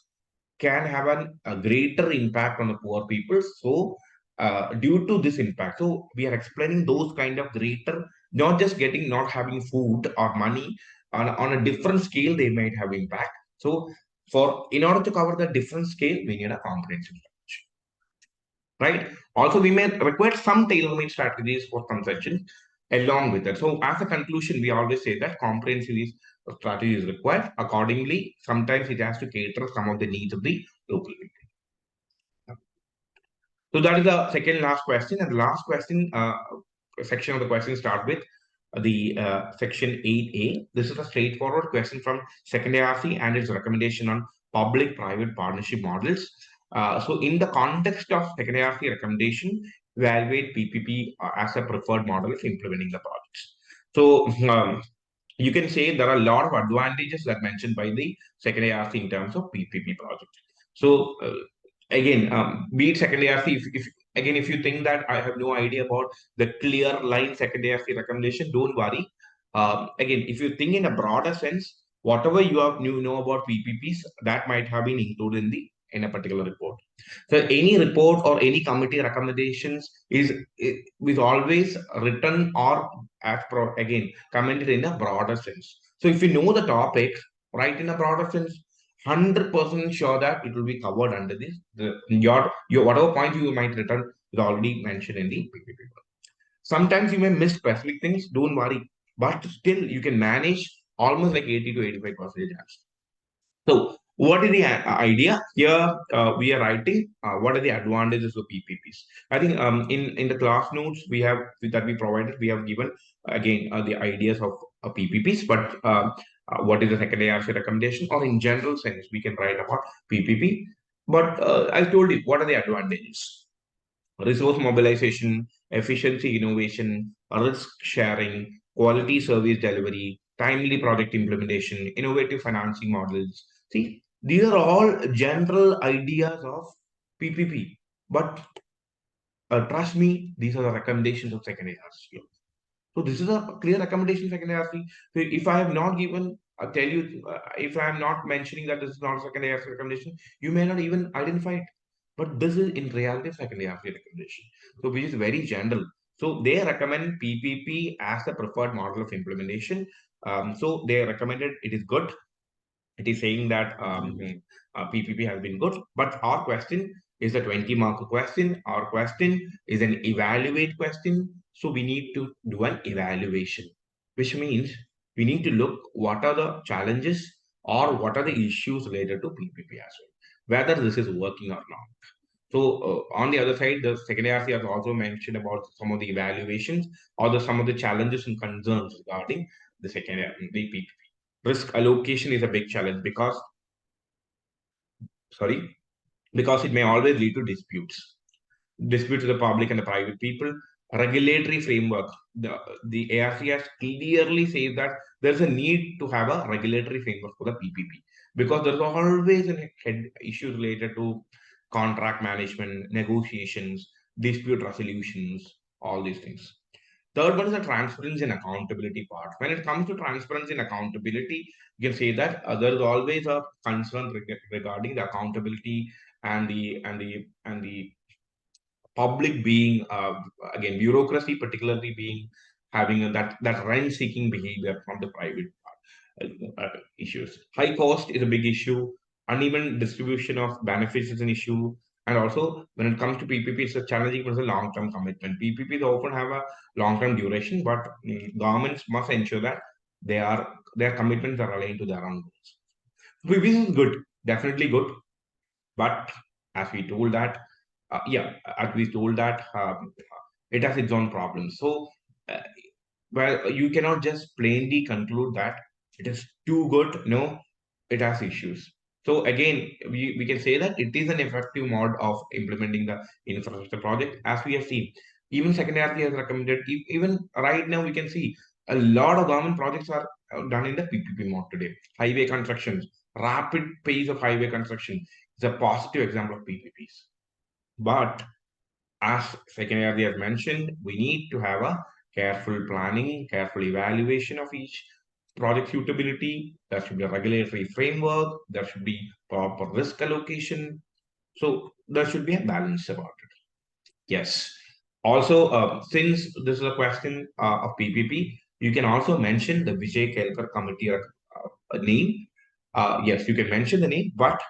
can have a greater impact on the poor people. So, due to this impact, so we are explaining those kind of greater, not just getting, not having food or money on a different scale, they might have impact. So, for in order to cover the different scale, we need a comprehensive approach, right? Also, we may require some tailor-made strategies for consumption along with that. So, as a conclusion, we always say that comprehensive strategy is required. Accordingly, sometimes it has to cater some of the needs of the local people. So that is the second last question, and the last question section of the question start with the section 8A. This is a straightforward question from second ARC and its recommendation on public-private partnership models. So in the context of second ARC recommendation, evaluate PPP as a preferred model of implementing the projects. So you can say there are a lot of advantages that mentioned by the second ARC in terms of PPP project. So again, be it second ARC, if again if you think that I have no idea about the clear line second ARC recommendation, don't worry. Again, if you think in a broader sense, whatever you know about PPPs, that might have been included in a particular report. So any report or any committee recommendations is always written or as again commented in a broader sense. So if you know the topic, right in a broader sense, 100% sure that it will be covered under this. Your whatever point you might return is already mentioned in the PPP. Sometimes you may miss specific things. Don't worry, but still you can manage almost like 80 to 85% chance. So, what is the idea here? We are writing what are the advantages of PPPs. I think in the class notes that we provided, we have given again the ideas of PPPs. But what is the second ARC recommendation, or in general sense, we can write about PPP. But I told you what are the advantages: resource mobilization, efficiency innovation, risk sharing, quality service delivery, timely project implementation, innovative financing models. See, these are all general ideas of PPP. But trust me, these are the recommendations of second ARC. So this is a clear recommendation second ARC. So if I have not given, I tell you, if I am not mentioning that this is not a second ARC recommendation, you may not even identify it. But this is in reality second ARC recommendation. So which is very general. So they recommend PPP as the preferred model of implementation. So they recommended it is good. It is saying that PPP has been good, but our question is a 20-mark question. Our question is an evaluate question. So we need to do an evaluation, which means we need to look what are the challenges or what are the issues related to PPP as well, whether this is working or not. So on the other side, the second ARC has also mentioned about some of the evaluations or some of the challenges and concerns regarding the PPP. Risk allocation is a big challenge sorry, because it may always lead to disputes to the public and the private people. Regulatory framework, the ARC has clearly said that there's a need to have a regulatory framework for the PPP, because there's always an issue related to contract management, negotiations, dispute resolutions, all these things. Third one is the transparency and accountability part. When it comes to transparency and accountability, you can say that there is always a concern regarding the accountability and the public being again bureaucracy, particularly being having that rent-seeking behavior from the private issues. High cost is a big issue. Uneven distribution of benefits is an issue. And also, when it comes to PPP, it's a challenging because it's a long-term commitment. PPPs often have a long-term duration, but governments must ensure that their commitments are aligned to their own goals. PPP is good, definitely good, but as we told that, as we told that, it has its own problems. So, uh, well, you cannot just plainly conclude that it is too good. No, it has issues. So again, we can say that it is an effective mode of implementing the infrastructure project, as we have seen. Even secondary has recommended. Even right now, we can see a lot of government projects are done in the PPP mode today. Highway constructions, rapid pace of highway construction is a positive example of PPPs. But as secondary has mentioned, we need to have a careful planning, careful evaluation of each project suitability. There should be a regulatory framework. There should be proper risk allocation. So there should be a balance about it. Yes. Also, since this is a question of PPP, you can also mention the Vijay Kelkar committee name. Yes, you can mention the name, but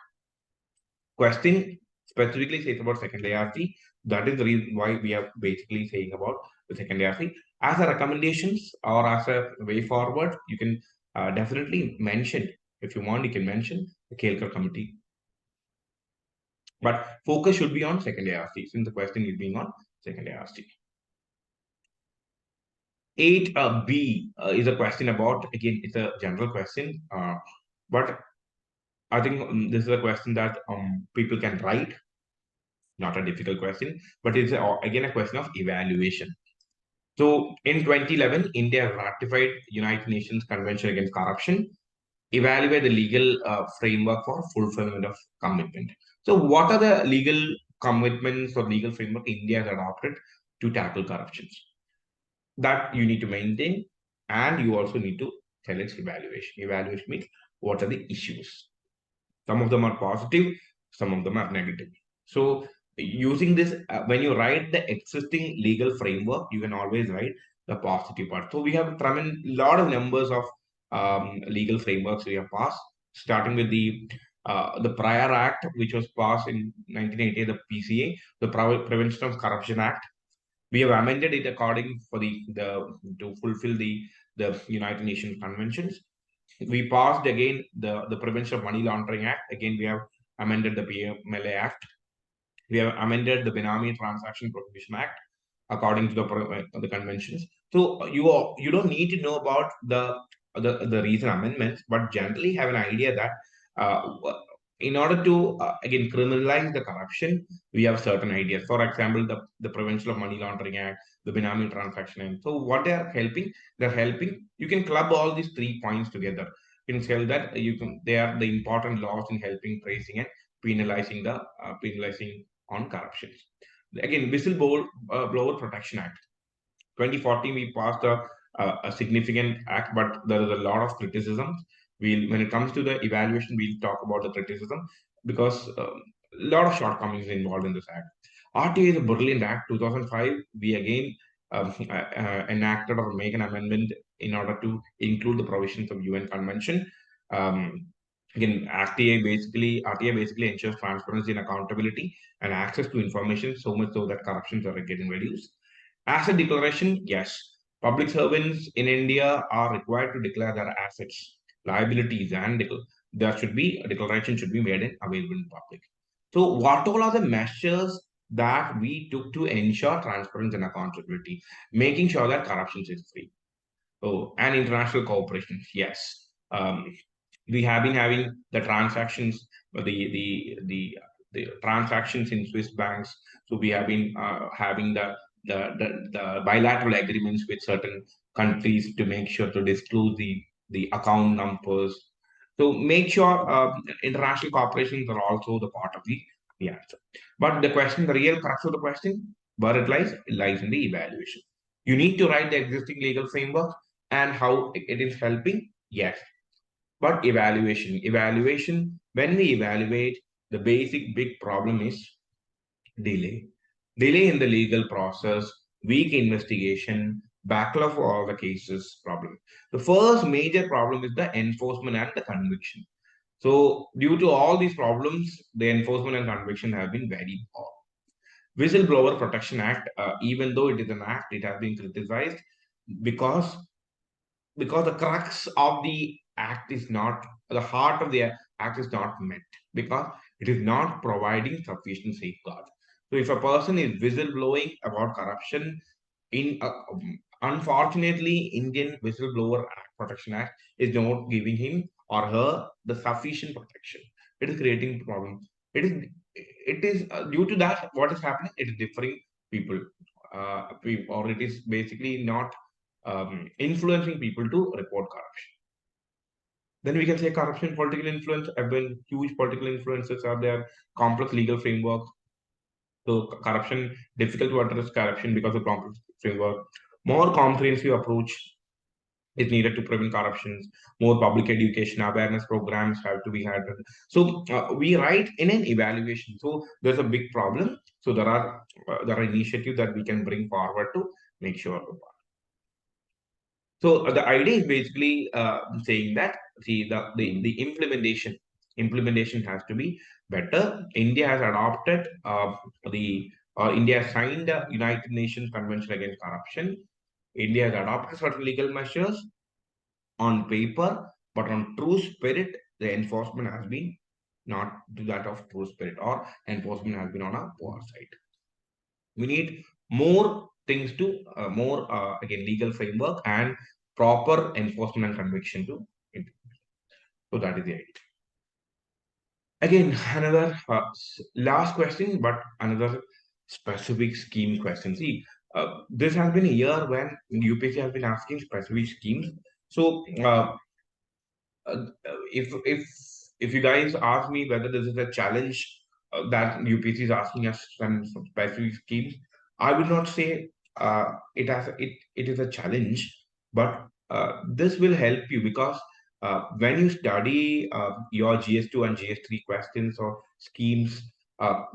question specifically says about second ARC. That is the reason why we are basically saying about the second ARC. As a recommendations or as a way forward, you can definitely mention, if you want, you can mention the Kelkar committee. But focus should be on second ARC since the question is being on second ARC. 8B is a question about, again, it's a general question, but I think this is a question that people can write. Not a difficult question, but it's again a question of evaluation. So in 2011, India ratified United Nations Convention Against Corruption, evaluate the legal framework for fulfillment of commitment. So what are the legal commitments or legal framework India has adopted to tackle corruption? That you need to maintain, and you also need to tell its evaluation. Evaluation means what are the issues. Some of them are positive, some of them are negative. So using this, when you write the existing legal framework, you can always write the positive part. So we have a lot of numbers of legal frameworks we have passed, starting with the prior act, which was passed in 1980, the PCA, the Prevention of Corruption Act. We have amended it according for the to fulfill the United Nations conventions. We passed again the Prevention of Money Laundering Act. Again, we have amended the PMLA Act. We have amended the Benami Transaction Prohibition Act according to the conventions. So you don't need to know about the recent amendments, but generally have an idea that uh, in order to again criminalize the corruption, we have certain ideas. For example, the Prevention of Money Laundering Act, the Benami Transaction Act. So what they're helping. You can club all these 3 points together. You can tell that they are the important laws in helping tracing and penalizing on corruption. Again, Whistleblower Protection Act. 2014, we passed a significant act, but there is a lot of criticism. When it comes to the evaluation, we'll talk about the criticism because a lot of shortcomings involved in this act. RTA is a brilliant act. 2005, we again enacted or make an amendment in order to include the provisions of UN Convention. Um, Again, RTA basically ensures transparency and accountability and access to information so much so that corruptions are getting reduced. As a declaration, yes, public servants in India are required to declare their assets, liabilities, and there should be a declaration should be made and available in public. So, what all are the measures that we took to ensure transparency and accountability, making sure that corruption is free? Oh, and international cooperation, yes. We have been having the transactions, the transactions in Swiss banks. So we have been having the bilateral agreements with certain countries to make sure to disclose the account numbers. So make sure international corporations are also the part of the answer. But the question, the real crux of the question, where it lies in the evaluation. You need to write the existing legal framework and how it is helping. Yes, but evaluation, when we evaluate, the basic big problem is delay. delay in the legal process, weak investigation, backlog for all the cases problem. The first major problem is the enforcement and the conviction. So, due to all these problems, the enforcement and conviction have been very poor. Whistleblower Protection Act, even though it is an act, it has been criticized because the crux of the act is not, the heart of the act is not met, because it is not providing sufficient safeguards. So if a person is whistleblowing about corruption in unfortunately, Indian Whistleblower Protection Act is not giving him or her the sufficient protection. It is creating problems. It is due to that what is happening. It is differing people, or it is basically not influencing people to report corruption. Then we can say corruption, political influence. Have been huge political influences are there, complex legal framework. So corruption, difficult to address corruption because of complex framework. More comprehensive approach is needed to prevent corruptions. More public education awareness programs have to be had. So we write in an evaluation. So there's a big problem. So there are initiatives that we can bring forward to make sure. So the idea is basically saying that, see, the implementation has to be better. India has adopted the India has signed the United Nations Convention Against Corruption. India has adopted certain legal measures on paper, but on true spirit, the enforcement has been not to that of true spirit, or enforcement has been on a poor side. We need more things to more again legal framework and proper enforcement and conviction to implement. So that is the idea. Again, another last question, but another specific scheme question. See, this has been a year when UPSC has been asking specific schemes. So uh, if you guys ask me whether this is a challenge that UPSC is asking us some specific schemes, I would not say it is a challenge, but this will help you because when you study your GS2 and GS3 questions or schemes,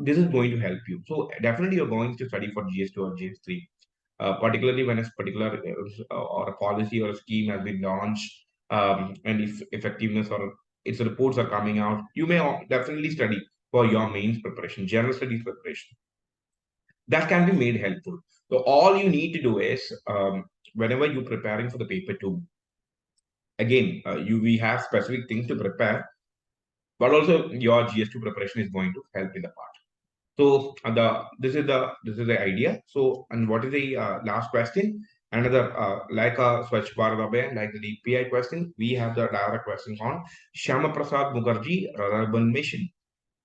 this is going to help you. So definitely you're going to study for GS2 or GS3, particularly when a particular or a policy or a scheme has been launched, and if effectiveness or its reports are coming out, you may definitely study for your mains preparation, general studies preparation. That can be made helpful. So all you need to do is, whenever you're preparing for the paper two, again, we have specific things to prepare, but also your GS2 preparation is going to help in the part. So this is the idea. So, and what is the last question? Another like a Swachh Bharat Abhiyan, like the DPI question, we have the direct question on Shyama Prasad Mukherjee Urban Mission,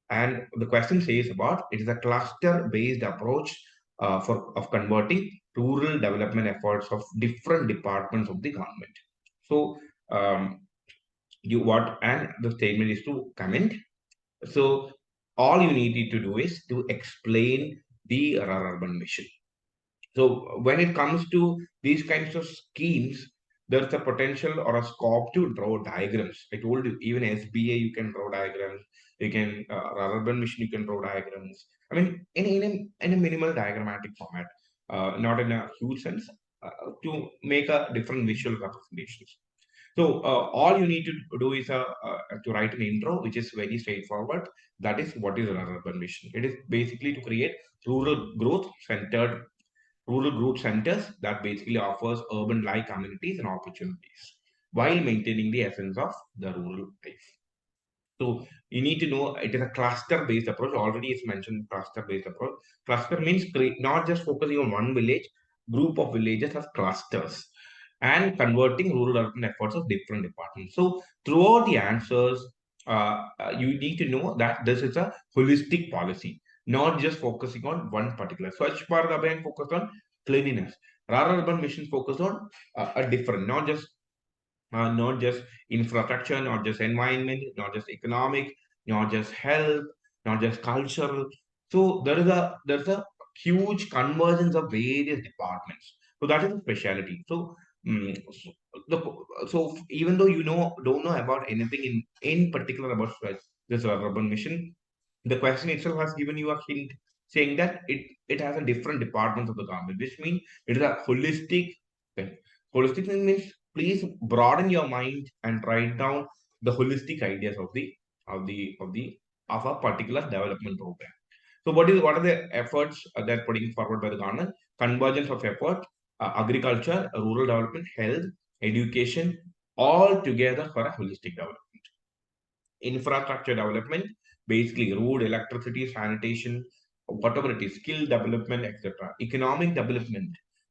and the question says about it is a cluster-based approach for of converting rural development efforts of different departments of the government. So you what and the statement is to comment. So all you needed to do is to explain the urban mission. So when it comes to these kinds of schemes, there's a potential or a scope to draw diagrams. I told you, even SBA you can draw diagrams. You can urban mission you can draw diagrams. I mean, in a minimal diagrammatic format, not in a huge sense, to make a different visual representations. So all you need to do is to write an intro, which is very straightforward. That is what is an urban mission. It is basically to create rural growth centered rural growth centers that basically offers urban-like communities and opportunities while maintaining the essence of the rural life. So you need to know it is a cluster-based approach. Already it's mentioned cluster-based approach. Cluster means not just focusing on one village, group of villages as clusters, and converting rural urban efforts of different departments. So throughout the answers, you need to know that this is a holistic policy, not just focusing on one particular. Swachh Bharat Abhiyan focused on cleanliness. Rural urban mission focused on a different, not just infrastructure, not just environment, not just economic, not just health, not just cultural. So there's a huge convergence of various departments. So that is a specialty. So, so even though you don't know about anything in particular about this urban mission, the question itself has given you a hint. saying that it has a different departments of the government, which means it is a holistic thing. Holistic thing means please broaden your mind and write down the holistic ideas of a particular development program. So what are the efforts that putting forward by the government? Convergence of effort, agriculture, rural development, health, education, all together for a holistic development. Infrastructure development, basically road, electricity, sanitation, whatever it is, skill development, etc. Economic development.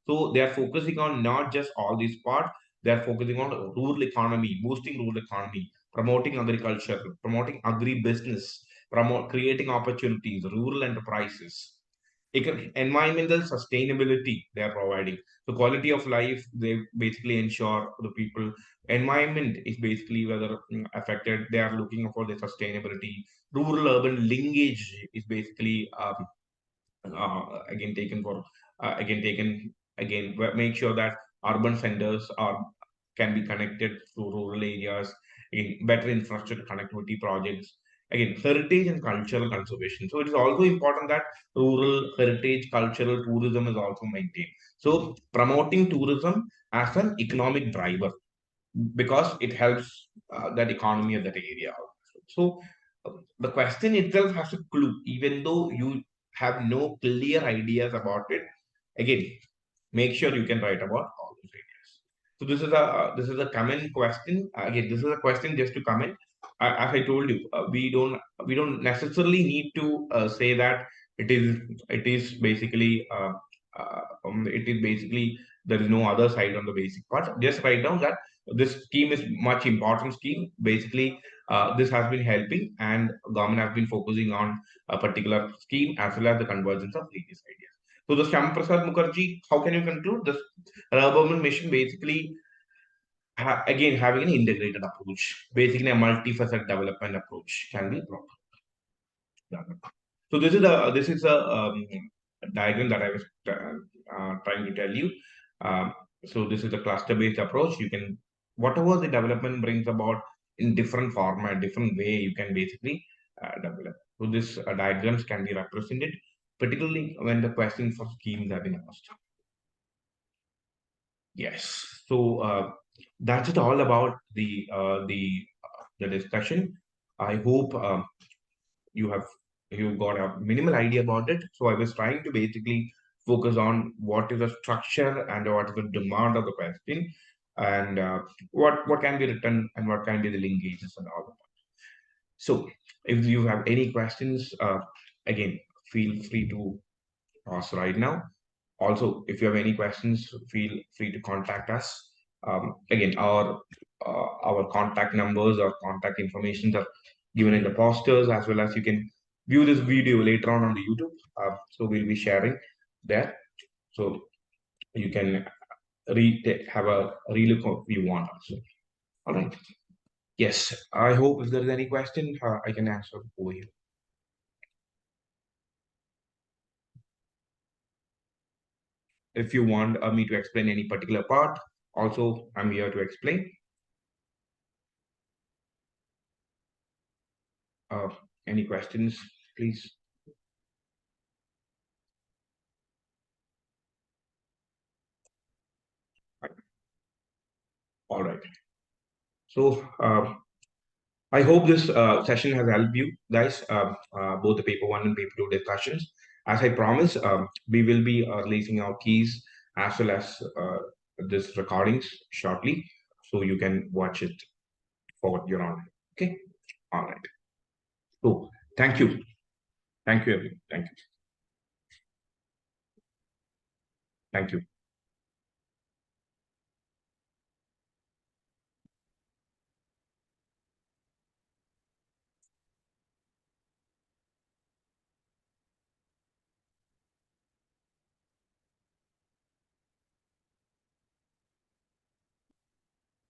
So they are focusing on not just all these parts, they are focusing on rural economy, boosting rural economy, promoting agriculture, promoting agri-business, creating opportunities, rural enterprises, environmental sustainability they are providing. So quality of life, they basically ensure the people environment is basically whether affected, they are looking for the sustainability. Rural urban linkage is basically again taken for again taken again make sure that urban centers are can be connected to rural areas in better infrastructure connectivity projects. Again, heritage and cultural conservation, so it is also important that rural heritage cultural tourism is also maintained. So promoting tourism as an economic driver, because it helps that economy of that area also. So the question itself has a clue, even though you have no clear ideas about it. Again, make sure you can write about all those areas. So this is a common question. Again, this is a question just to comment. As I told you, we don't necessarily need to say that it is basically it is basically there is no other side on the basic part. Just write down that this scheme is much important scheme. Basically, this has been helping, and government has been focusing on a particular scheme as well as the convergence of various ideas. So the Sham Prasad Mukherjee, how can you conclude this urban mission basically again having an integrated approach, basically a multifaceted development approach can be proper. So this is a diagram that I was trying to tell you. So this is a cluster-based approach. You can whatever the development brings about in different format, different way, you can basically develop. So this diagrams can be represented, particularly when the questions for schemes have been asked. Yes. So that's it all about the discussion. I hope you have you got a minimal idea about it. So I was trying to basically focus on what is the structure and what is the demand of the question, and what can be written and what can be the linkages and all of that. So if you have any questions, again, feel free to ask right now. Also, if you have any questions, feel free to contact us. Again, our contact numbers or contact information are given in the posters, as well as you can view this video later on the YouTube. So we'll be sharing there, so you can have a relook if you want also. All right. Yes, I hope if there is any question, I can answer over here. If you want me to explain any particular part, also I'm here to explain. Uh, any questions, please? All right. So I hope this session has helped you guys, both the paper one and paper two discussions. As I promised, we will be releasing our keys as well as this recordings shortly, so you can watch it for your own. Okay. All right. So thank you. Thank you, everyone. Thank you. Thank you.